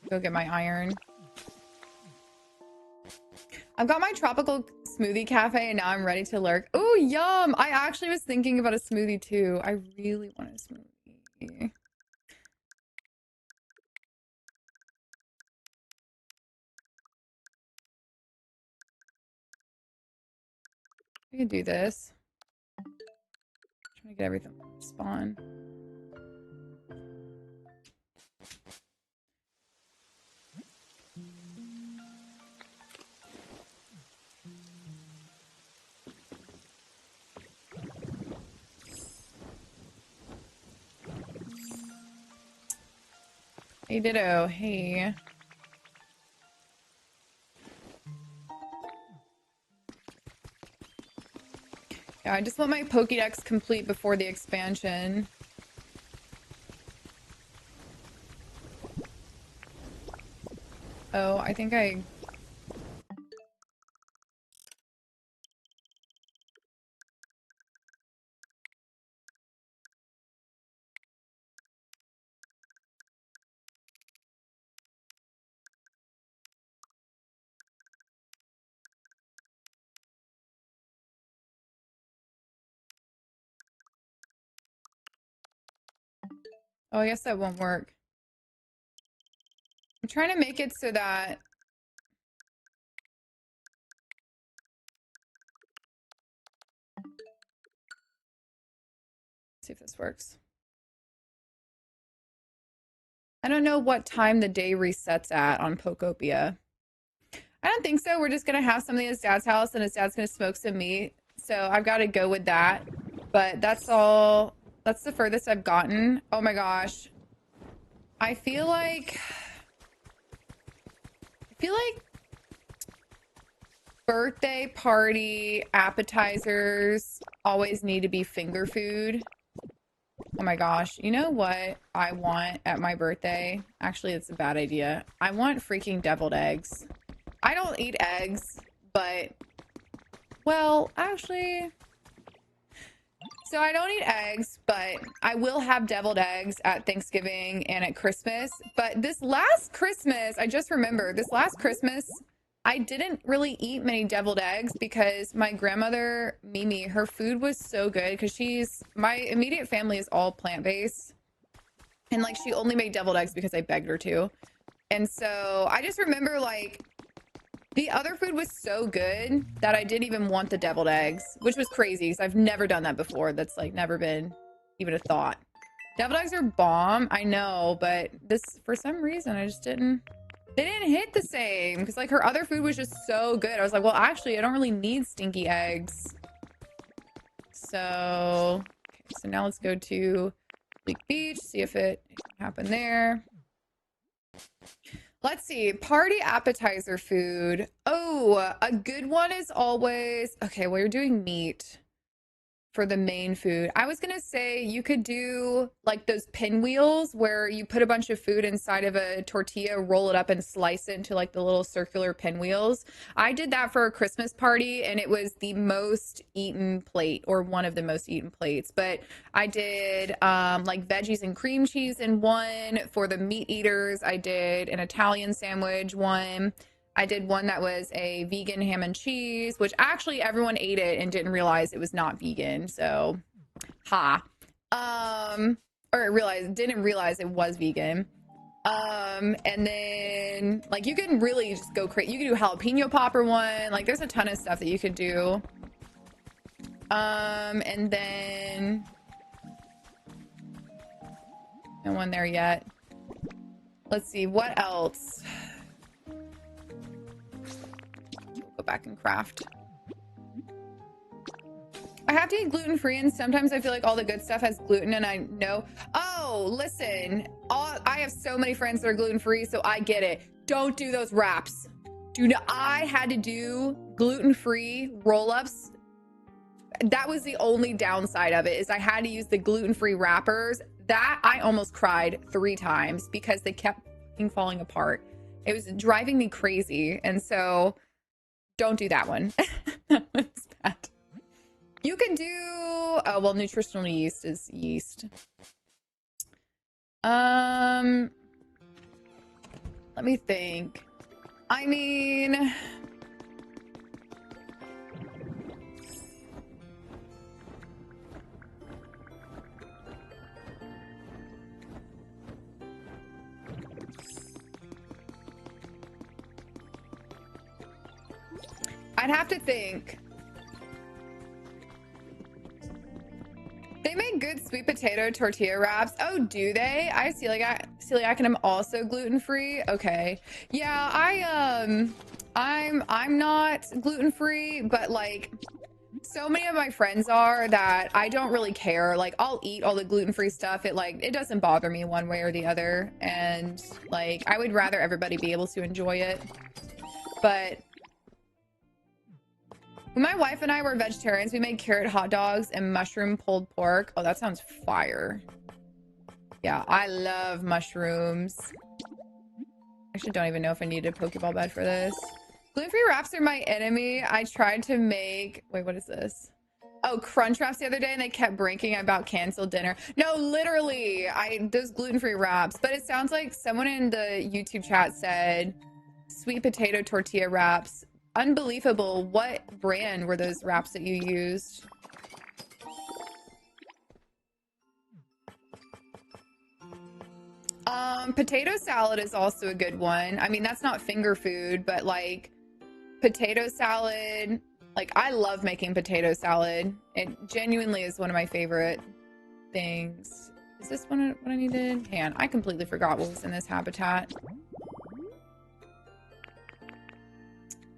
A: Go get my iron. I've got my tropical smoothie cafe and now I'm ready to lurk. Oh, yum! I actually was thinking about a smoothie too. I really want a smoothie. I can do this. Trying to get everything spawn. Hey, Ditto. Hey. Yeah, I just want my Pokédex complete before the expansion. Oh, I think I... Oh, I guess that won't work. I'm trying to make it so that... Let's see if this works. I don't know what time the day resets at on Pokopia. I don't think so. We're just gonna have something at his dad's house and his dad's gonna smoke some meat. So I've got to go with that. But that's all. That's the furthest I've gotten. Oh my gosh. I feel like birthday party appetizers always need to be finger food. Oh my gosh. You know what I want at my birthday? Actually, it's a bad idea. I want freaking deviled eggs. I don't eat eggs, but well, actually, so I don't eat eggs, but I will have deviled eggs at Thanksgiving and at Christmas. But this last Christmas, I just remember this last Christmas, I didn't really eat many deviled eggs because my grandmother, Mimi, her food was so good because my immediate family is all plant-based. And like she only made deviled eggs because I begged her to. And so I just remember like the other food was so good that I didn't even want the deviled eggs, which was crazy because I've never done that before. That's like never been even a thought. Deviled eggs are bomb, I know, but this, for some reason, I just didn't, they didn't hit the same because like her other food was just so good. I was like, well, actually, I don't really need stinky eggs. So, okay, so now let's go to Bleak Beach, see if it happened there. Let's see. Party appetizer food. Oh, a good one is always... Okay, well, you're doing meat for the main food. I was gonna say you could do like those pinwheels where you put a bunch of food inside of a tortilla, roll it up and slice it into like the little circular pinwheels. I did that for a Christmas party and it was the most eaten plate or one of the most eaten plates. But I did like veggies and cream cheese in one. For the meat eaters, I did an Italian sandwich one. I did one that was a vegan ham and cheese, which actually everyone ate it and didn't realize it was not vegan. So, ha. Or didn't realize it was vegan. And then like you can really just go crazy. You can do jalapeno popper one. Like there's a ton of stuff that you could do. And then no one there yet. Let's see what else. We'll go back and craft. I have to eat gluten-free, and sometimes I feel like all the good stuff has gluten, and I know. Oh, listen. I have so many friends that are gluten-free, so I get it. Don't do those wraps. I had to do gluten-free roll-ups. That was the only downside of it, is I had to use the gluten-free wrappers. That I almost cried 3 times because they kept falling apart. It was driving me crazy, and so don't do that one. That one's bad. You can do, oh, well, nutritional yeast is yeast. Let me think. I mean, I'd have to think. They make good sweet potato tortilla wraps. Oh, do they? I see. Like I am also gluten-free. Okay. Yeah, I'm not gluten-free, but like so many of my friends are that I don't really care. Like I'll eat all the gluten-free stuff. It doesn't bother me one way or the other. And like I would rather everybody be able to enjoy it. But when my wife and I were vegetarians, we made carrot hot dogs and mushroom pulled pork. Oh, that sounds fire. Yeah, I love mushrooms. Actually, don't even know if I need a Pokeball bed for this. Gluten-free wraps are my enemy. I tried to make... Wait, what is this? Oh, crunch wraps the other day, and they kept breaking about canceled dinner. No, literally, those gluten-free wraps. But it sounds like someone in the YouTube chat said sweet potato tortilla wraps. Unbelievable. What brand were those wraps that you used? Potato salad is also a good one. I mean, that's not finger food, but like potato salad, like I love making potato salad. It genuinely is one of my favorite things. Is this what I needed? Hang on, I completely forgot what was in this habitat.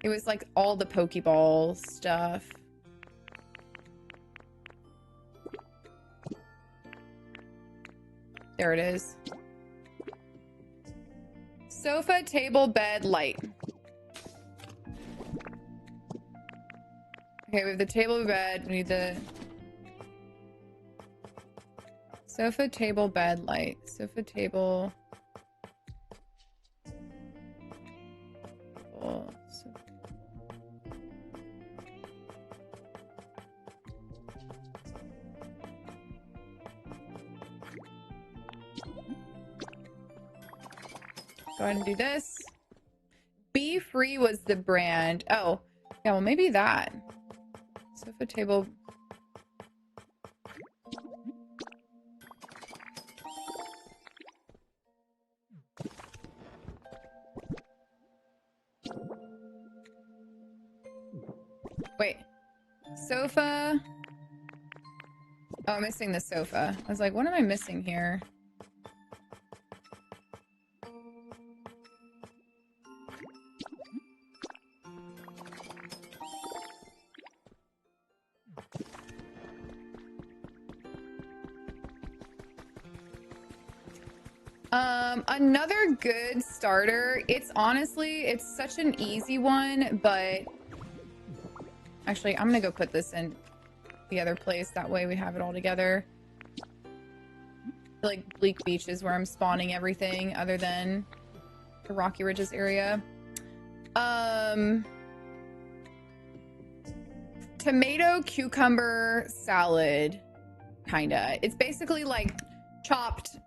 A: It was like all the Pokeball stuff. There it is. Sofa, table, bed, light. Okay, we have the table, bed. We need the sofa, table, bed, light. Sofa, table. Go ahead and do this. Be Free was the brand. Oh, yeah, well, maybe that. Sofa, table. Wait. Sofa. Oh, I'm missing the sofa. I was like, what am I missing here? Another good starter. It's such an easy one, but actually, I'm gonna go put this in the other place. That way we have it all together. Like Bleak Beach is where I'm spawning everything other than the Rocky Ridges area. Tomato cucumber salad, kinda. It's basically like chopped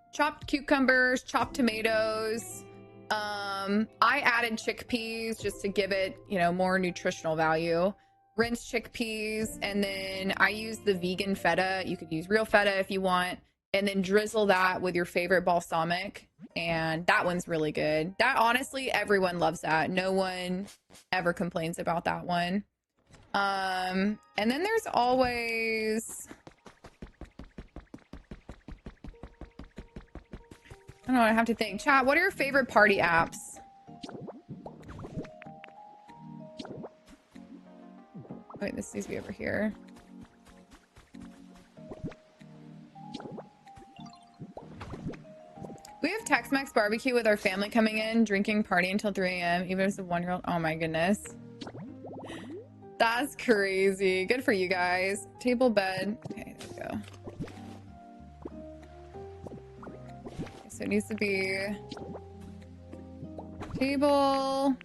A: cucumbers, chopped tomatoes. I added chickpeas just to give it, more nutritional value. rinse chickpeas, and then I use the vegan feta. You could use real feta if you want, and then drizzle that with your favorite balsamic, and that one's really good. That honestly, everyone loves that. No one ever complains about that one. And then there's always, I don't know, I have to think. Chat, what are your favorite party apps? Wait, this needs to be over here. We have Tex-Mex barbecue with our family coming in, drinking, party until 3 a.m. Even if it's a 1-year-old. Oh my goodness. That's crazy. Good for you guys. Table, bed. Okay, there we go. Okay, so it needs to be table.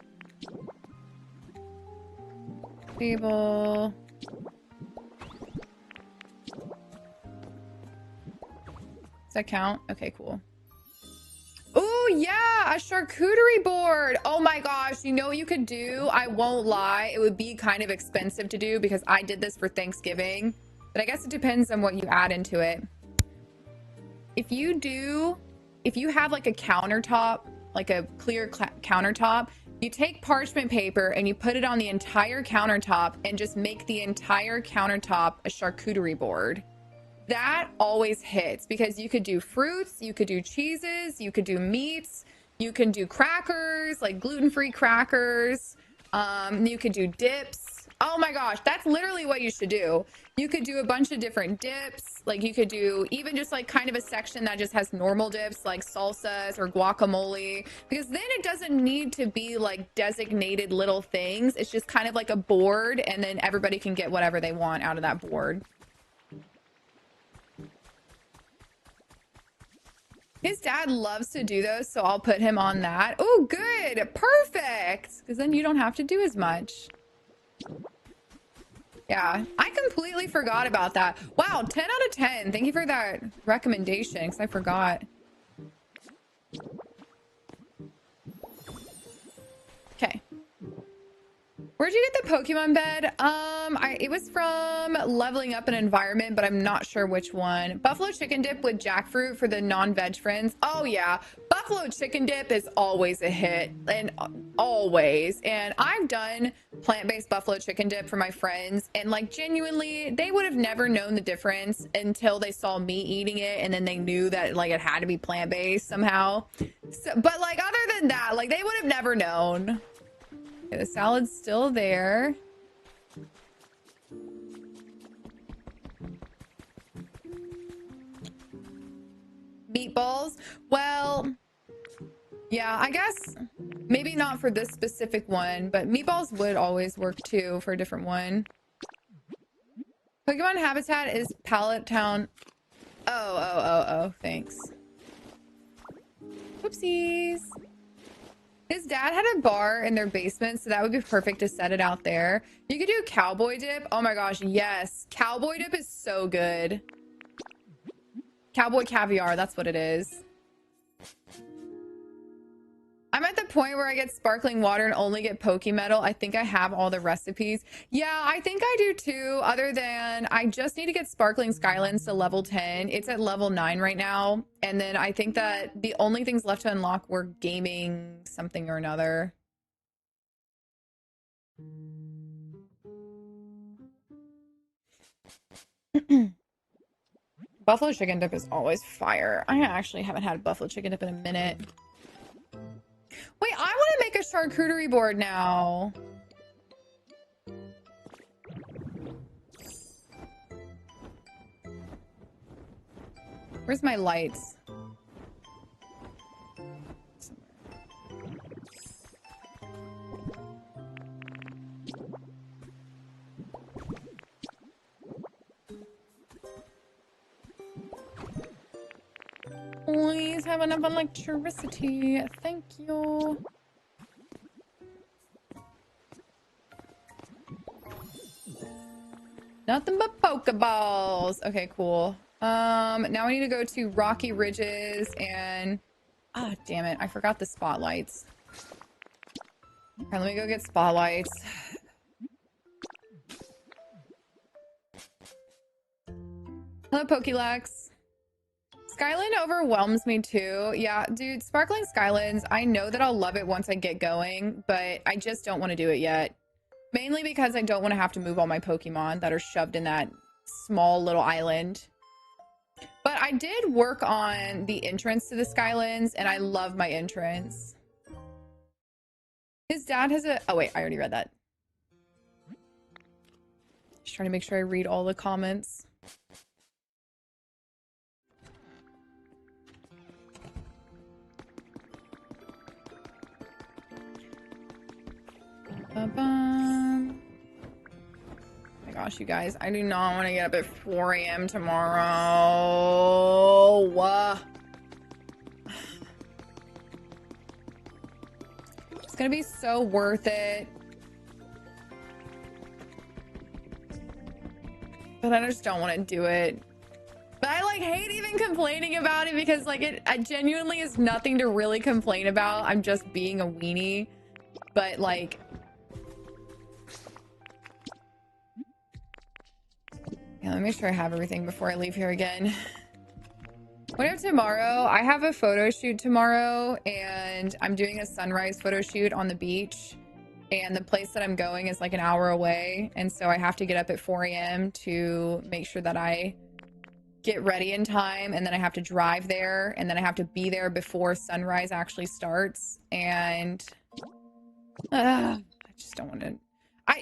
A: Table. Does that count? Okay, cool. Oh yeah, a charcuterie board. Oh my gosh, you know what you could do? I won't lie, it would be kind of expensive to do because I did this for Thanksgiving, but I guess it depends on what you add into it. If you have like a countertop, like a clear countertop, you take parchment paper and you put it on the entire countertop and just make the entire countertop a charcuterie board. That always hits because you could do fruits, you could do cheeses, you could do meats, you can do crackers, like gluten-free crackers. You could do dips. Oh my gosh, that's literally what you should do. You could do a bunch of different dips. Like you could do even just like kind of a section that just has normal dips like salsas or guacamole, because then it doesn't need to be like designated little things. It's just kind of like a board, and then everybody can get whatever they want out of that board. His dad loves to do those, so I'll put him on that. Oh, good. Perfect. Because then you don't have to do as much. Yeah, I completely forgot about that. Wow, 10 out of 10. Thank you for that recommendation, because I forgot. Okay. Where'd you get the Pokemon bed? It was from Leveling Up an Environment, but I'm not sure which one. Buffalo chicken dip with jackfruit for the non-veg friends. Oh yeah, buffalo chicken dip is always a hit, and always. And I've done plant-based buffalo chicken dip for my friends, and like genuinely, they would have never known the difference until they saw me eating it, and then they knew that like it had to be plant-based somehow. So, but like other than that, like they would have never known. Okay, the salad's still there. Meatballs? Well, yeah, I guess maybe not for this specific one, but meatballs would always work too for a different one. Pokemon habitat is Pallet Town. Oh, thanks. Whoopsies. His dad had a bar in their basement, so that would be perfect to set it out there. You could do cowboy dip. Oh my gosh, yes. Cowboy dip is so good. Cowboy caviar, that's what it is. I'm at the point where I get sparkling water and only get Pokemetal. I think I have all the recipes. Yeah, I think I do too, other than I just need to get Sparkling Skylands to level 10. It's at level 9 right now. And then I think that the only things left to unlock were gaming something or another. Buffalo chicken dip is always fire. I actually haven't had buffalo chicken dip in a minute. Wait, I want to make a charcuterie board now. Where's my lights? Please have enough electricity. Thank you. Nothing but Pokeballs. Okay, cool. Now we need to go to Rocky Ridges and... Ah, damn it. I forgot the spotlights. All right, let me go get spotlights. Hello, Pokelex. Skyline overwhelms me too. Yeah, dude, Sparkling Skylands, I know that I'll love it once I get going, but I just don't want to do it yet. Mainly because I don't want to have to move all my Pokemon that are shoved in that small little island. But I did work on the entrance to the Skylands, and I love my entrance. His dad has a... Oh, wait, I already read that. Just trying to make sure I read all the comments. Ba-bum. Oh my gosh, you guys, I do not want to get up at 4 a.m. tomorrow. It's gonna be so worth it. But I just don't want to do it. But I like hate even complaining about it because like it genuinely is nothing to really complain about. I'm just being a weenie. But like... Yeah, let me make sure I have everything before I leave here again. What do I have tomorrow? I have a photo shoot tomorrow and I'm doing a sunrise photo shoot on the beach. And the place that I'm going is like an hour away. And so I have to get up at 4 a.m. to make sure that I get ready in time. And then I have to drive there. And then I have to be there before sunrise actually starts. And I just don't want to...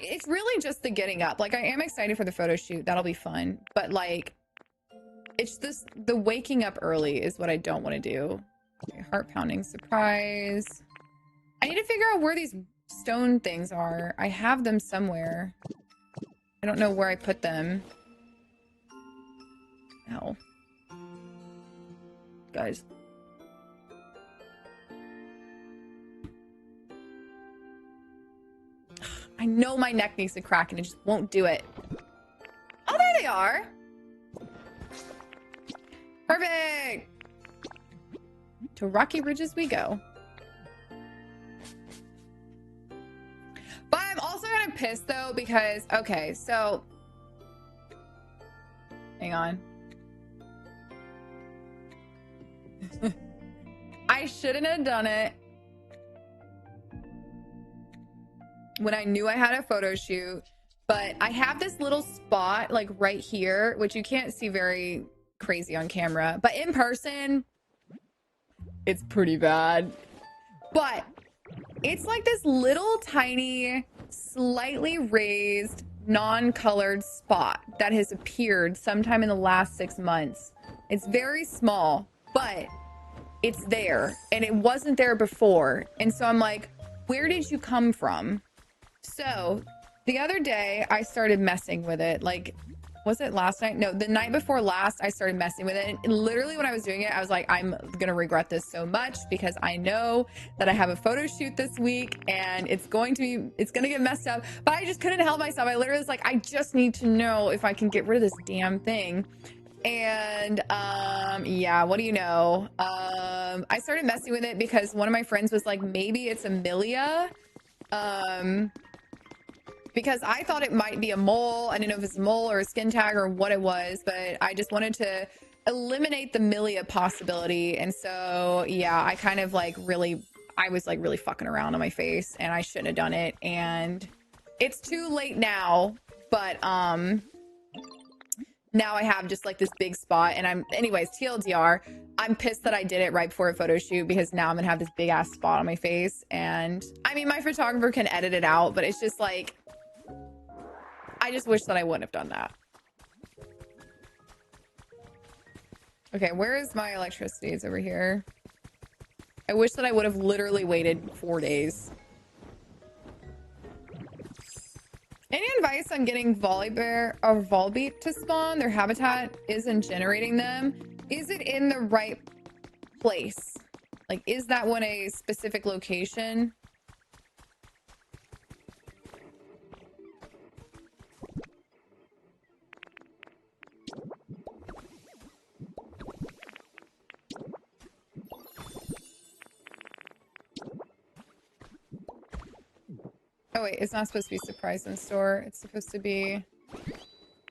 A: It's really just the getting up. Like, I am excited for the photo shoot. That'll be fun. But, like, it's this... The waking up early is what I don't want to do. Okay, heart-pounding surprise. I need to figure out where these stone things are. I have them somewhere. I don't know where I put them. Ow. Guys. I know my neck needs to crack and it just won't do it. Oh, there they are. Perfect. To Rocky Ridges we go. But I'm also kind of pissed though because, okay, so... Hang on. I shouldn't have done it when I knew I had a photo shoot, but I have this little spot like right here, which you can't see very crazy on camera, but in person, it's pretty bad. But it's like this little tiny, slightly raised, non-colored spot that has appeared sometime in the last 6 months. It's very small, but it's there and it wasn't there before. And so I'm like, where did you come from? So the other day I started messing with it. Like, was it last night? No, the night before last, I started messing with it. And literally when I was doing it, I was like, I'm going to regret this so much because I know that I have a photo shoot this week and it's going to get messed up, but I just couldn't help myself. I literally was like, I just need to know if I can get rid of this damn thing. And yeah, what do you know? I started messing with it because one of my friends was like, maybe it's Amelia. Because I thought it might be a mole. I didn't know if it's a mole or a skin tag or what it was, but I just wanted to eliminate the Milia possibility. And so, yeah, I kind of like I was like really fucking around on my face and I shouldn't have done it. And it's too late now, but now I have just like this big spot and anyways, TLDR, I'm pissed that I did it right before a photo shoot because now I'm gonna have this big ass spot on my face. And I mean, my photographer can edit it out, but it's just like, I just wish that I wouldn't have done that. Okay, where is my electricity? It's over here. I wish that I would have literally waited 4 days. Any advice on getting Volibear or Volbeat to spawn? Their habitat isn't generating them. Is it in the right place? Like, is that one a specific location? Oh wait, it's not supposed to be surprise in store. It's supposed to be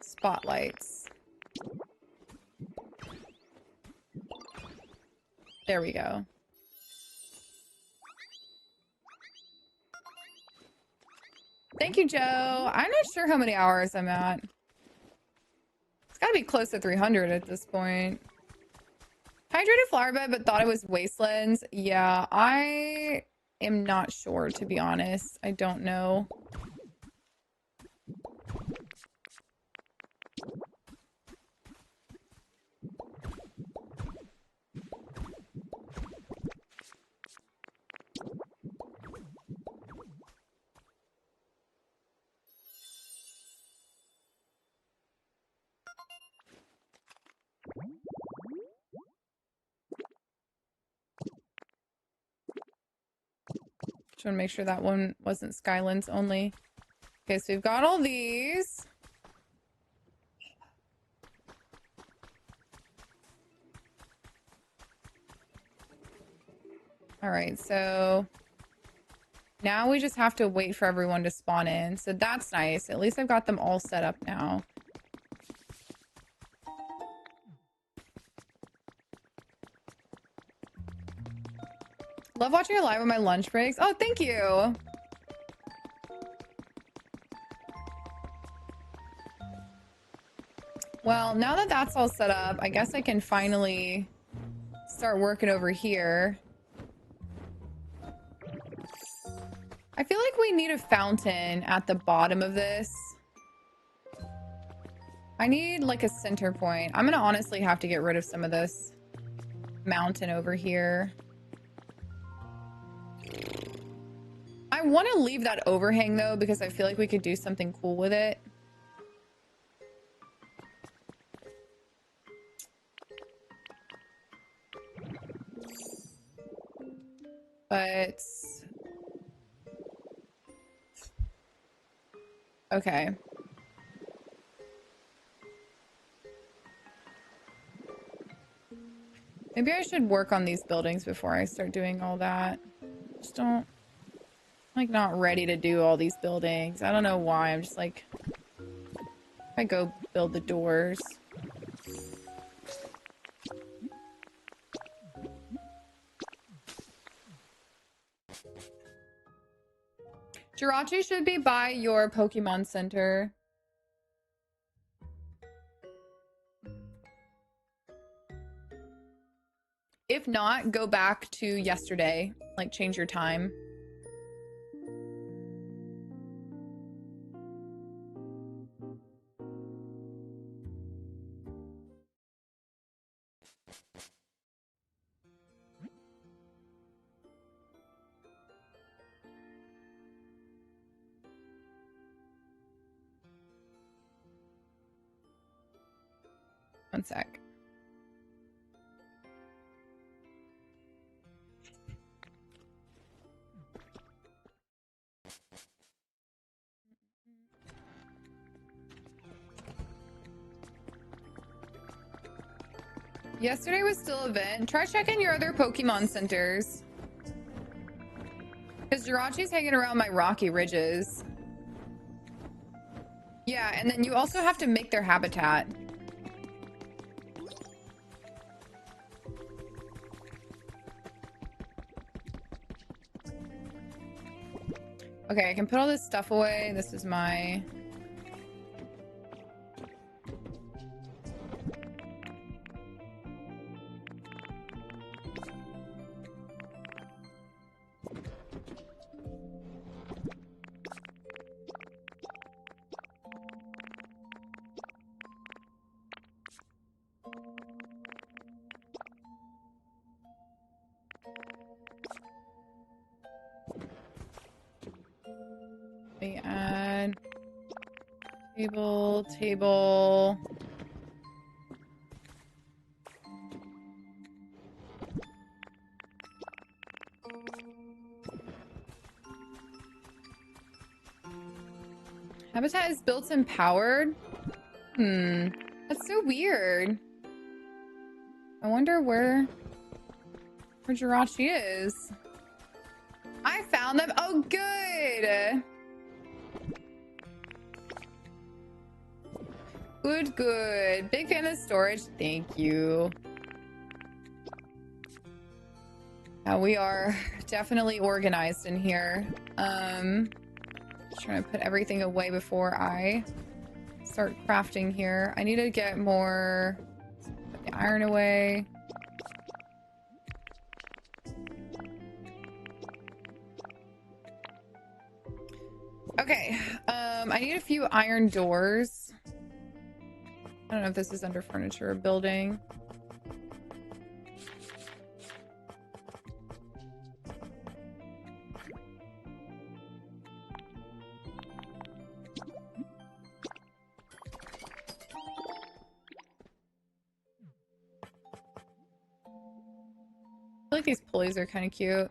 A: spotlights. There we go. Thank you, Joe. I'm not sure how many hours I'm at. It's gotta be close to 300 at this point. Hydrated flower bed, but thought it was wastelands. Yeah, I am not sure, to be honest. I don't know. Just want to make sure that one wasn't Skylands only. Okay, so we've got all these. All right, so now we just have to wait for everyone to spawn in. So that's nice. At least I've got them all set up now. Love watching you live on my lunch breaks. Oh, thank you. Well, now that that's all set up, I guess I can finally start working over here. I feel like we need a fountain at the bottom of this. I need like a center point. I'm gonna honestly have to get rid of some of this mountain over here. I want to leave that overhang though, because I feel like we could do something cool with it. But okay. Maybe I should work on these buildings before I start doing all that. Just don't, like, not ready to do all these buildings. I don't know why. I'm just like, I go build the doors. Jirachi should be by your Pokemon Center. If not, go back to yesterday. Like, change your time. One sec. Yesterday was still an event. Try checking your other Pokemon centers. Because Jirachi's hanging around my rocky ridges. Yeah, and then you also have to make their habitat. Okay, I can put all this stuff away. This is my... We add table. Habitat is built and powered. That's so weird. I wonder where Jirachi is. I found them. Oh, good. Good. Big fan of storage. Thank you. We are definitely organized in here. Just trying to put everything away before I start crafting here. I need to get more, put the iron away. Okay, I need a few iron doors. I don't know if this is under furniture or building. I feel like these pulleys are kind of cute.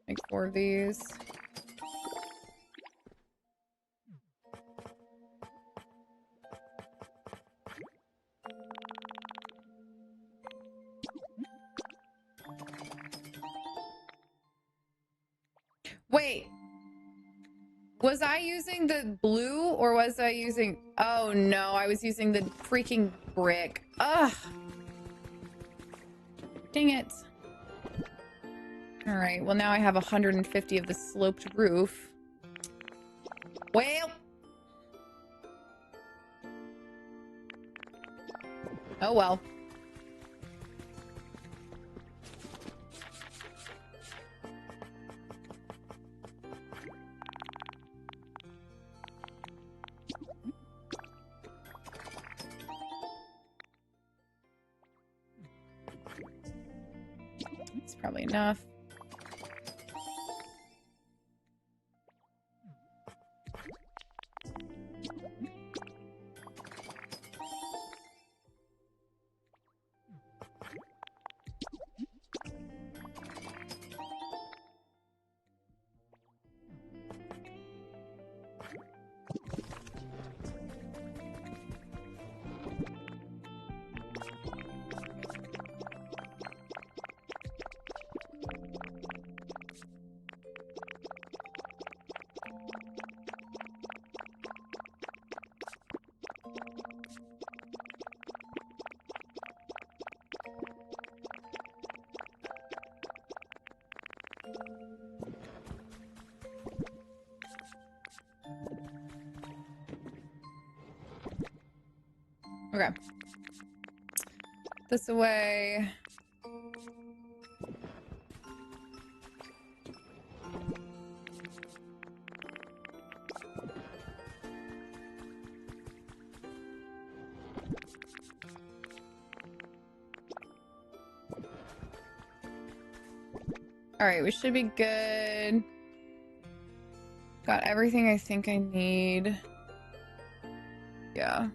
A: Like 4 of these. Wait. Was I using the blue or was I using... Oh no, I was using the freaking brick. Ugh. Dang it. Alright, well now I have 150 of the sloped roof. Well. Oh well. It's probably enough. Okay. This away. All right, we should be good. Got everything I think I need. Yeah.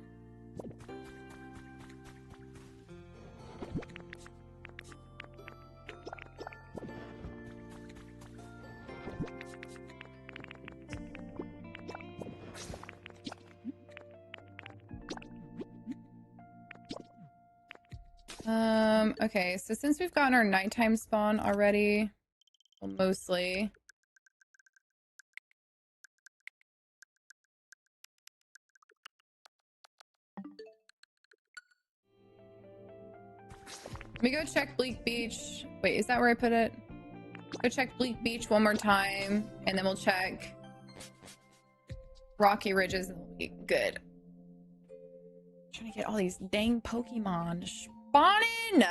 A: Okay, so since we've gotten our nighttime spawn already, well, mostly. Let me go check Bleak Beach. Wait, is that where I put it? Go check Bleak Beach one more time, and then we'll check Rocky Ridges, and we'll be good. I'm trying to get all these dang Pokemon spawning!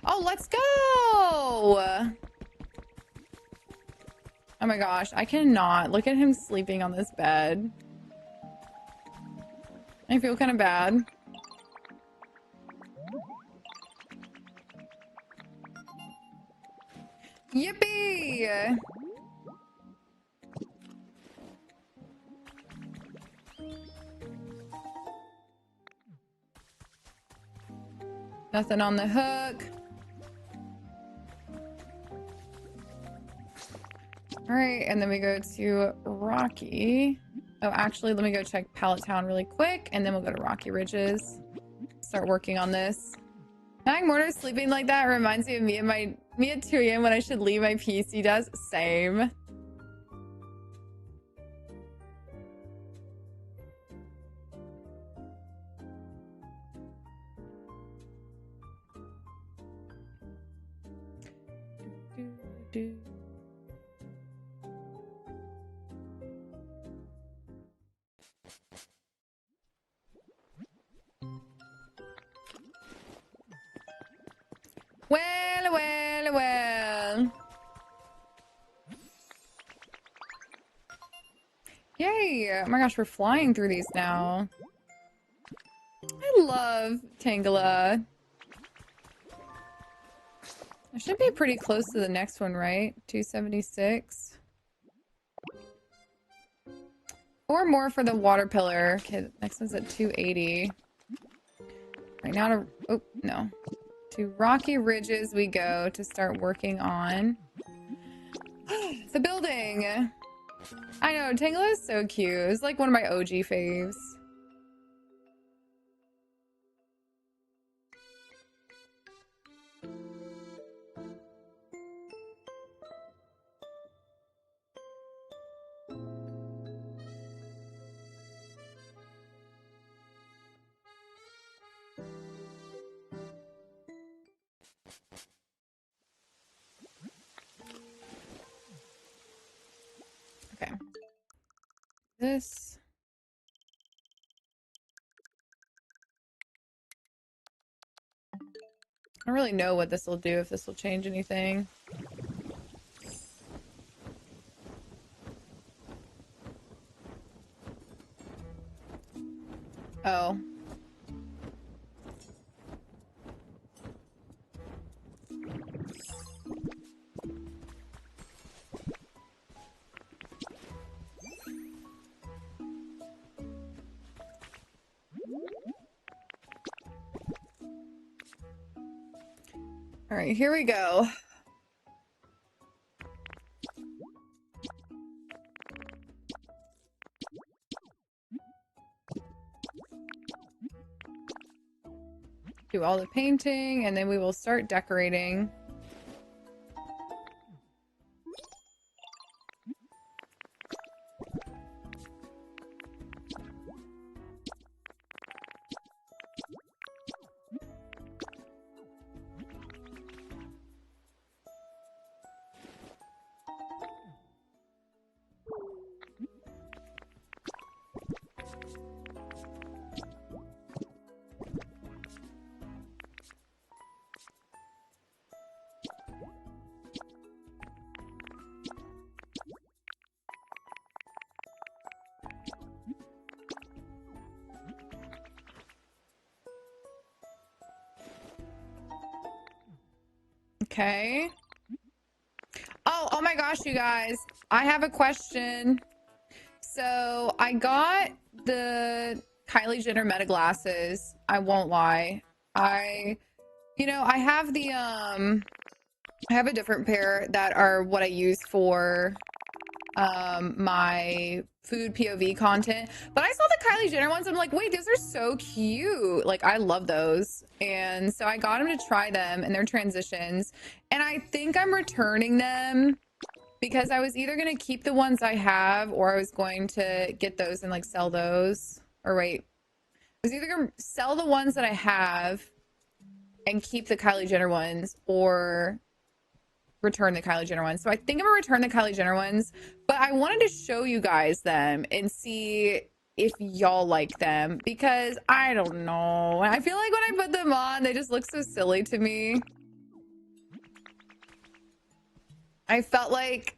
A: Oh, let's go! Oh my gosh, I cannot. Look at him sleeping on this bed. I feel kind of bad. Yippee! Nothing on the hook. All right, and then we go to Rocky. Oh, actually, let me go check Pallet Town really quick, and then we'll go to Rocky Ridges. Start working on this. Having Mortar sleeping like that reminds me of me at 2 a.m. when I should leave my PC desk. Same. Well. Yay! Oh my gosh, we're flying through these now. I love Tangela. I should be pretty close to the next one, right? 276. Or more for the water pillar. Okay, next one's at 280. Right now to... Oh, no. To Rocky Ridges we go to start working on the building. I know, Tangela is so cute. It's like one of my OG faves. Okay. This. I don't really know what this will do, if this will change anything. Oh. All right, here we go. Do all the painting, and then we will start decorating. Okay. Oh my gosh, you guys. I have a question. So I got the Kylie Jenner Meta glasses. I won't lie. I have I have a different pair that are what I use for my food POV content, but I saw the Kylie Jenner ones. I'm like, wait, those are so cute. Like, I love those. And so I got them to try them and their transitions, and I think I'm returning them because I was either going to keep the ones I have, or I was going to get those and like sell those. Or wait, I was either going to sell the ones that I have and keep the Kylie Jenner ones, or return the Kylie Jenner ones. So I think I'm gonna return the Kylie Jenner ones, but I wanted to show you guys them and see if y'all like them, because I don't know. I feel like when I put them on, they just look so silly to me. I felt like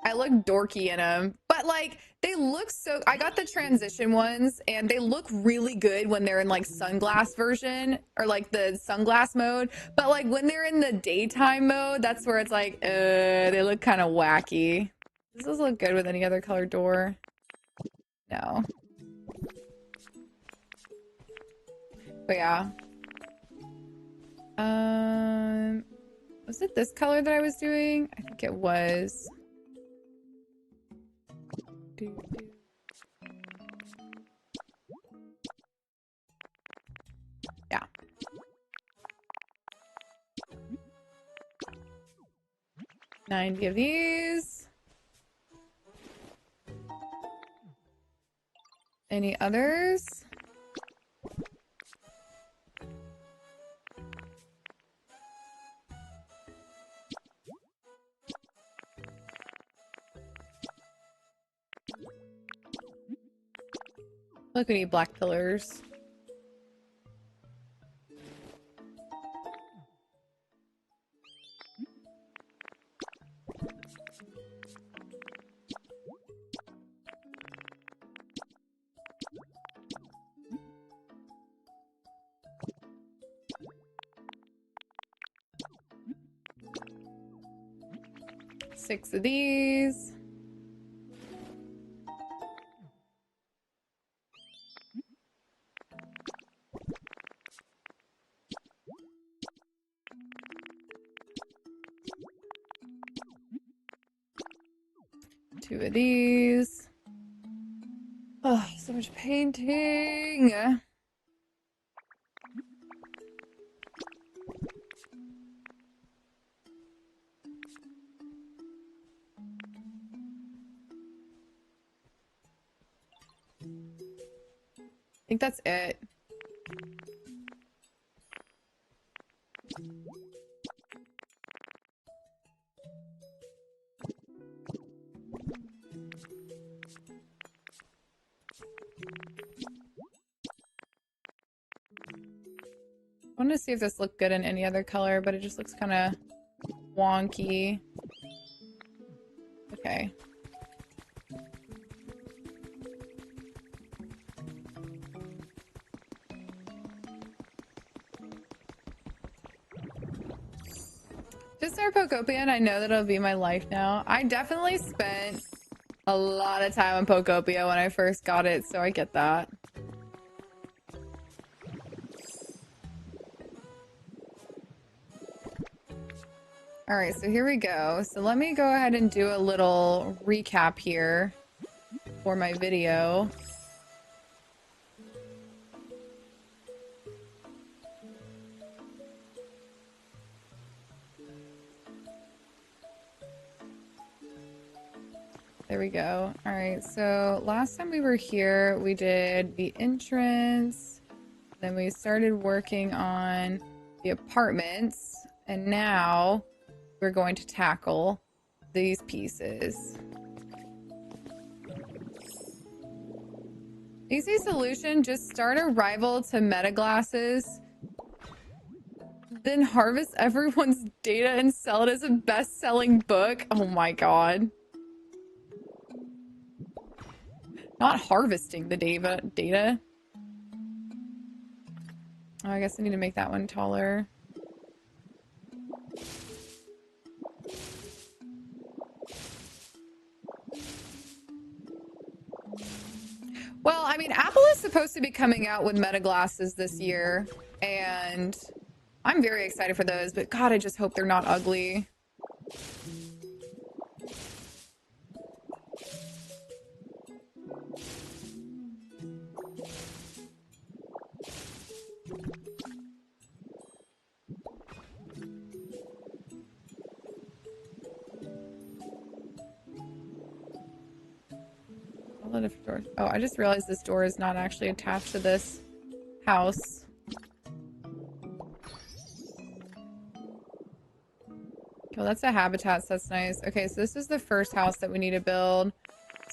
A: I look dorky in them, but like they look so... I got the transition ones and they look really good when they're in like sunglass version, or like the sunglass mode, but like when they're in the daytime mode, that's where it's like they look kind of wacky. Does this look good with any other color door? No. But yeah. Was it this color that I was doing? I think it was. Yeah. $90 of these. Any others? Look, we need black pillars. Six of these. Two of these. Oh, so much painting. I think that's it. I want to see if this looked good in any other color, but it just looks kind of wonky. Okay. Just our Pokopia, and I know that it'll be my life now. I definitely spent a lot of time on Pokopia when I first got it, so I get that. All right, so here we go. So let me go ahead and do a little recap here for my video. There we go. All right, so last time we were here, we did the entrance, then we started working on the apartments, and now we're going to tackle these pieces. Easy solution, just start a rival to meta glasses, then harvest everyone's data and sell it as a best-selling book. Oh my god. Not harvesting the data. Oh, I guess I need to make that one taller. Well, I mean, Apple is supposed to be coming out with meta glasses this year, and I'm very excited for those, but God, I just hope they're not ugly. Oh, I just realized this door is not actually attached to this house. Well, that's a habitat, so that's nice. Okay, so this is the first house that we need to build.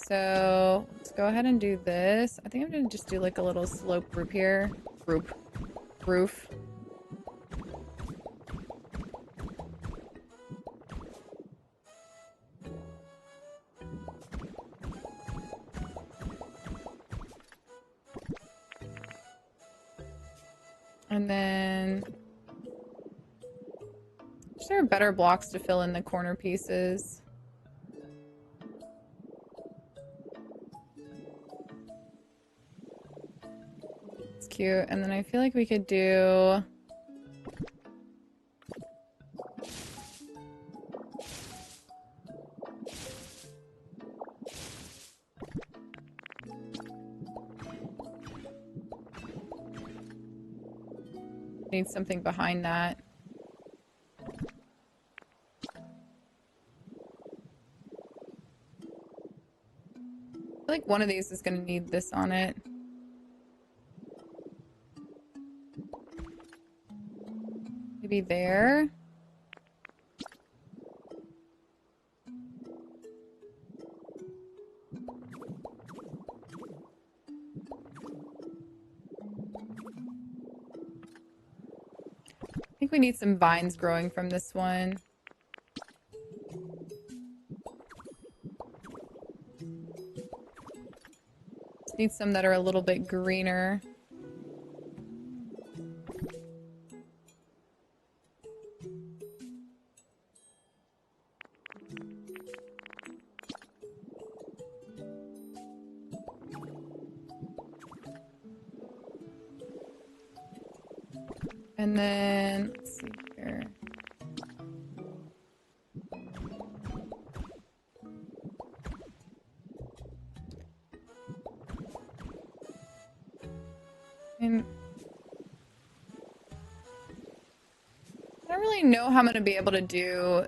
A: So let's go ahead and do this. I think I'm gonna just do like a little slope roof here. Roof. And then is there better blocks to fill in the corner pieces? It's cute. And then I feel like we could do Need something behind that. I feel like one of these is going to need this on it. Maybe there. I think we need some vines growing from this one. Just need some that are a little bit greener. And then, let's see here. And I don't really know how I'm going to be able to do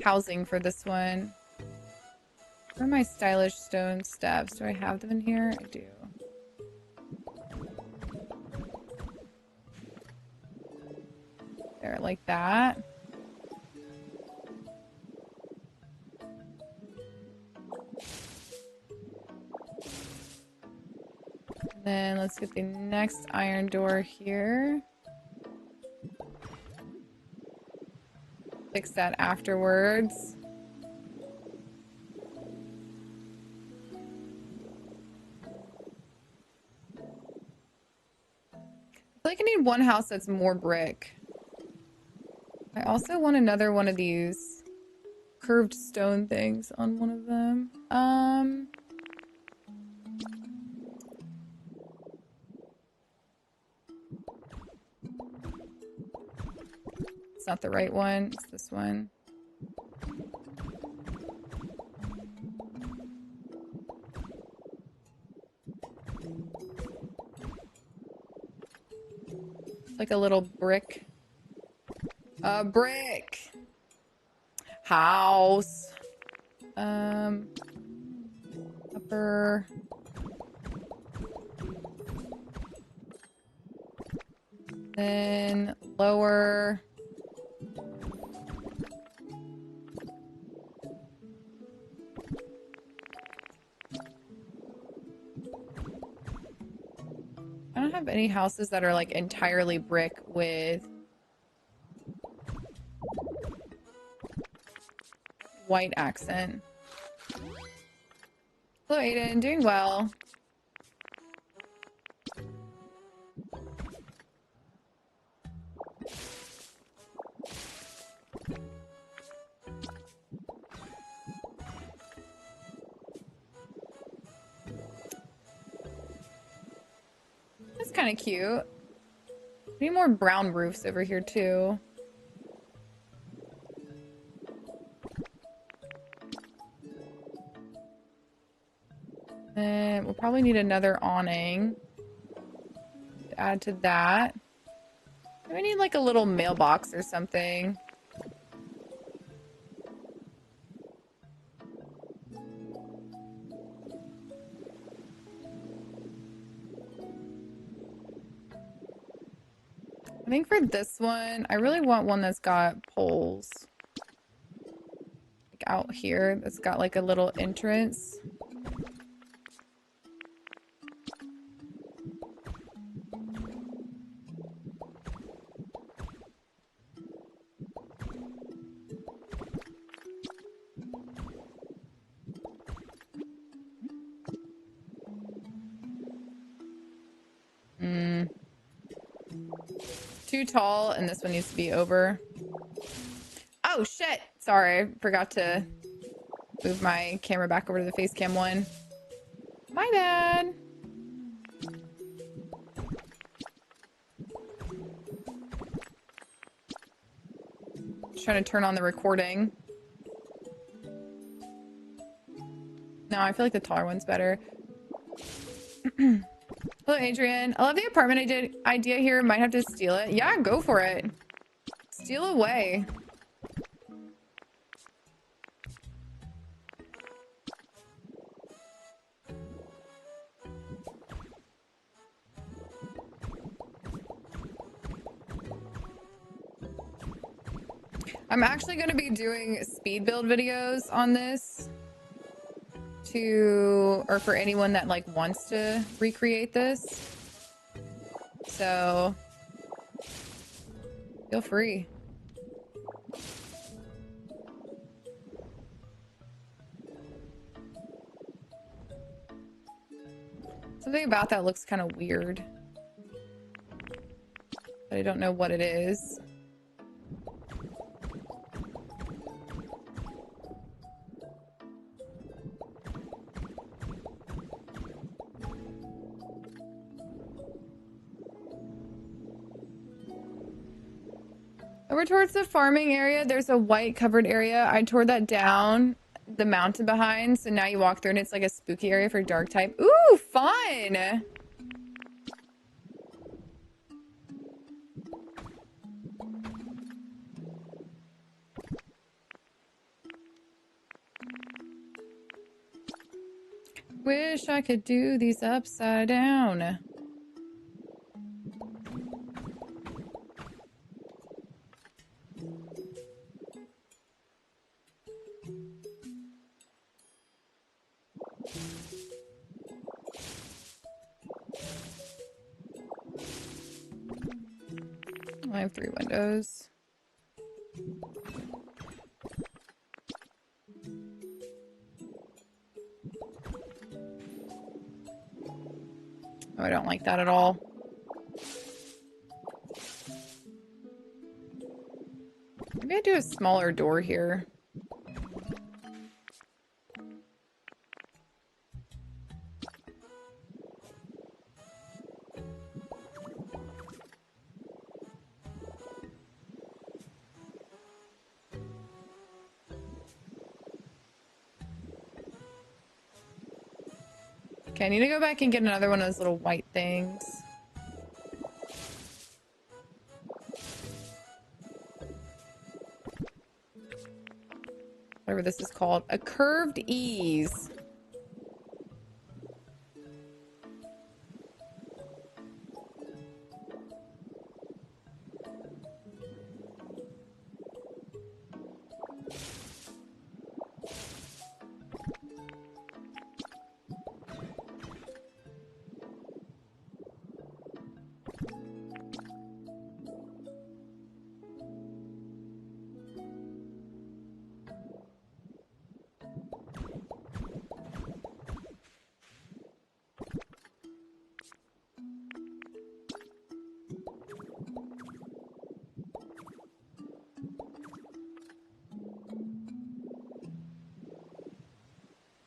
A: housing for this one. Where are my stylish stone steps? Do I have them in here? I do. There, like that. Then let's get the next iron door here. Fix that afterwards. I feel like I need one house that's more brick. I also want another one of these curved stone things on one of them. It's not the right one. It's this one. It's like a little brick. A brick house. Upper. Then lower. I don't have any houses that are like entirely brick with white accent. Hello, Aiden. Doing well. That's kind of cute. Need more brown roofs over here too. And we'll probably need another awning to add to that. We need like a little mailbox or something. I think for this one, I really want one that's got poles. Like out here, that's got like a little entrance. Too tall, and this one needs to be over. Oh, shit! Sorry, I forgot to move my camera back over to the face cam one. My bad. Just trying to turn on the recording. No, I feel like the taller one's better. Hello, Adrian. I love the apartment idea here. Might have to steal it. Yeah, go for it. Steal away. I'm actually going to be doing speed build videos on this or for anyone that like wants to recreate this. So feel free. Something about that looks kind of weird, but I don't know what it is. Over towards the farming area, there's a white covered area. I tore that down, the mountain behind, so now you walk through and it's like a spooky area for dark type. Ooh, fun! Wish I could do these upside down. I have 3 windows. Oh, I don't like that at all. Maybe I do a smaller door here. Okay, I need to go back and get another one of those little white things. Whatever this is called. A curved ease.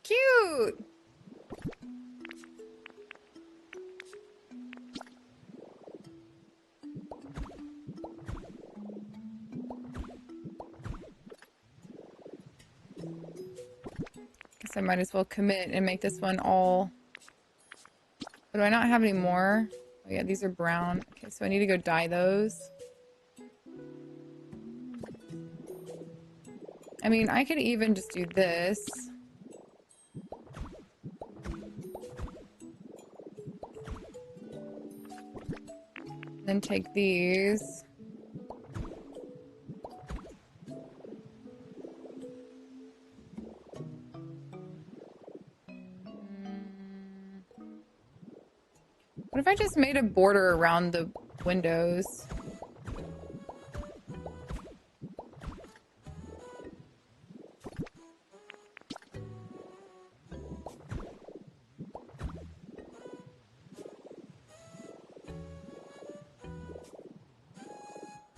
A: Cute! Guess I might as well commit and make this one all... But do I not have any more? Oh yeah, these are brown. Okay, so I need to go dye those. I mean, I could even just do this. Then take these. What if I just made a border around the windows?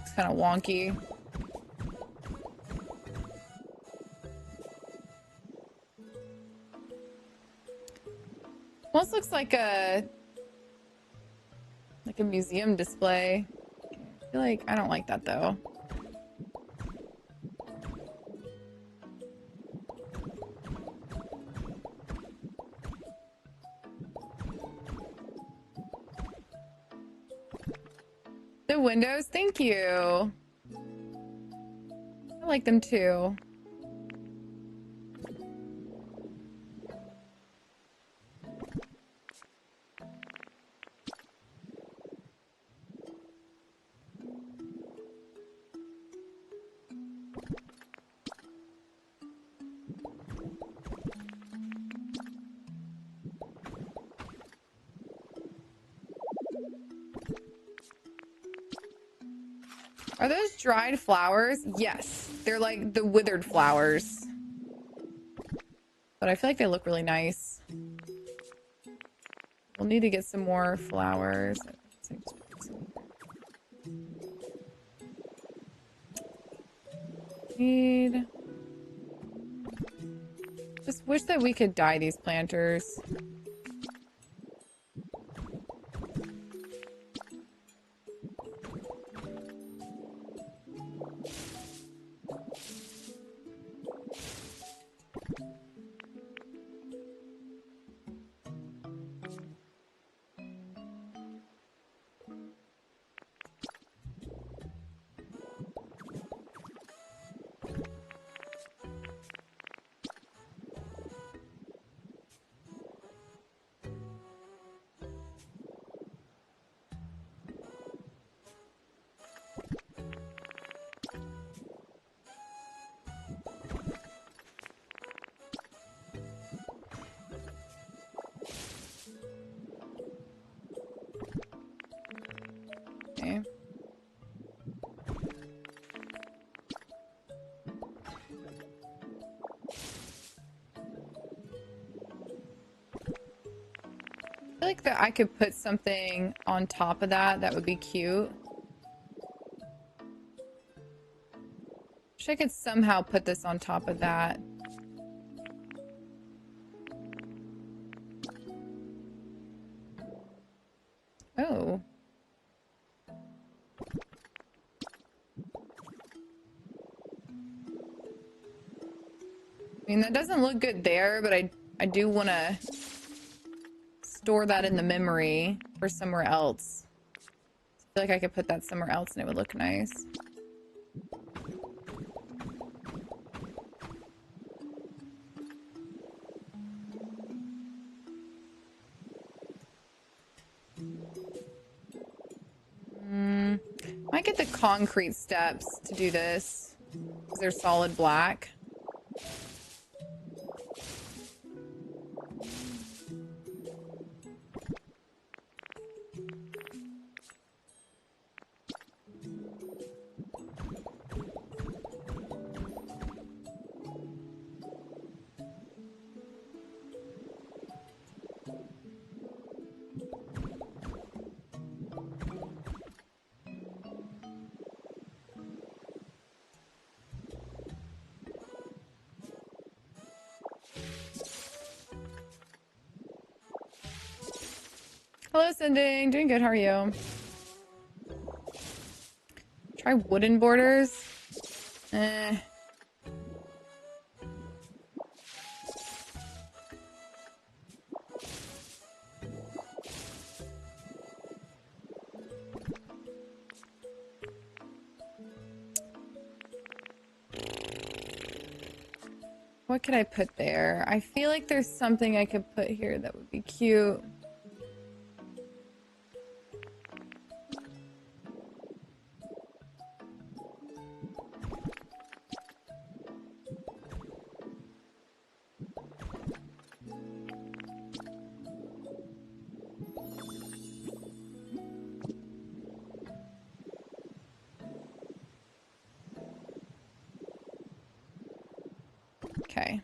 A: It's kind of wonky. Almost looks like a museum display. I feel like I don't like that though. The windows, thank you. I like them too. Are those dried flowers? Yes. They're like the withered flowers. But I feel like they look really nice. We'll need to get some more flowers. Need... Just wish that we could dye these planters. Okay. I feel like that I could put something on top of that that would be cute. Wish I could somehow put this on top of that. Oh. I mean, that doesn't look good there, but I do want to store that in the memory for somewhere else. I feel like I could put that somewhere else and it would look nice. Might get the concrete steps to do this because they're solid black. Hello, Sending. Doing good. How are you? Try wooden borders. Eh. What could I put there? I feel like there's something I could put here that would be cute. Okay.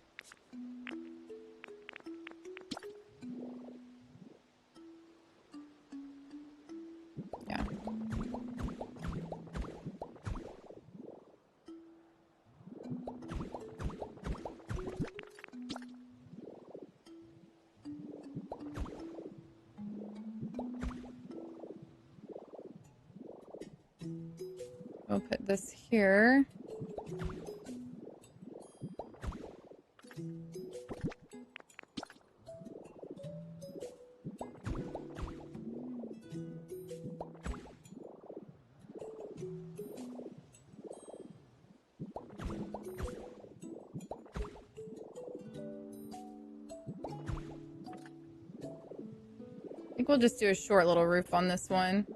A: Yeah. We'll put this here. think we'll just do a short little roof on this one.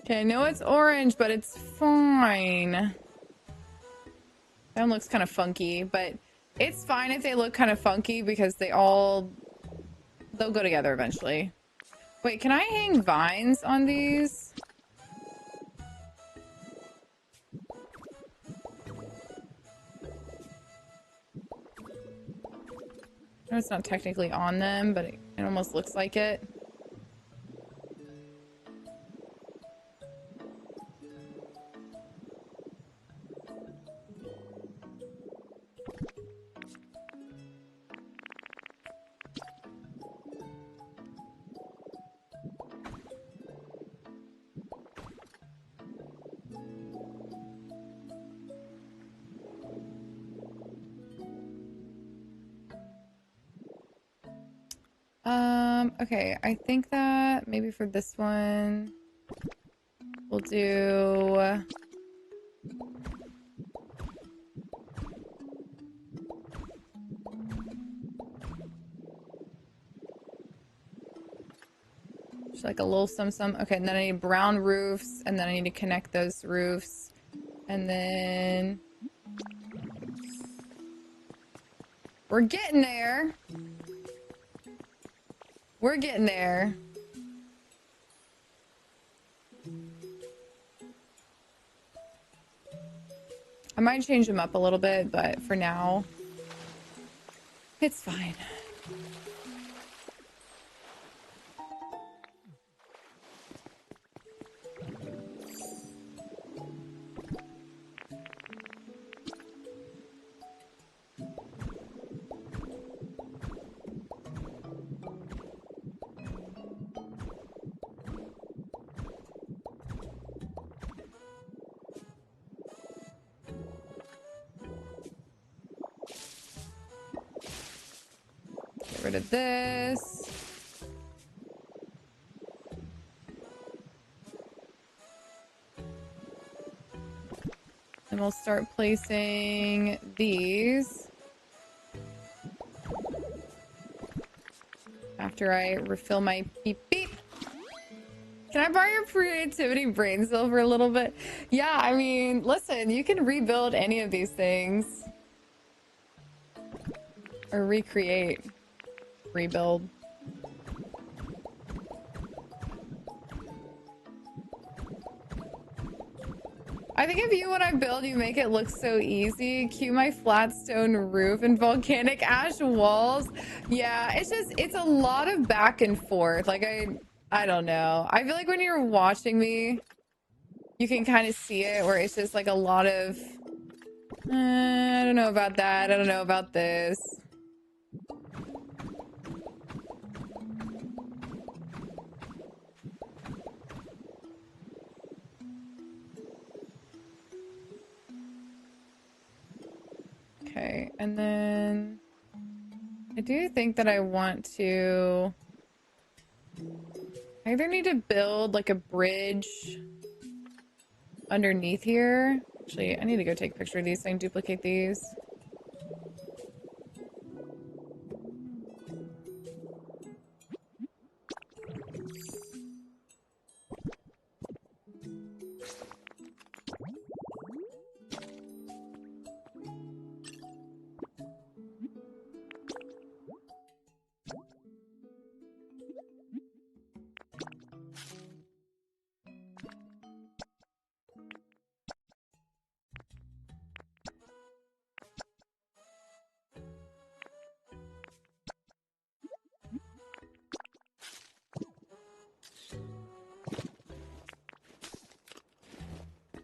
A: Okay, I know it's orange, but it's fine. That one looks kind of funky, but it's fine if they look kind of funky because they'll go together eventually. Wait, can I hang vines on these? I know it's not technically on them, but it almost looks like it. Okay, I think that maybe for this one, we'll do... just like a little some. Okay, and then I need brown roofs, and then I need to connect those roofs. And then... we're getting there. We're getting there. I might change them up a little bit, but for now, it's fine. Get rid of this. And we'll start placing these after I refill my beep beep. Can I borrow your creativity brain cell for a little bit? Yeah, I mean, listen, you can rebuild any of these things. Or recreate. Rebuild. I think of you when I build, you make it look so easy. Cue my flat stone roof and volcanic ash walls. Yeah, it's a lot of back and forth. Like, I don't know. I feel like when you're watching me, you can kind of see it where it's just like a lot of, I don't know about that. I don't know about this. Okay, and then I do think that I want to... I either need to build like a bridge underneath here. Actually, I need to go take a picture of these so I can duplicate these.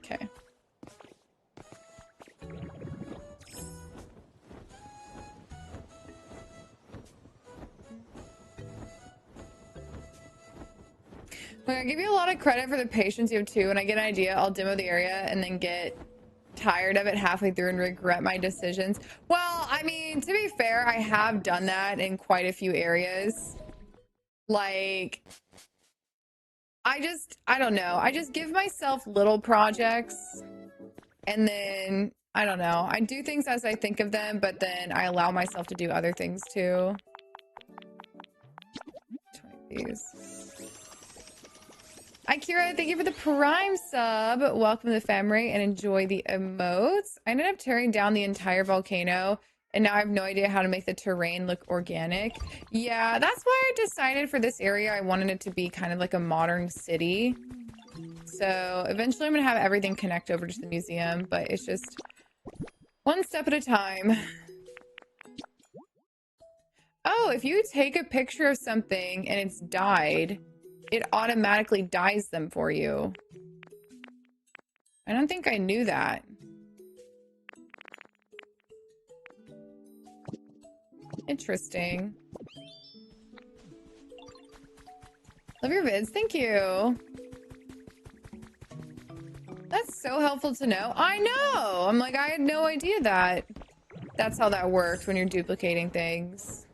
A: Okay. Like, I give you a lot of credit for the patience you have too. When I get an idea, I'll demo the area and then get tired of it halfway through and regret my decisions. Well, I mean, to be fair, I have done that in quite a few areas. Like, I don't know. I just give myself little projects and then I don't know. I do things as I think of them, but then I allow myself to do other things too. 20 these. Hi, Kira. Thank you for the Prime sub. Welcome to the family and enjoy the emotes. I ended up tearing down the entire volcano, and now I have no idea how to make the terrain look organic. Yeah, that's why I decided for this area I wanted it to be kind of like a modern city. So eventually I'm going to have everything connect over to the museum, but it's just one step at a time. Oh, if you take a picture of something and it's died, it automatically dyes them for you. I don't think I knew that. Interesting. Love your vids. Thank you. That's so helpful to know. I know. I'm like, I had no idea that that's how that works when you're duplicating things.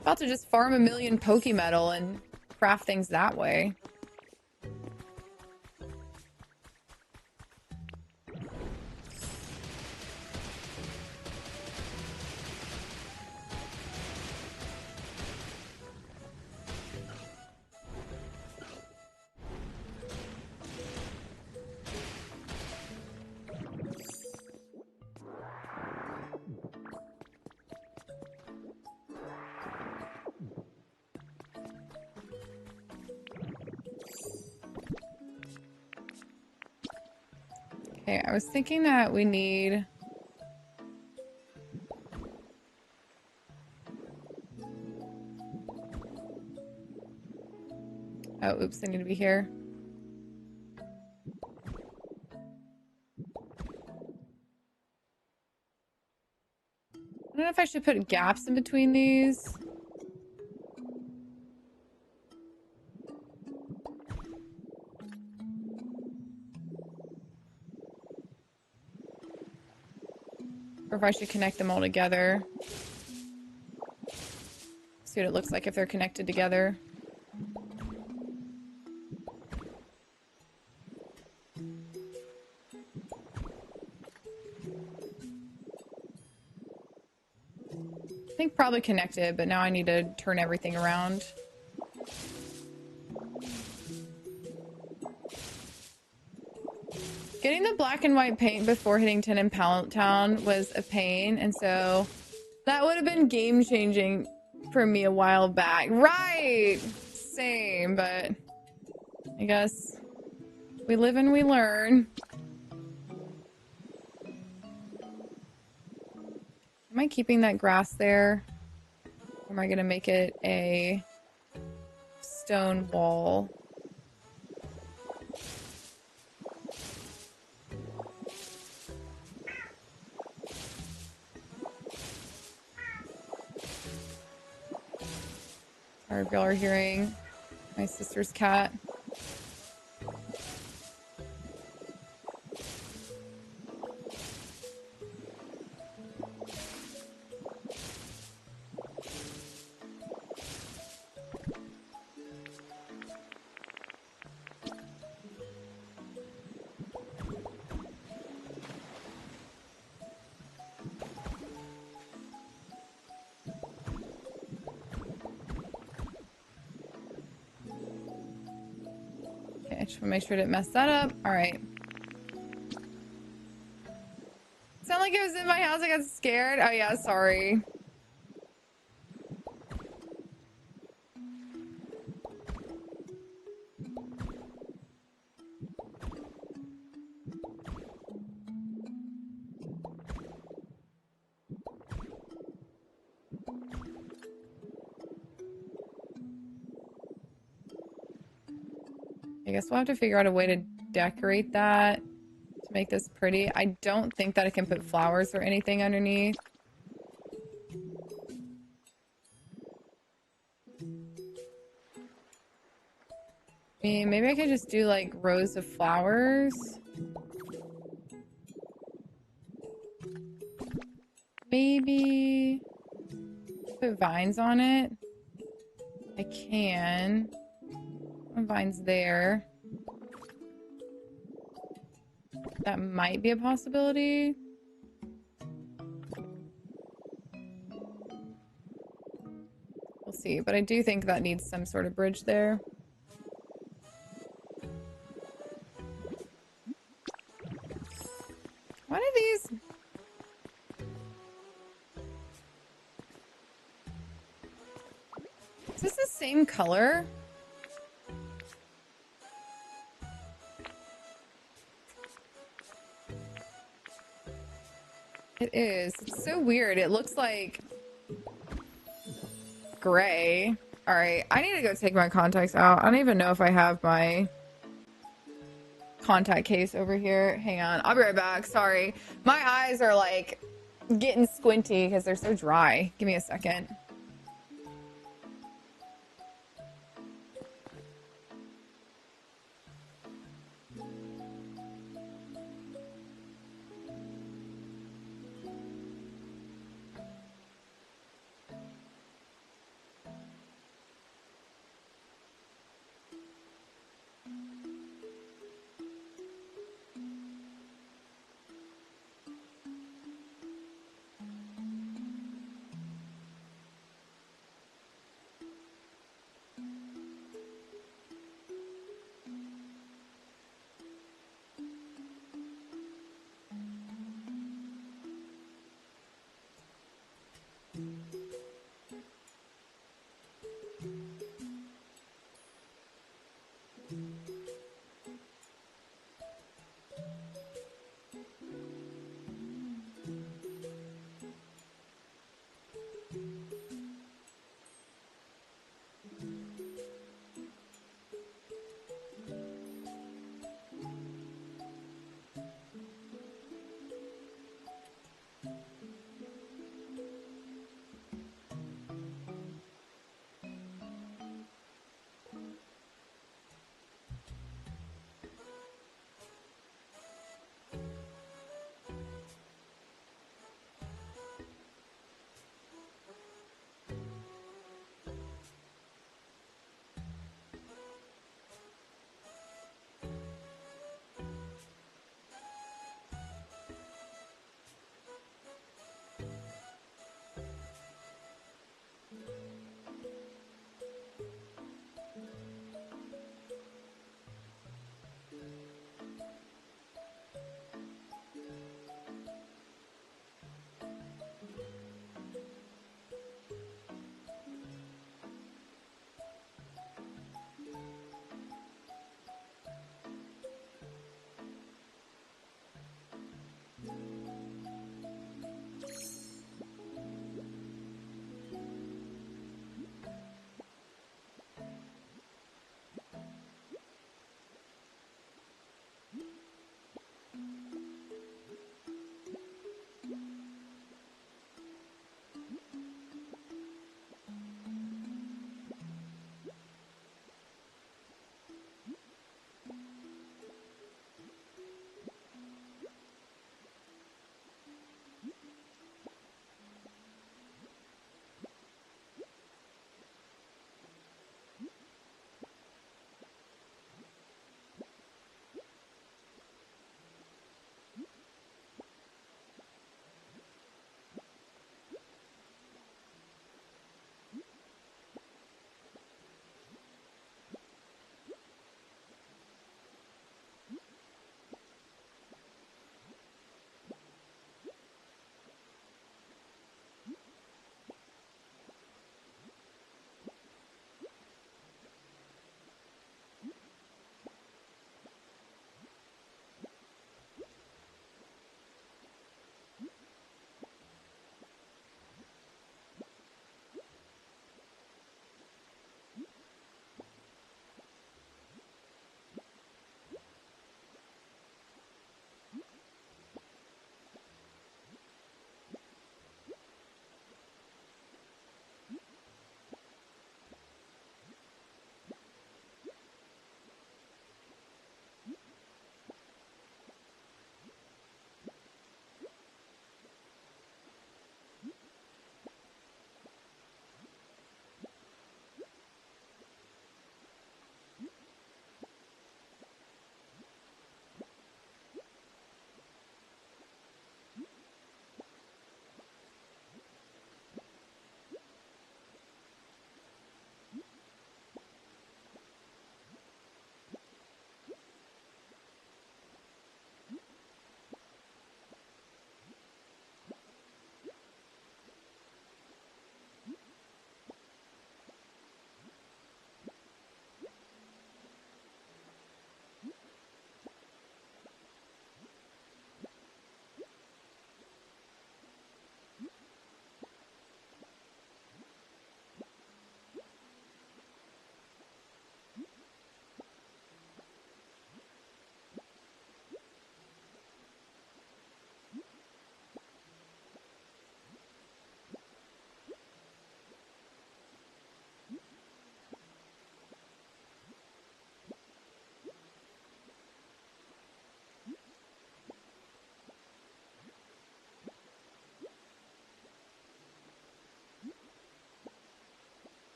A: About to just farm a million Pokemetal and craft things that way. Okay, I was thinking that we need... Oh, oops, I need to be here. I don't know if I should put gaps in between these. Or if I should connect them all together. See what it looks like if they're connected together. I think probably connected, but now I need to turn everything around. Getting the black and white paint before hitting 10 in Pallet Town was a pain, and so that would have been game changing for me a while back. Right! Same, but I guess we live and we learn. Am I keeping that grass there? Or am I gonna make it a stone wall? Sorry if y'all are hearing my sister's cat. Okay, I just want to make sure I didn't mess that up. All right. Sound like it was in my house. I got scared. Oh yeah, sorry. I guess we'll have to figure out a way to decorate that to make this pretty. I don't think that I can put flowers or anything underneath. I mean, maybe I could just do like rows of flowers. Maybe put vines on it. I can. Vine's there. That might be a possibility. We'll see, but I do think that needs some sort of bridge there. Why do these... Is this the same color? It is. It's so weird. It looks like gray. All right, I need to go take my contacts out. I don't even know if I have my contact case over here. Hang on. I'll be right back. Sorry. My eyes are like getting squinty because they're so dry. Give me a second.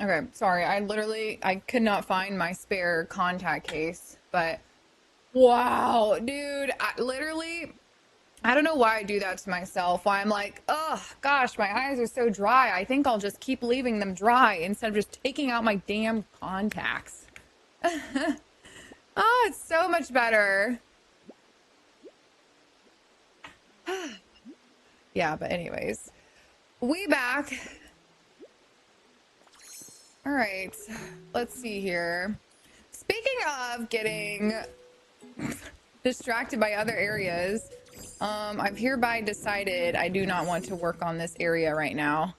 A: Okay, sorry. I could not find my spare contact case, but wow, dude, I don't know why I do that to myself. Why I'm like, oh gosh, my eyes are so dry. I think I'll just keep leaving them dry instead of just taking out my damn contacts. Oh, it's so much better. Yeah, but anyways, we back. All right, let's see here. Speaking of getting distracted by other areas, I've hereby decided I do not want to work on this area right now.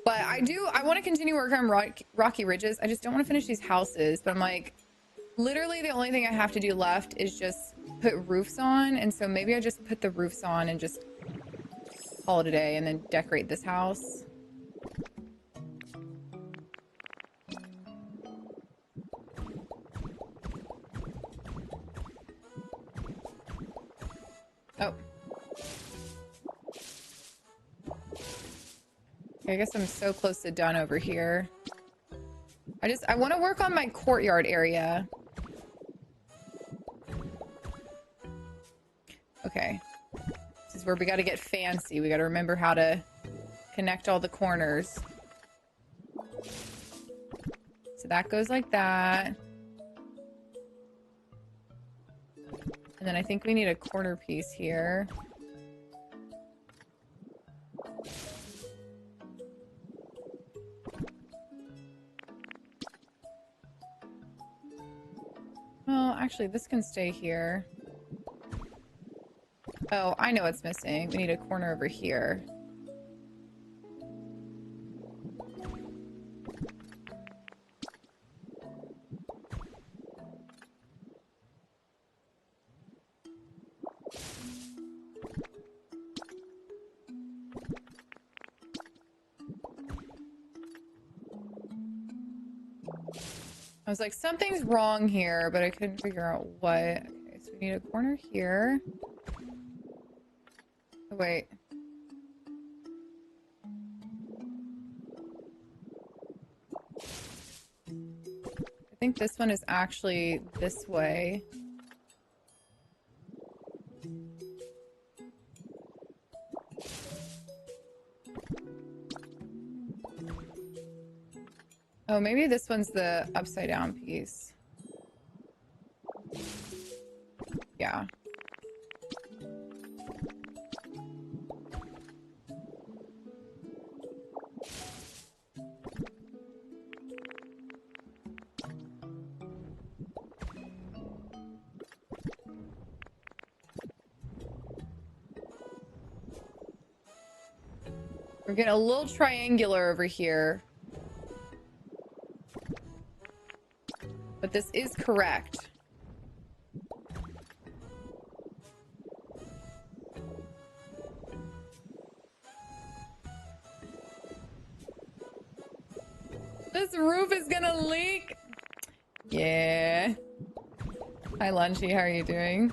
A: But I want to continue working on Rocky Ridges. I just don't want to finish these houses. But I'm like, literally the only thing I have to do left is just put roofs on. And so maybe I just put the roofs on and just call it a day and then decorate this house. Oh. I guess I'm so close to done over here. I want to work on my courtyard area. Okay. This is where we got to get fancy. We got to remember how to connect all the corners. So that goes like that. And then I think we need a corner piece here. Well, actually, this can stay here. Oh, I know what's missing. We need a corner over here. I was like, something's wrong here, but I couldn't figure out what. Okay, so we need a corner here. Oh, wait. I think this one is actually this way. Oh, maybe this one's the upside down piece. Yeah. We're getting a little triangular over here. But this is correct. This roof is gonna leak. Yeah. Hi, Lunchy. How are you doing?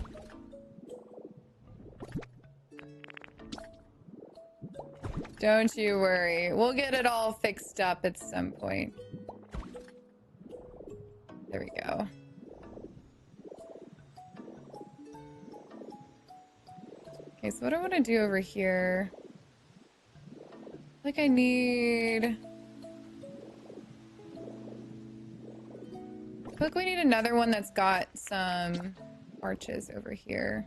A: Don't you worry. We'll get it all fixed up at some point. There we go. Okay, so what do I want to do over here? Like I need... I feel like we need another one that's got some arches over here.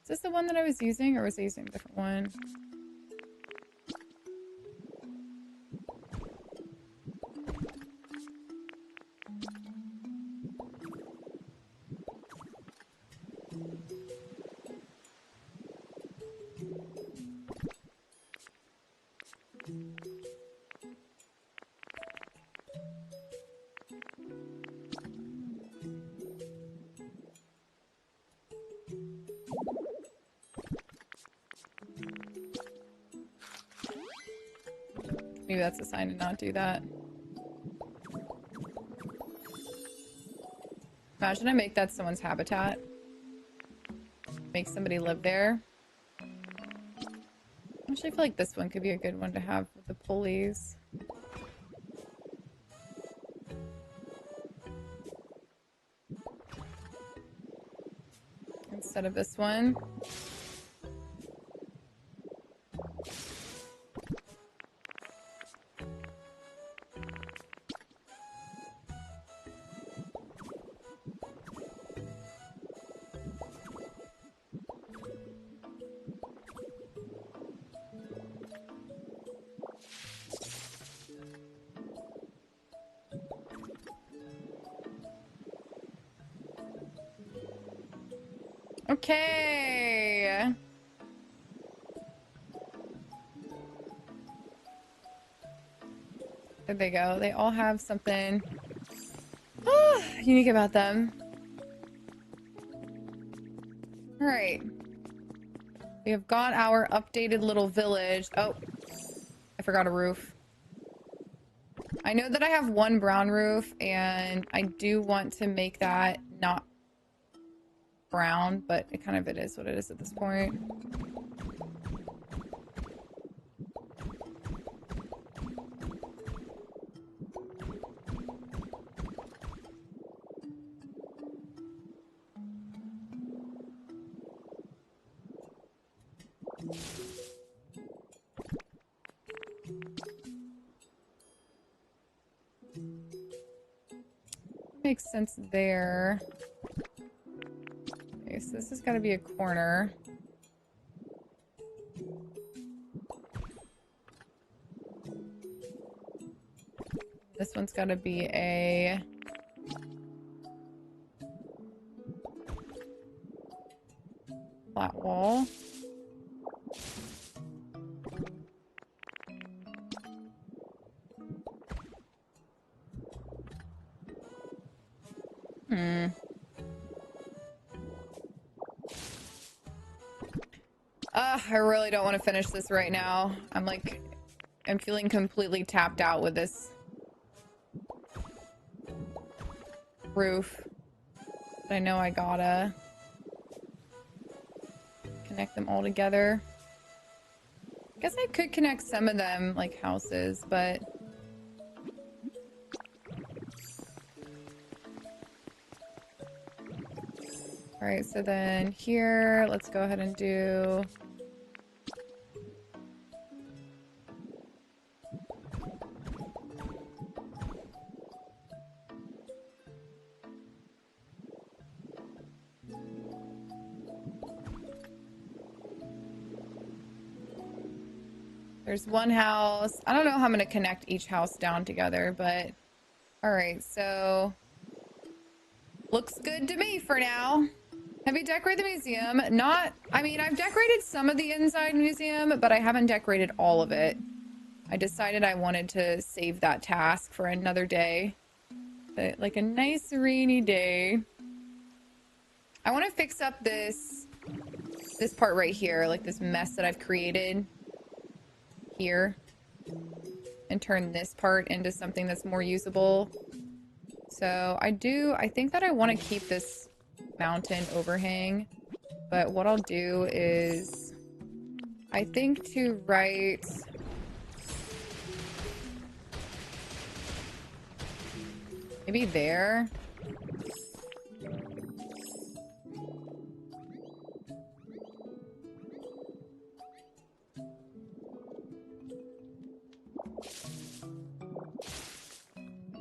A: Is this the one that I was using, or was I using a different one? Maybe that's a sign to not do that. Imagine I make that someone's habitat. Make somebody live there. Actually, I feel like this one could be a good one to have with the pulleys. Instead of this one. Okay. There they go. They all have something unique about them. All right. We have got our updated little village. Oh, I forgot a roof. I know that I have one brown roof, and I do want to make that not brown, but it is what it is at this point. Makes sense there. Okay, so this has got to be a corner. This one's got to be a flat wall. I really don't want to finish this right now. I'm feeling completely tapped out with this roof. But I know I gotta connect them all together. I guess I could connect some of them like houses, but all right, so then here, let's go ahead and do there's one house. I don't know how I'm gonna connect each house down together, but all right, so looks good to me for now. Have you decorated the museum? I've decorated some of the inside museum, but I haven't decorated all of it. I decided I wanted to save that task for another day. But like a nice rainy day. I want to fix up this part right here, like this mess that I've created here, and turn this part into something that's more usable. So I think that I want to keep this mountain overhang, but what I'll do is I think to write maybe there.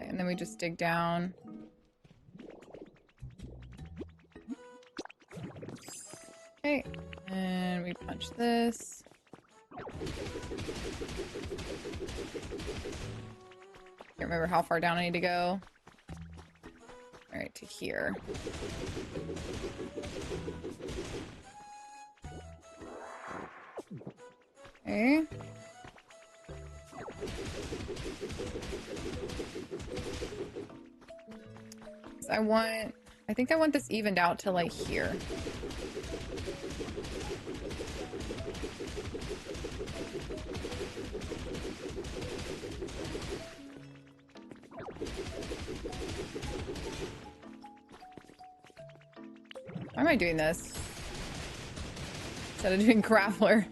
A: And then we just dig down. Okay, and we punch this. Can't remember how far down I need to go. All right, to here. Okay. I think I want this evened out to like here. Why am I doing this? Instead of doing Grappler.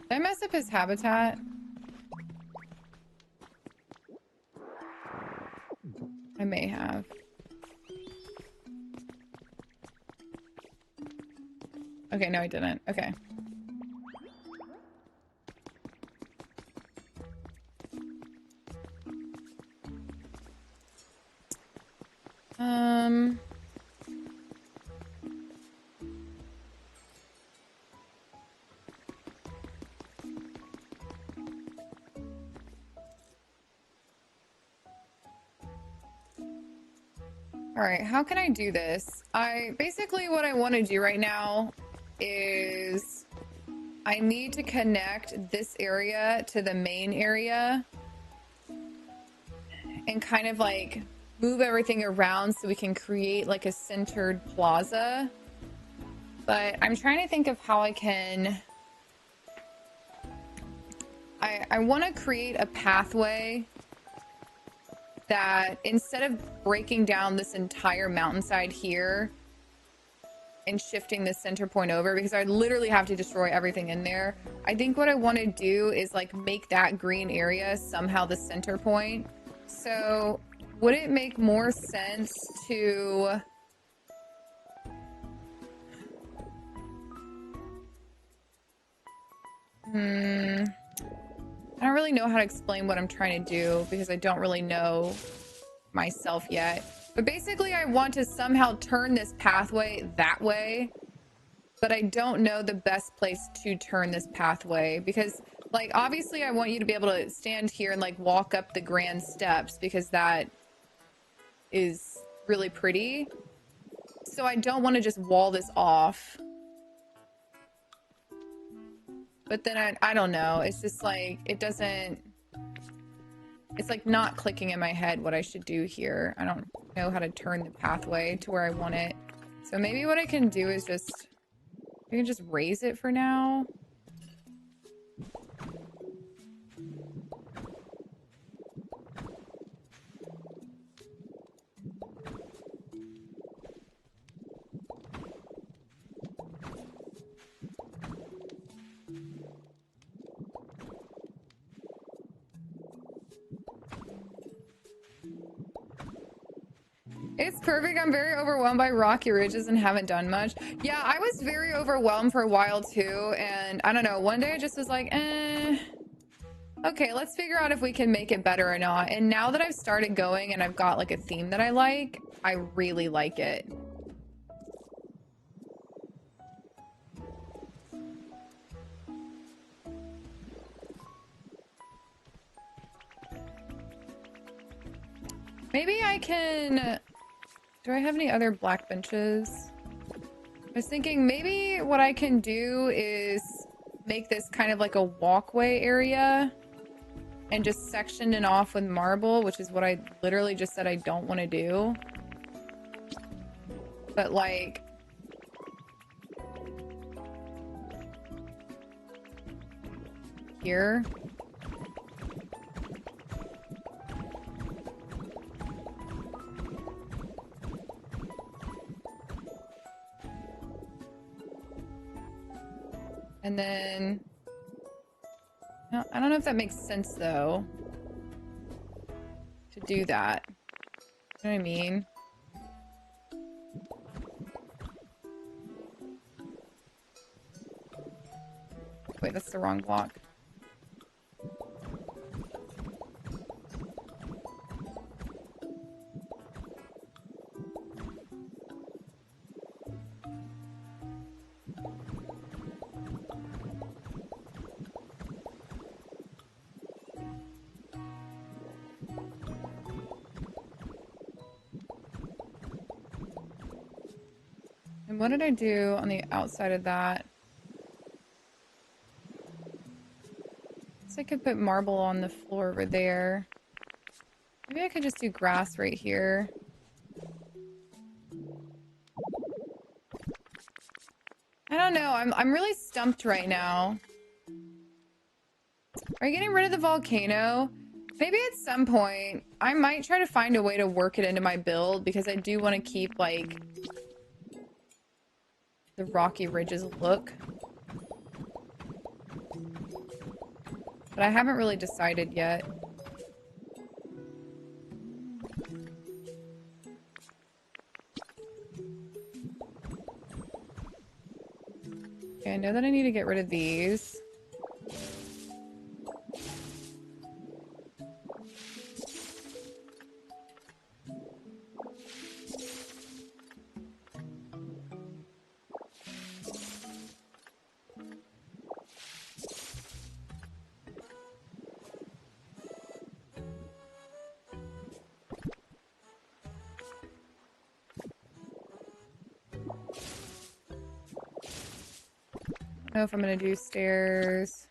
A: Did I mess up his habitat? I may have. Okay, no, I didn't. Okay. Um... All right, how can I do this? Basically what I want to do right now is I need to connect this area to the main area and kind of like move everything around so we can create like a centered plaza. But I'm trying to think of how I can... I want to create a pathway that instead of breaking down this entire mountainside here and shifting the center point over, because I literally have to destroy everything in there, I think what I want to do is like make that green area somehow the center point. So would it make more sense to I don't really know how to explain what I'm trying to do because I don't really know myself yet. But basically I want to somehow turn this pathway that way, but I don't know the best place to turn this pathway because like obviously I want you to be able to stand here and like walk up the grand steps because that is really pretty. So I don't want to just wall this off. But then I don't know. It's just like, it doesn't, it's like not clicking in my head what I should do here. I don't know how to turn the pathway to where I want it. So maybe what I can do is just, I can just raise it for now. It's perfect. I'm very overwhelmed by rocky ridges and haven't done much. Yeah, I was very overwhelmed for a while too. And I don't know, one day I just was like, okay, let's figure out if we can make it better or not. And now that I've started going and I've got like a theme that I like, I really like it. Maybe I can... Do I have any other black benches? I was thinking maybe what I can do is make this kind of like a walkway area and just section it off with marble, which is what I literally just said I don't want to do. But like... Here. And then, no, I don't know if that makes sense though, to do that. You know what I mean? Wait, that's the wrong block. And what did I do on the outside of that? So I could put marble on the floor over there. Maybe I could just do grass right here. I don't know. I'm really stumped right now. Are you getting rid of the volcano? Maybe at some point, I might try to find a way to work it into my build because I do want to keep, like, the rocky ridges look. But I haven't really decided yet. Okay, I know that I need to get rid of these. I don't know if I'm gonna do stairs.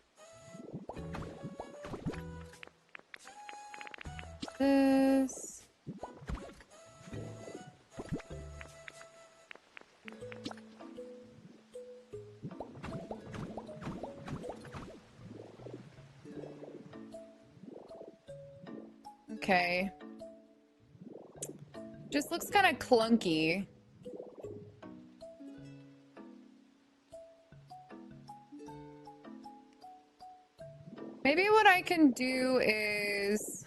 A: This. Okay. Just looks kind of clunky. Maybe what I can do is...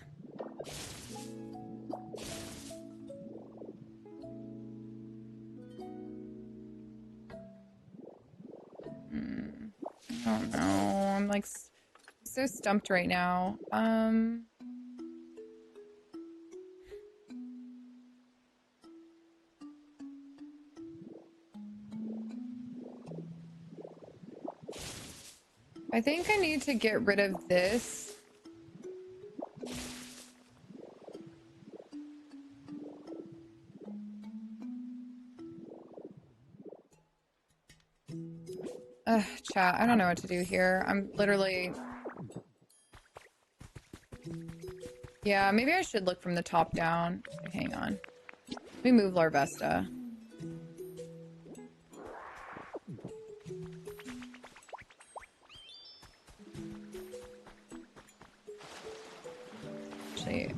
A: I don't know. I'm like so stumped right now. I think I need to get rid of this. Chat, I don't know what to do here. I'm literally... Yeah, maybe I should look from the top down. Hang on. Let me move Larvesta. Actually...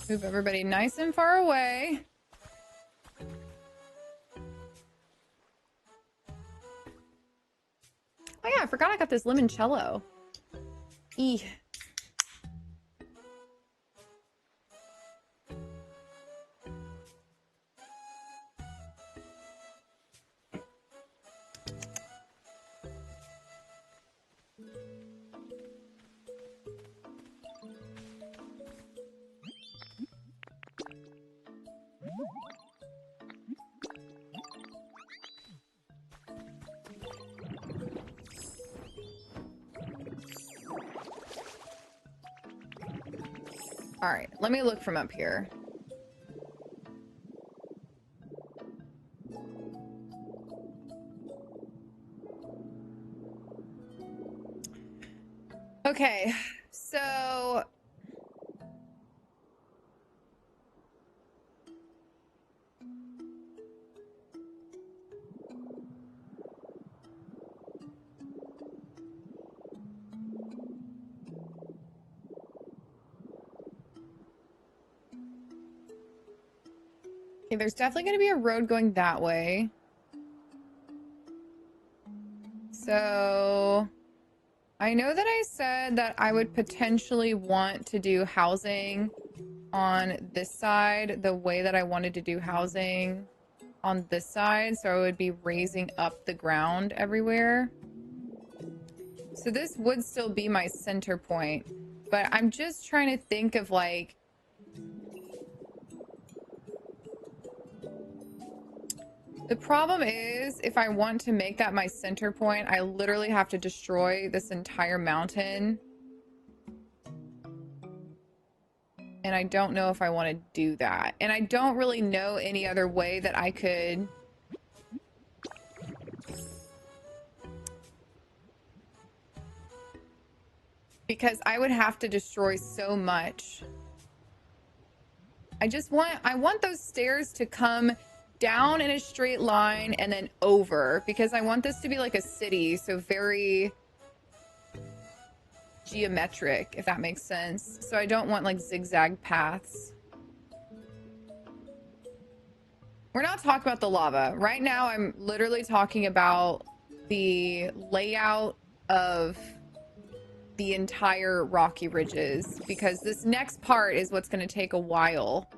A: Move everybody nice and far away. Oh yeah, I forgot I got this limoncello. Eeh. All right, let me look from up here. Okay, so... Okay, there's definitely going to be a road going that way. So... I know that I said that I would potentially want to do housing on this side the way that I wanted to do housing on this side. So I would be raising up the ground everywhere. So this would still be my center point. But I'm just trying to think of like... The problem is, if I want to make that my center point, I literally have to destroy this entire mountain. And I don't know if I want to do that. And I don't really know any other way that I could... because I would have to destroy so much. I want those stairs to come down in a straight line and then over, because I want this to be like a city, so very geometric, if that makes sense. So I don't want like zigzag paths. We're not talking about the lava. Right now, I'm literally talking about the layout of the entire rocky ridges, because this next part is what's going to take a while,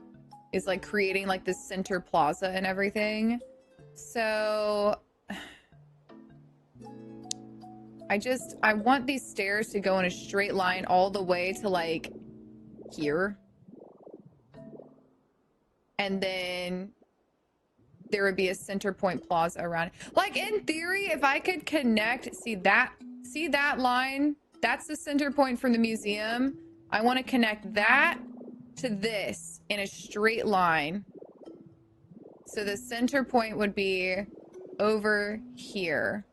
A: is like creating like this center plaza and everything. So I want these stairs to go in a straight line all the way to like here. And then there would be a center point plaza around it. Like in theory, if I could connect, see that line? That's the center point from the museum. I want to connect that to this in a straight line. So the center point would be over here.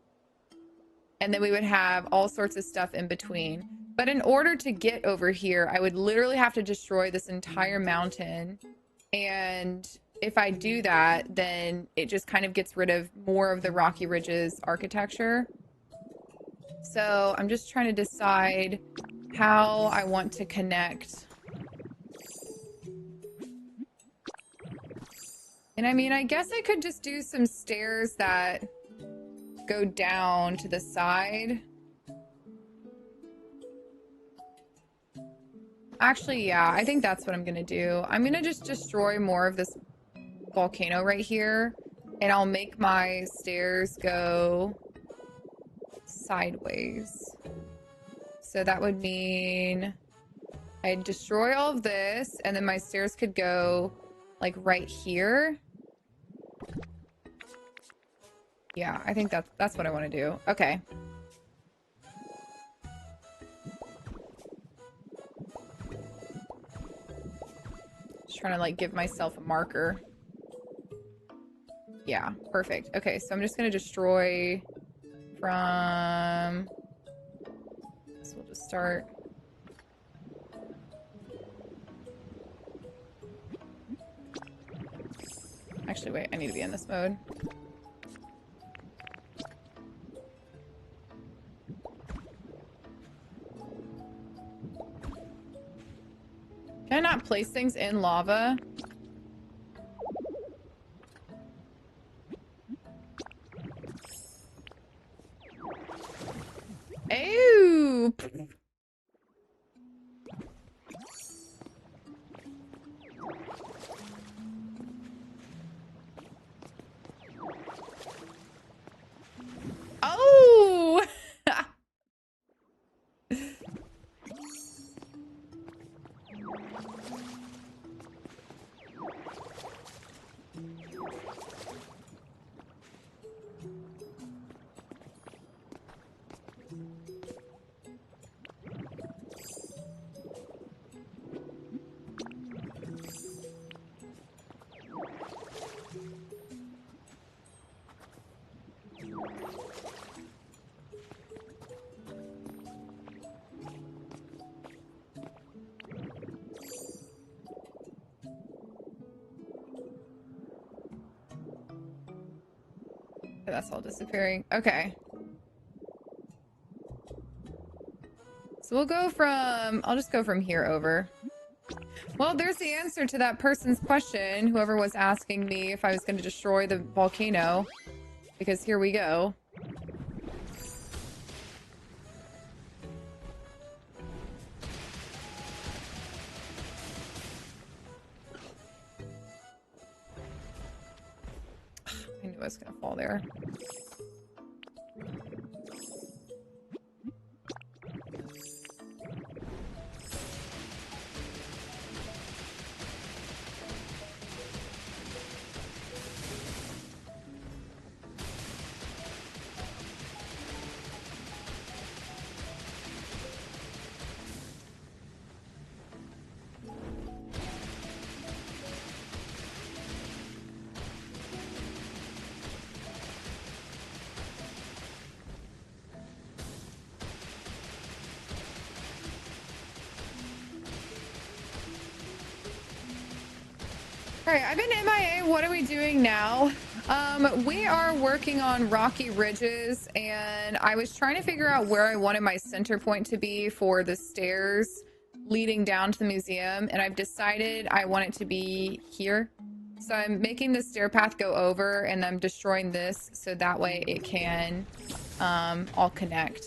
A: And then we would have all sorts of stuff in between. But in order to get over here, I would literally have to destroy this entire mountain. And if I do that, then it just kind of gets rid of more of the Rocky Ridges architecture. So I'm just trying to decide how I want to connect. And I mean, I guess I could just do some stairs that go down to the side. Actually, yeah, I think that's what I'm gonna do. I'm gonna just destroy more of this volcano right here, and I'll make my stairs go sideways. So that would mean I'd destroy all of this, and then my stairs could go like right here. Yeah, I think that's what I want to do. Okay. Just trying to like give myself a marker. Yeah, perfect. Okay, so I'm just gonna destroy from... So we'll just start. Actually, wait, I need to be in this mode. Can I not place things in lava? Ew! Oh! That's all disappearing. Okay. So we'll go from... I'll just go from here over. Well, there's the answer to that person's question, whoever was asking me if I was going to destroy the volcano. Because here we go. I knew I was going to fall there. All right, I've been MIA. What are we doing now? We are working on rocky ridges, and I was trying to figure out where I wanted my center point to be for the stairs leading down to the museum, and I've decided I want it to be here. So I'm making the stair path go over, and I'm destroying this so that way it can all connect.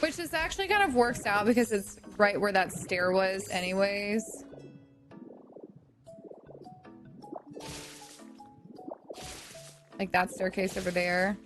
A: Which is actually kind of works out because it's right where that stair was anyways. Like that staircase over there.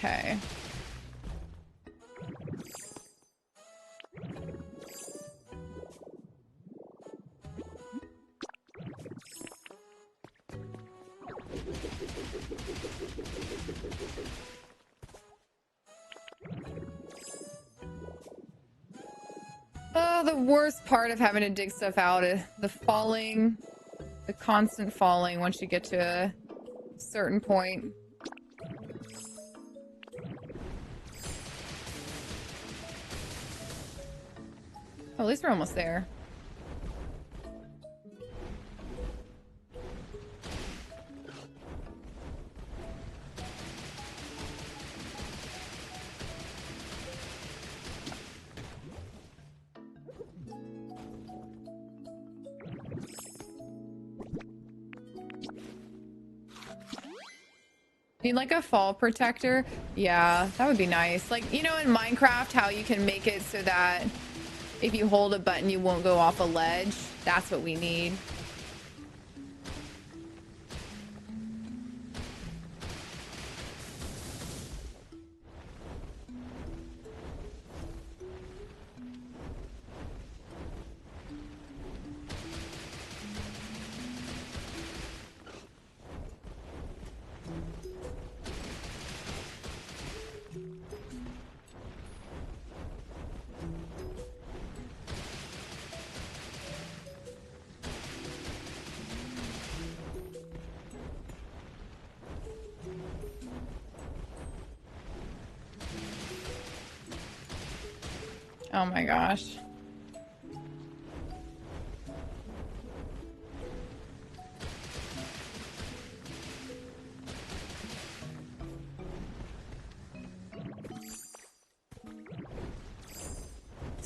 A: Okay. Oh, the worst part of having to dig stuff out is the falling, the constant falling once you get to a certain point. Oh, at least we're almost there. Need like a fall protector? Yeah, that would be nice. Like, you know, in Minecraft, how you can make it so that if you hold a button, you won't go off a ledge. That's what we need. Oh my gosh.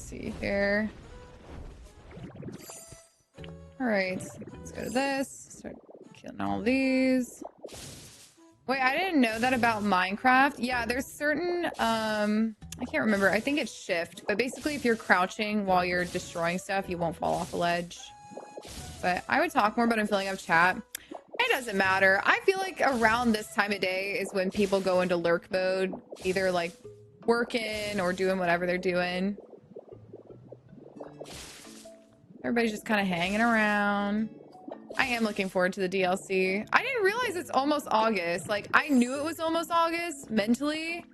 A: see here. All right, let's go to this. Start killing all these. Wait, I didn't know that about Minecraft. Yeah, there's certain, I can't remember. I think it's shift. But basically, if you're crouching while you're destroying stuff, you won't fall off a ledge. But I would talk more, but I'm filling up chat. It doesn't matter. I feel like around this time of day is when people go into lurk mode, either like working or doing whatever they're doing. Everybody's just kind of hanging around. I am looking forward to the DLC. I didn't realize it's almost August. Like, I knew it was almost August mentally,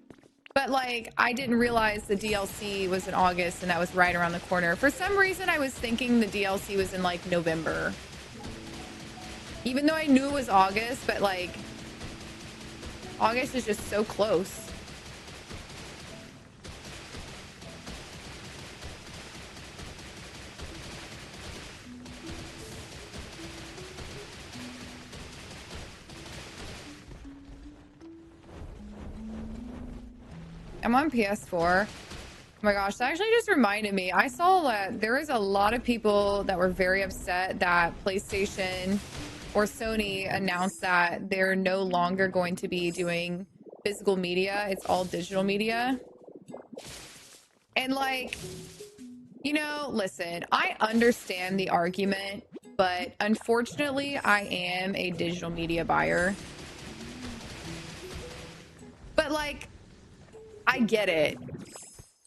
A: but like, I didn't realize the DLC was in August and that was right around the corner. For some reason, I was thinking the DLC was in like November. Even though I knew it was August, but like, August is just so close. I'm on PS4. Oh my gosh, that actually just reminded me. I saw that there was a lot of people that were very upset that PlayStation or Sony announced that they're no longer going to be doing physical media. It's all digital media. And like, you know, listen, I understand the argument, but unfortunately, I am a digital media buyer. But like, I get it.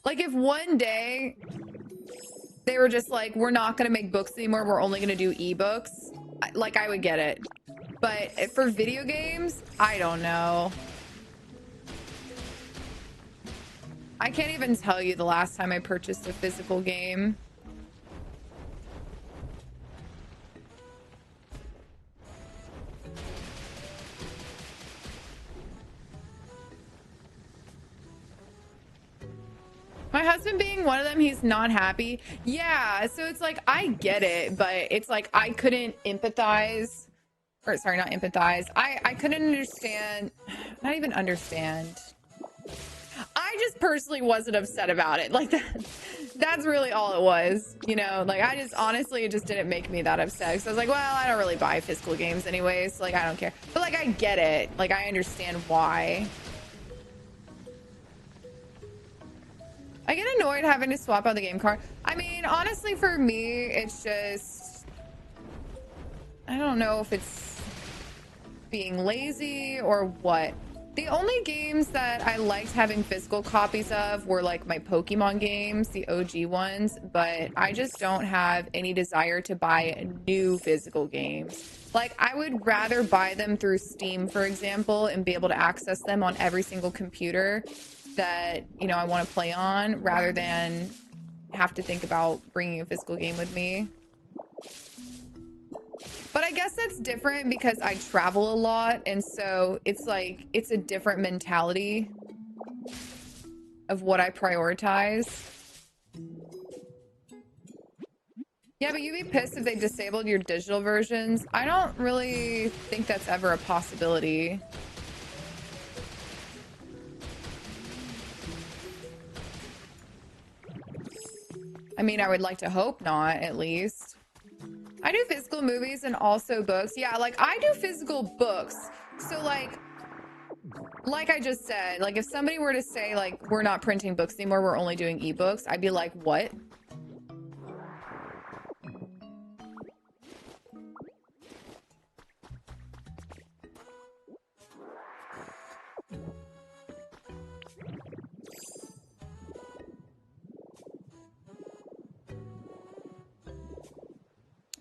A: Like, if one day they were just like, we're not going to make books anymore, we're only going to do ebooks, like, I would get it. But for video games, I don't know. I can't even tell you the last time I purchased a physical game. My husband being one of them, he's not happy. Yeah, so it's like, I get it, but it's like, I couldn't empathize. Or sorry, not empathize. I couldn't understand, not even understand. I just personally wasn't upset about it. Like, that's really all it was. You know, like, I just, honestly, it just didn't make me that upset. So I was like, well, I don't really buy physical games anyways. So like, I don't care. But like, I get it. Like, I understand why. I get annoyed having to swap out the game card. I mean, honestly, for me, it's just, I don't know if it's being lazy or what. The only games that I liked having physical copies of were like my Pokemon games, the OG ones, but I just don't have any desire to buy new physical games. Like, I would rather buy them through Steam, for example, and be able to access them on every single computer that, you know, I want to play on, rather than have to think about bringing a physical game with me. But I guess that's different because I travel a lot, and so it's like, it's a different mentality of what I prioritize. Yeah, but you'd be pissed if they disabled your digital versions. I don't really think that's ever a possibility. I mean, I would like to hope not, at least. I do physical movies and also books. Yeah, like, I do physical books. So, like I just said, like, if somebody were to say, like, we're not printing books anymore, we're only doing ebooks, I'd be like, what?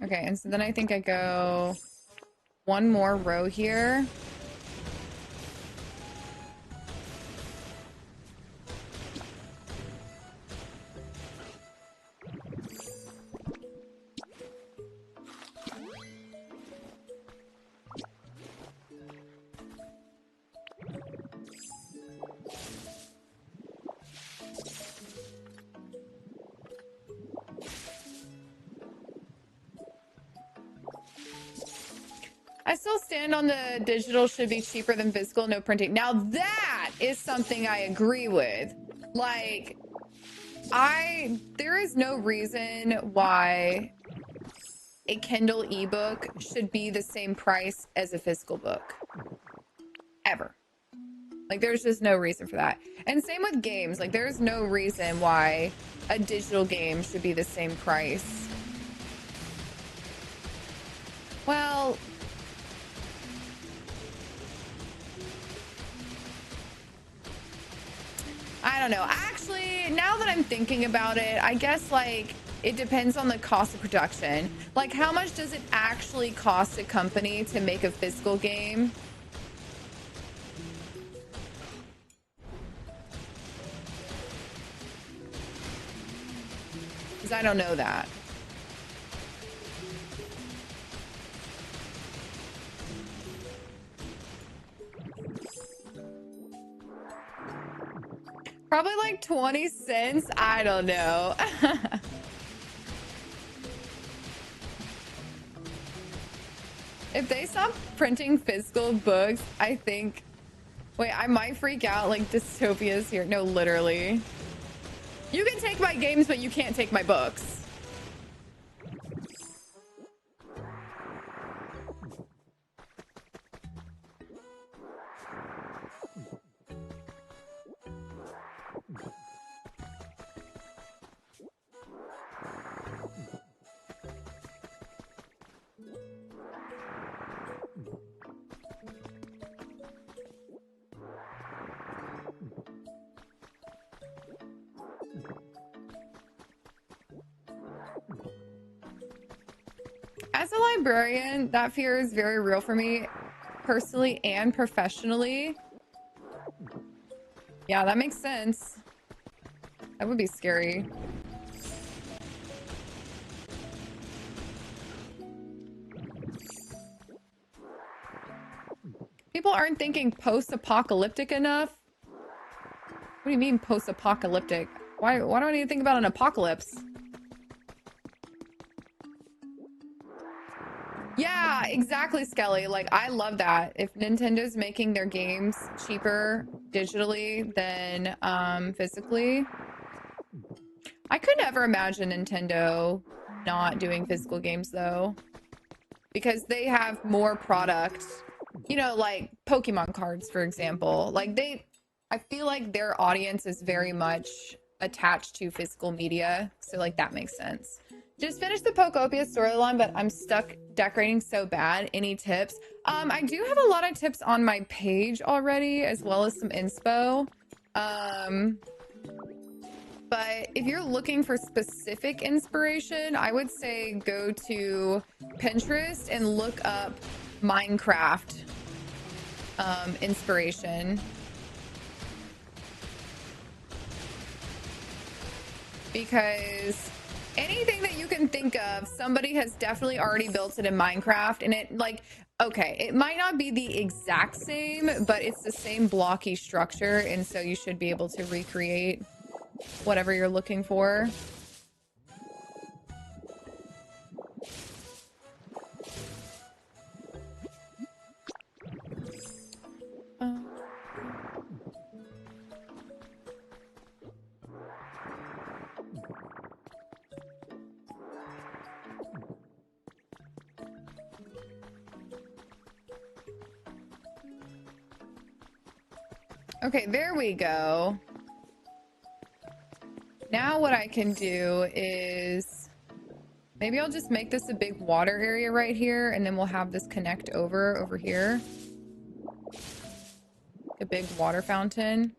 A: Okay, and so then I think I go one more row here. I still stand on the digital should be cheaper than physical, no printing. Now that is something I agree with. Like, There is no reason why a Kindle ebook should be the same price as a physical book. Ever. Like, there's just no reason for that. And same with games. Like, there's no reason why a digital game should be the same price. Well, I don't know. Actually, now that I'm thinking about it, I guess, like, it depends on the cost of production. Like, how much does it actually cost a company to make a physical game? Because I don't know that. Probably like 20 cents. I don't know. If they stop printing physical books, I think... Wait, I might freak out like dystopia's here. No, literally. You can take my games, but you can't take my books. As a librarian, that fear is very real for me, personally and professionally. Yeah, that makes sense. That would be scary. People aren't thinking post-apocalyptic enough. What do you mean post-apocalyptic? Why do I need to think about an apocalypse? Yeah, exactly, Skelly. Like, I love that. If Nintendo's making their games cheaper digitally than physically, I could never imagine Nintendo not doing physical games though, because they have more product. You know, like Pokemon cards, for example. Like I feel like their audience is very much attached to physical media, so like that makes sense. Just finished the Pokopia storyline, but I'm stuck decorating so bad. Any tips? I do have a lot of tips on my page already, as well as some inspo. But if you're looking for specific inspiration, I would say go to Pinterest and look up Minecraft inspiration. Because anything that you can think of, somebody has definitely already built it in Minecraft. And it, like, okay, it might not be the exact same, but it's the same blocky structure. And so you should be able to recreate whatever you're looking for. Okay, there we go. Now what I can do is maybe I'll just make this a big water area right here, and then we'll have this connect over here. A big water fountain.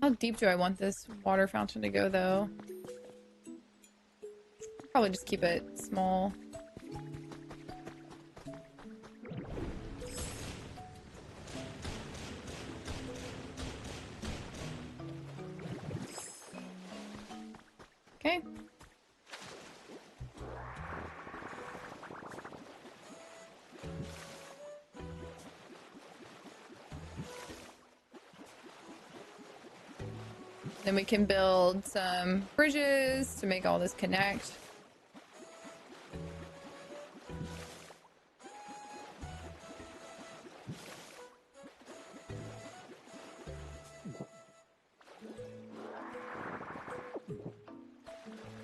A: How deep do I want this water fountain to go, though? Probably just keep it small. Okay. Then we can build some bridges to make all this connect.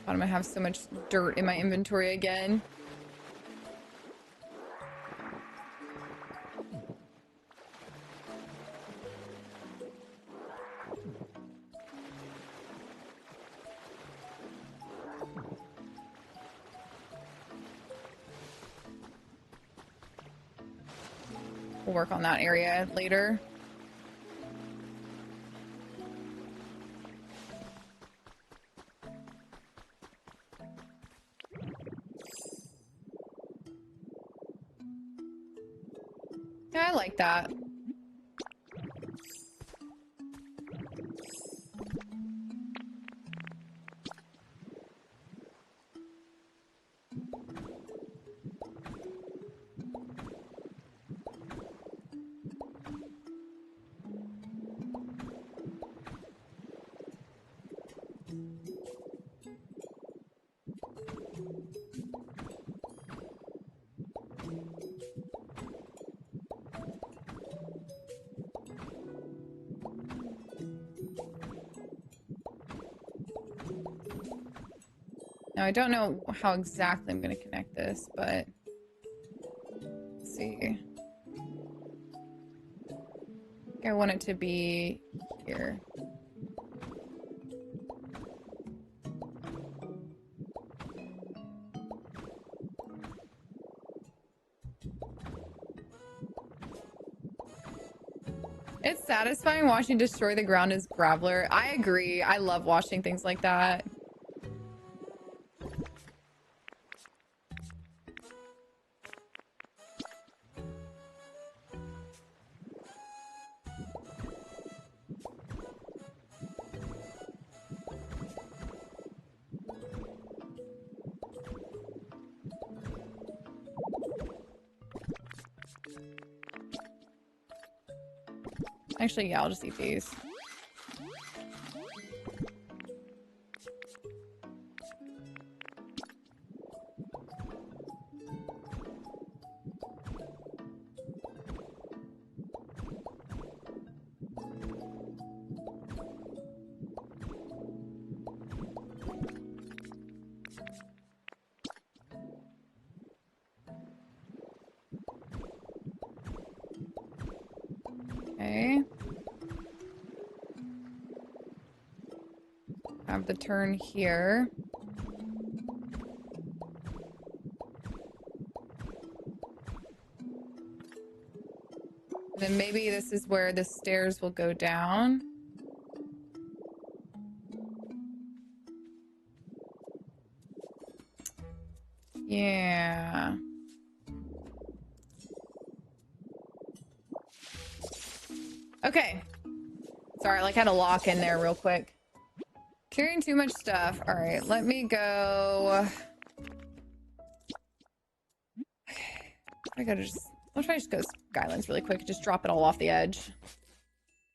A: I'm gonna have so much dirt in my inventory again. We'll work on that area later. Yeah, I like that. Now, I don't know how exactly I'm going to connect this, but let's see. I want it to be here. It's satisfying watching destroy the ground as Graveler. I agree. I love watching things like that. Actually, yeah, I'll just eat these. Okay. Have the turn here. Then maybe this is where the stairs will go down. Yeah. Okay. Sorry, I had a lock in there real quick. Carrying too much stuff. All right, let me go. I gotta just. What if I just go Skylands really quick? Just drop it all off the edge.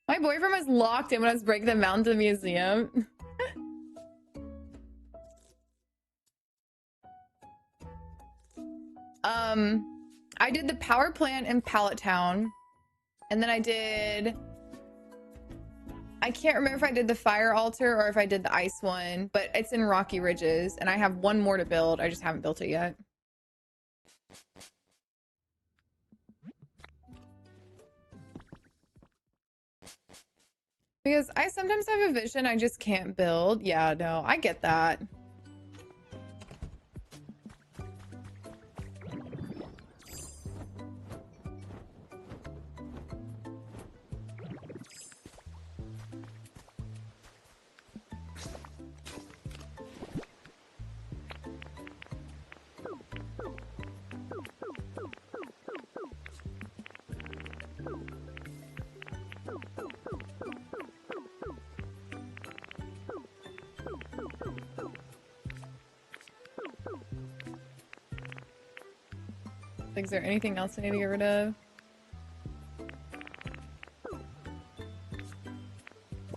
A: My boyfriend was locked in when I was breaking the mountain to the museum. I did the power plant in Pallet Town, and then I can't remember if I did the fire altar or if I did the ice one, but it's in Rocky Ridges, and I have one more to build. I just haven't built it yet. Because I sometimes have a vision I just can't build. Yeah, no, I get that. Is there anything else I need to get rid of?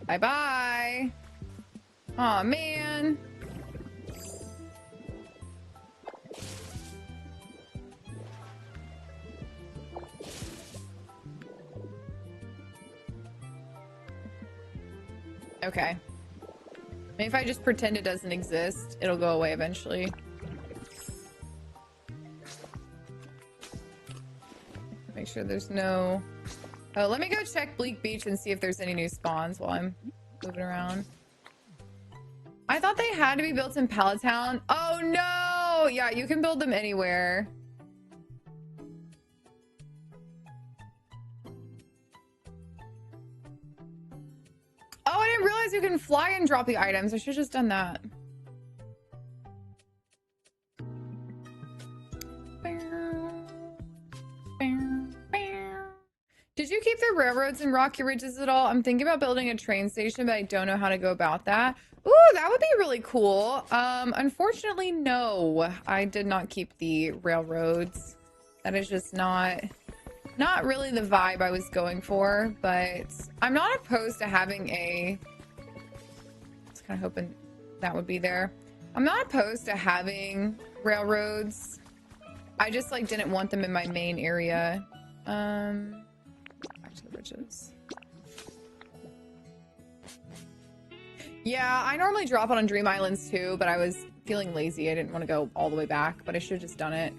A: Bye-bye. Aw, man. Okay. Maybe if I just pretend it doesn't exist, it'll go away eventually. Make sure there's no... Oh, let me go check Bleak Beach and see if there's any new spawns while I'm moving around. I thought they had to be built in Pallet Town. Oh, no! Yeah, you can build them anywhere. Oh, I didn't realize you can fly and drop the items. I should have just done that. Did you keep the railroads and rocky ridges at all? I'm thinking about building a train station, but I don't know how to go about that. Ooh, that would be really cool. Unfortunately, no. I did not keep the railroads. That is just not really the vibe I was going for, but I'm not opposed to having a... I was kind of hoping that would be there. I'm not opposed to having railroads. I just like didn't want them in my main area. Back to the bridges. Yeah, I normally drop it on Dream Islands too, but I was feeling lazy. I didn't want to go all the way back, but I should have just done it.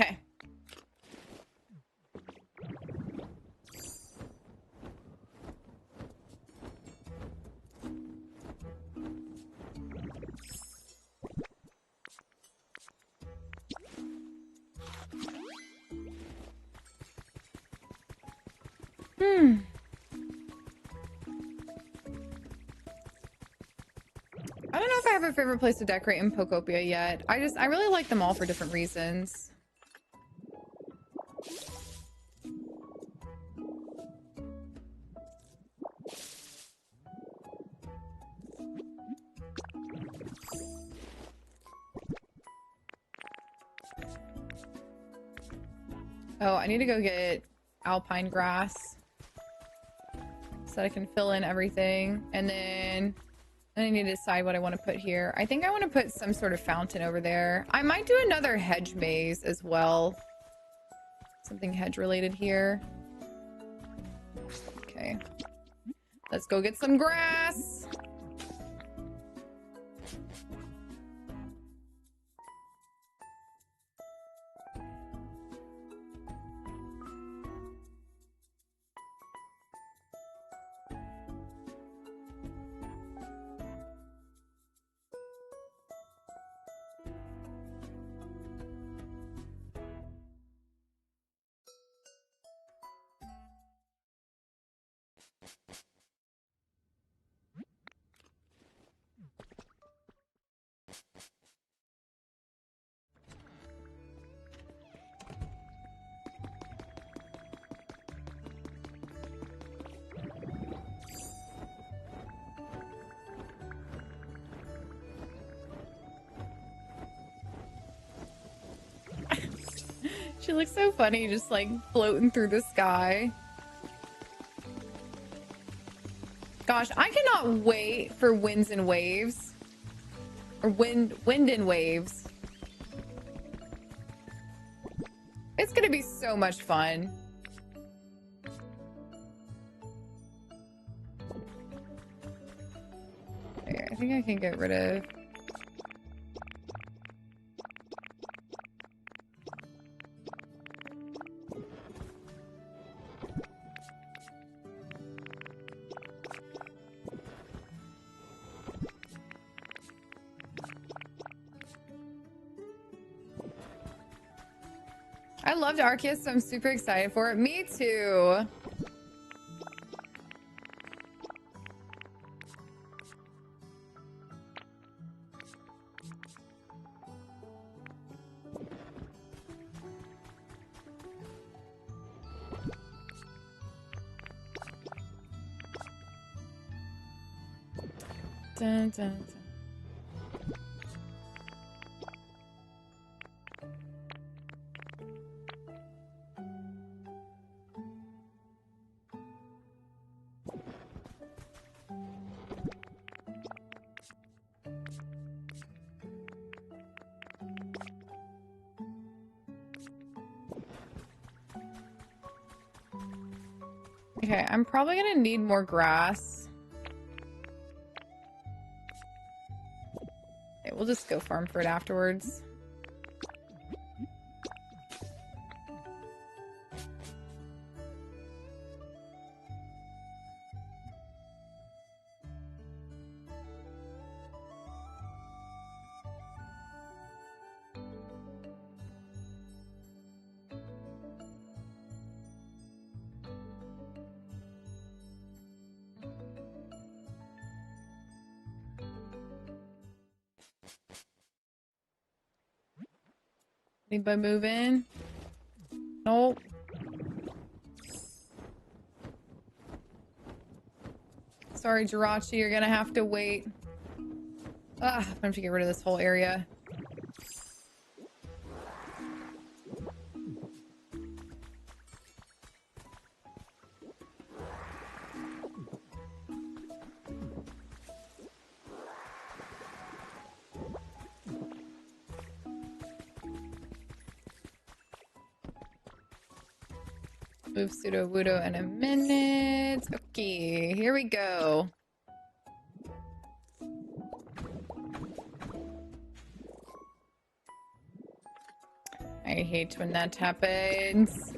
A: Okay. I don't know if I have a favorite place to decorate in Pokopia yet. I really like them all for different reasons. Oh, I need to go get alpine grass so that I can fill in everything. And then I need to decide what I want to put here. I think I want to put some sort of fountain over there. I might do another hedge maze as well. Something hedge related here. Okay. Let's go get some grass. She looks so funny, just like floating through the sky. Gosh, I cannot wait for Winds and Waves. Or Wind and Waves. It's gonna be so much fun. Okay, I think I can get rid of... I loved Arceus, so I'm super excited for it. Me too. Dun, dun, dun. Okay, I'm probably gonna need more grass. Okay, we'll just go farm for it afterwards. Anybody move in? Nope. Sorry, Jirachi, you're gonna have to wait. Ah, I'm gonna have to get rid of this whole area. Move pseudo wudo in a minute. Okay, here we go. I hate when that happens.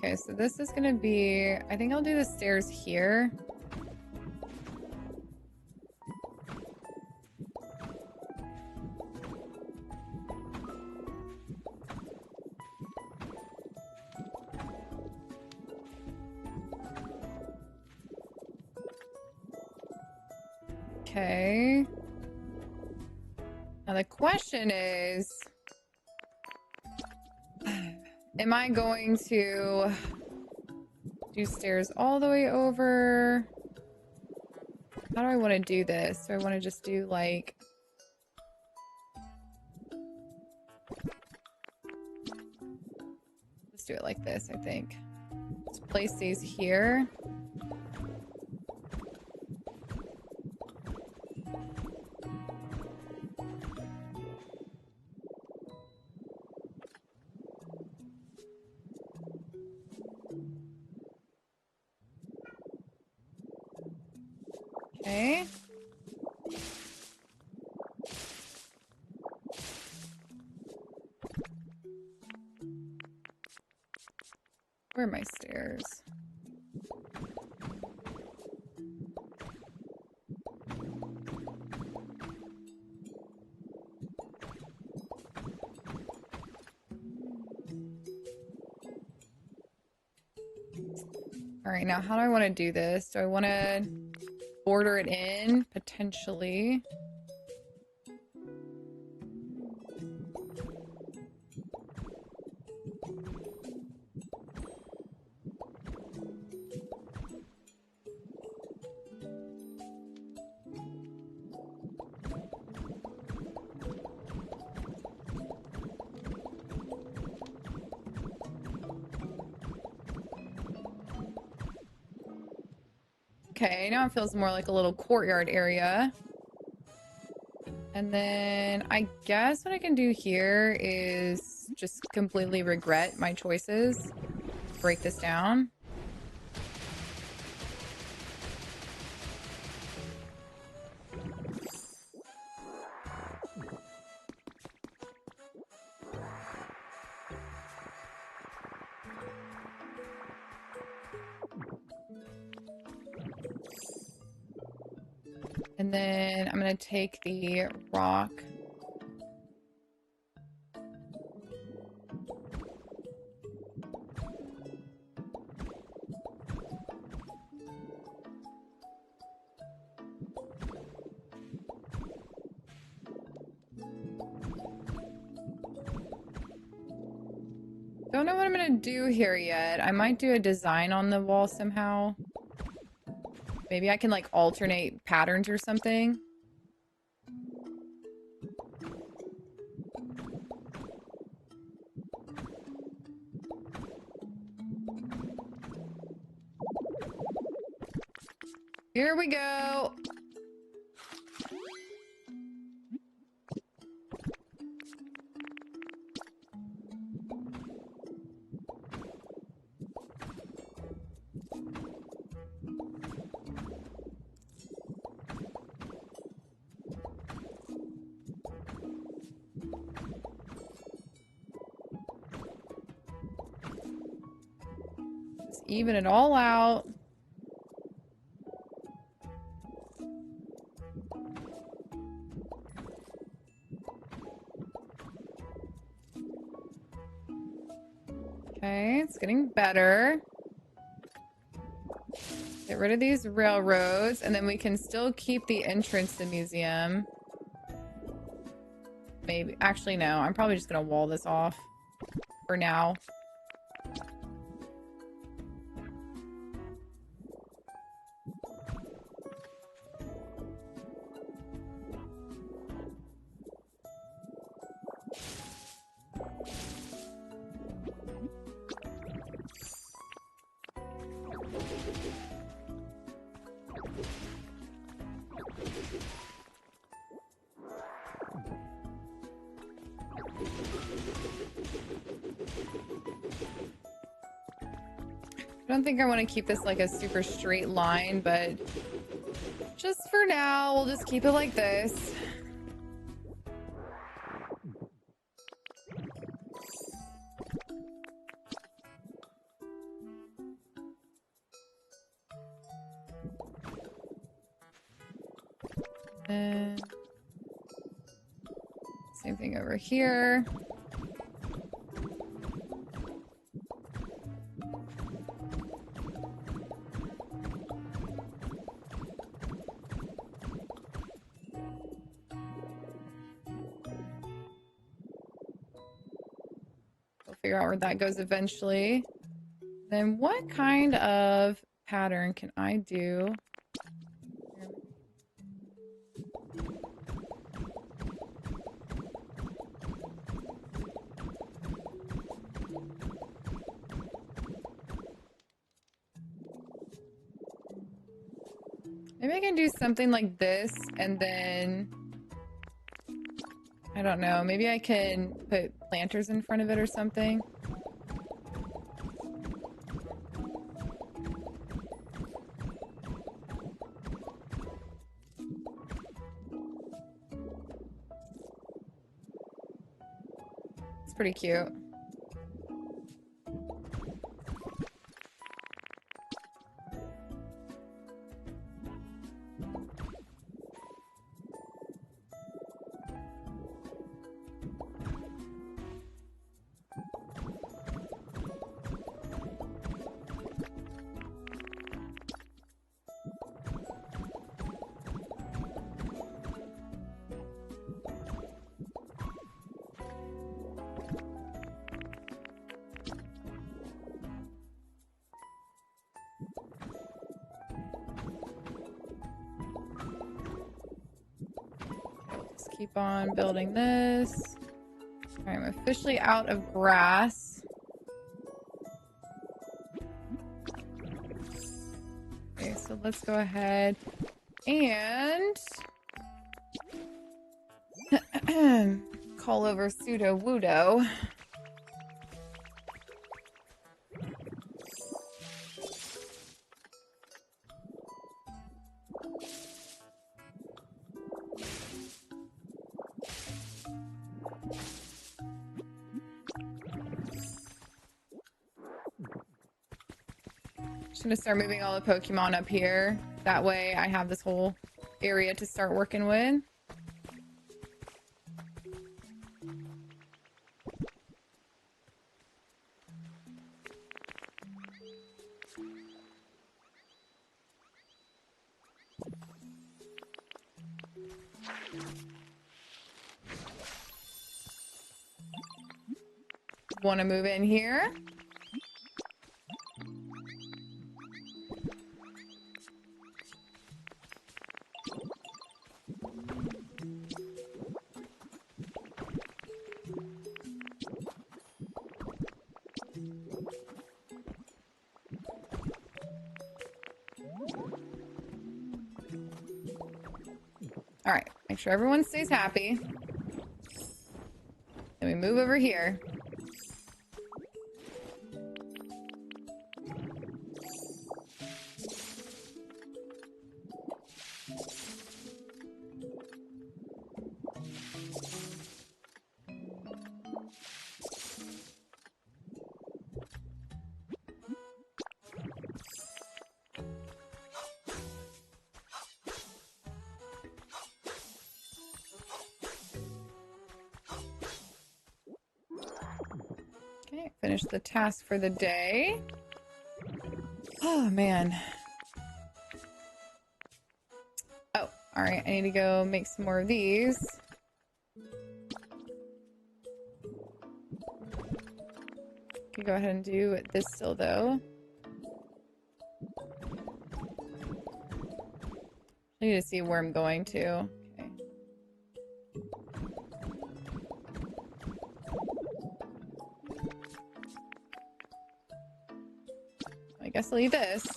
A: Okay, so this is gonna be, I think I'll do the stairs here. Okay. Now the question is, am I going to do stairs all the way over? How do I want to do this? Do I want to just do like... Let's do it like this, I think. Let's place these here. Okay. Where are my stairs? All right, now how do I want to do this? Do I want to border it in? Potentially. Okay, now it feels more like a little courtyard area. And then I guess what I can do here is just completely regret my choices. Break this down. And then I'm going to take the rock. Don't know what I'm gonna do here yet. I might do a design on the wall somehow. Maybe I can like alternate patterns or something. Here we go. Just even it all out. Okay, it's getting better. Get rid of these railroads, and then we can still keep the entrance to the museum. Maybe. Actually, no. I'm probably just gonna wall this off for now. I don't think I want to keep this like a super straight line, but just for now, we'll just keep it like this. And same thing over here. We'll figure out where that goes eventually. Then what kind of pattern can I do? Maybe I can do something like this, and then I don't know, maybe I can put planters in front of it or something. It's pretty cute. Let's keep on building this. All right, I'm officially out of grass. Okay, so let's go ahead and call over Pseudo Wudo. Just gonna start moving all the Pokemon up here. That way I have this whole area to start working with. want to move in here. All right, make sure everyone stays happy. Then we move over here. Okay, finish the task for the day. Oh, man. Oh, all right. I need to go make some more of these. Can go ahead and do this still, though. I need to see where I'm going to. Okay. I guess I'll eat this.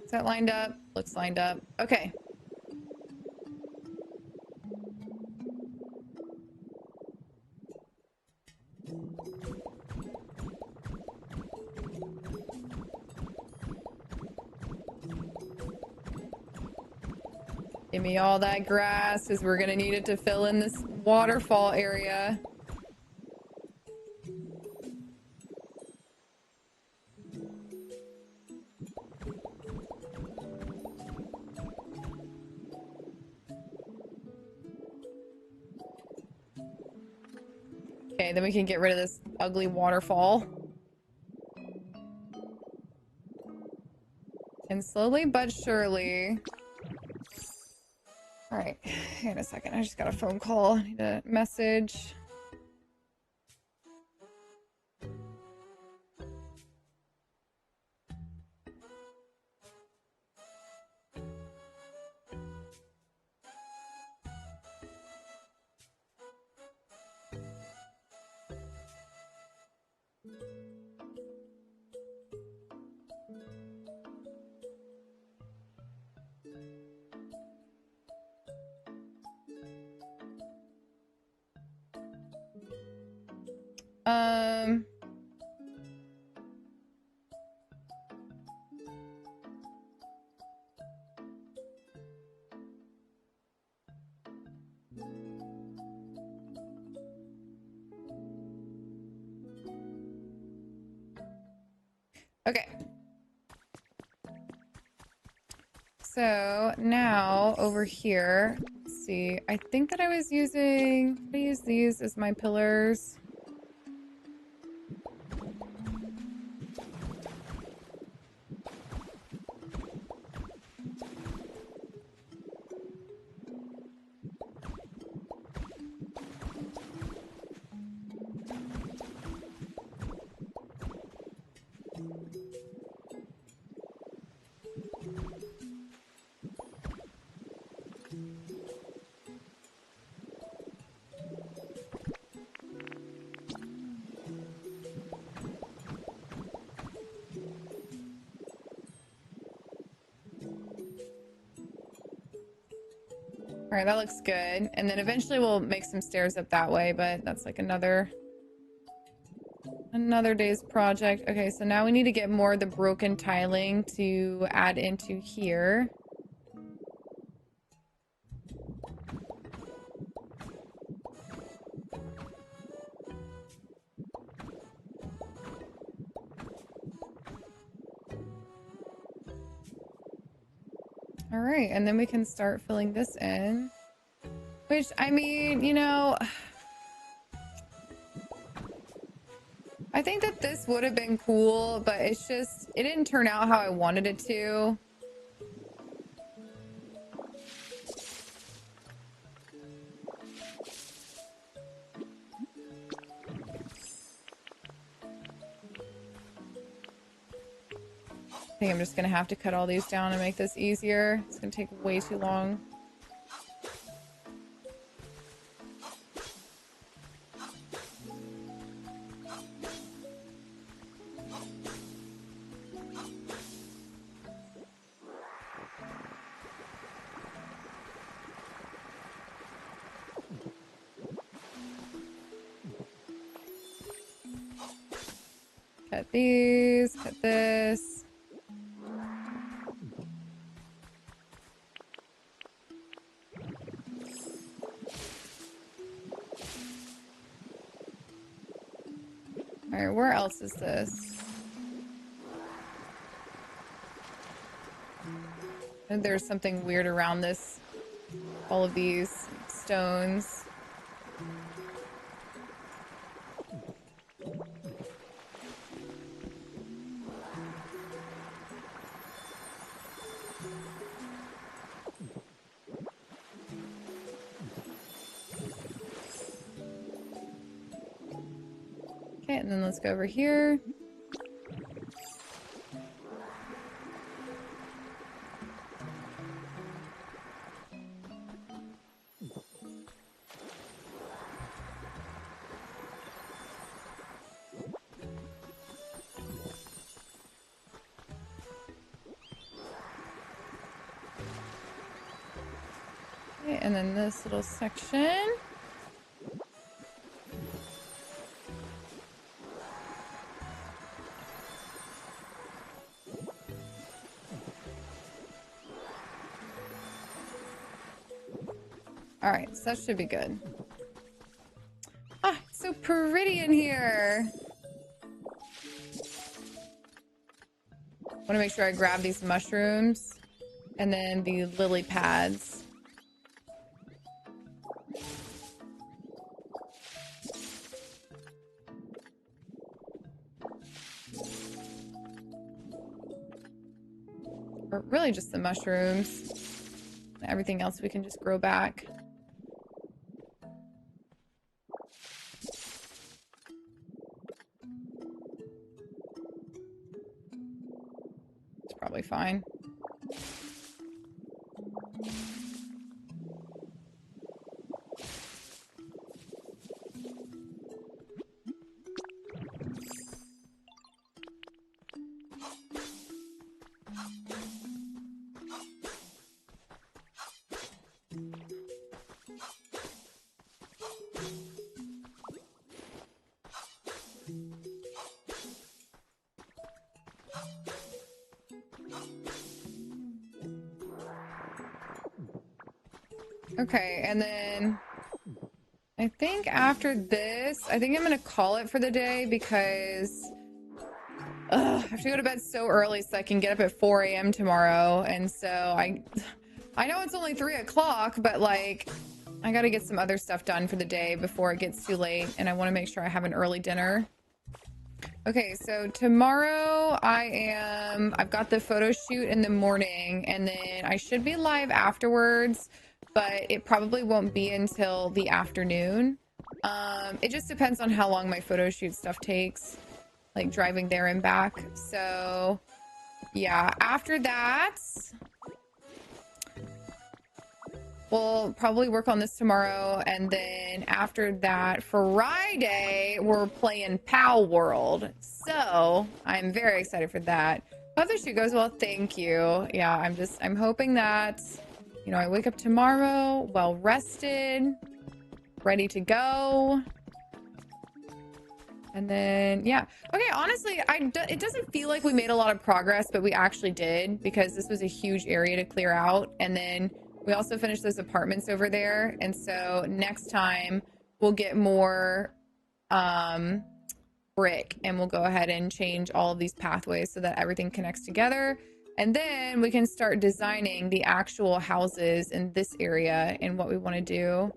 A: Is that lined up? Looks lined up. Okay. Give me all that grass, because we're going to need it to fill in this waterfall area. Okay, then we can get rid of this ugly waterfall. And slowly but surely... Alright, hang on a second. I just got a phone call. I need a message. Um... Okay. So now over here, let's see. I think that I was using, I use these as my pillars. All right, that looks good. And then eventually we'll make some stairs up that way, but that's like another day's project. Okay, so now we need to get more of the broken tiling to add into here. All right, and then we can start filling this in. Which, I mean, you know, I think that this would have been cool, but it's just, it didn't turn out how I wanted it to. I think I'm just gonna have to cut all these down and make this easier. It's gonna take way too long. Cut these, cut this. All right, where else is this? And there's something weird around this, all of these stones. Okay, and then let's go over here. Okay, and then this little section. All right, so that should be good. Ah, it's so pretty in here. Want to make sure I grab these mushrooms and then the lily pads. Or really just the mushrooms. Everything else we can just grow back. It's probably fine. Okay, and then I think after this, I think I'm gonna call it for the day because I have to go to bed so early so I can get up at 4 a.m. tomorrow. And so I know it's only 3 o'clock, but like I gotta get some other stuff done for the day before it gets too late. And I want to make sure I have an early dinner. Okay, so tomorrow I've got the photo shoot in the morning and then I should be live afterwards, but it probably won't be until the afternoon. It just depends on how long my photo shoot stuff takes, like driving there and back. So yeah, after that, we'll probably work on this tomorrow. And then after that, Friday, we're playing Pal World. So I'm very excited for that. Hope the shoot goes well. Thank you. Yeah, I'm hoping that, you know, I wake up tomorrow well rested, ready to go. And then, yeah. Okay, honestly, it doesn't feel like we made a lot of progress, but we actually did because this was a huge area to clear out. And then we also finished those apartments over there. And so next time we'll get more brick and we'll go ahead and change all of these pathways so that everything connects together. And then we can start designing the actual houses in this area and what we want to do.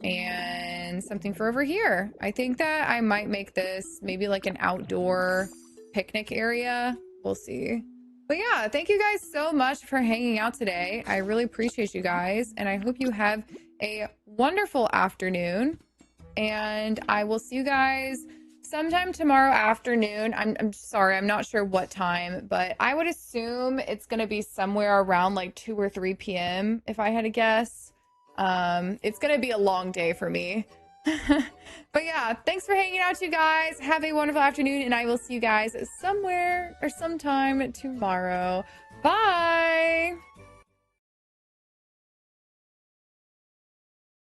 A: And something for over here. I think that I might make this maybe like an outdoor picnic area. We'll see. But yeah, thank you guys so much for hanging out today. I really appreciate you guys. And I hope you have a wonderful afternoon. And I will see you guys sometime tomorrow afternoon. I'm sorry, I'm not sure what time, but I would assume it's going to be somewhere around like 2 or 3 p.m. if I had to guess. It's going to be a long day for me. But yeah, thanks for hanging out, you guys. Have a wonderful afternoon, and I will see you guys somewhere or sometime tomorrow. Bye.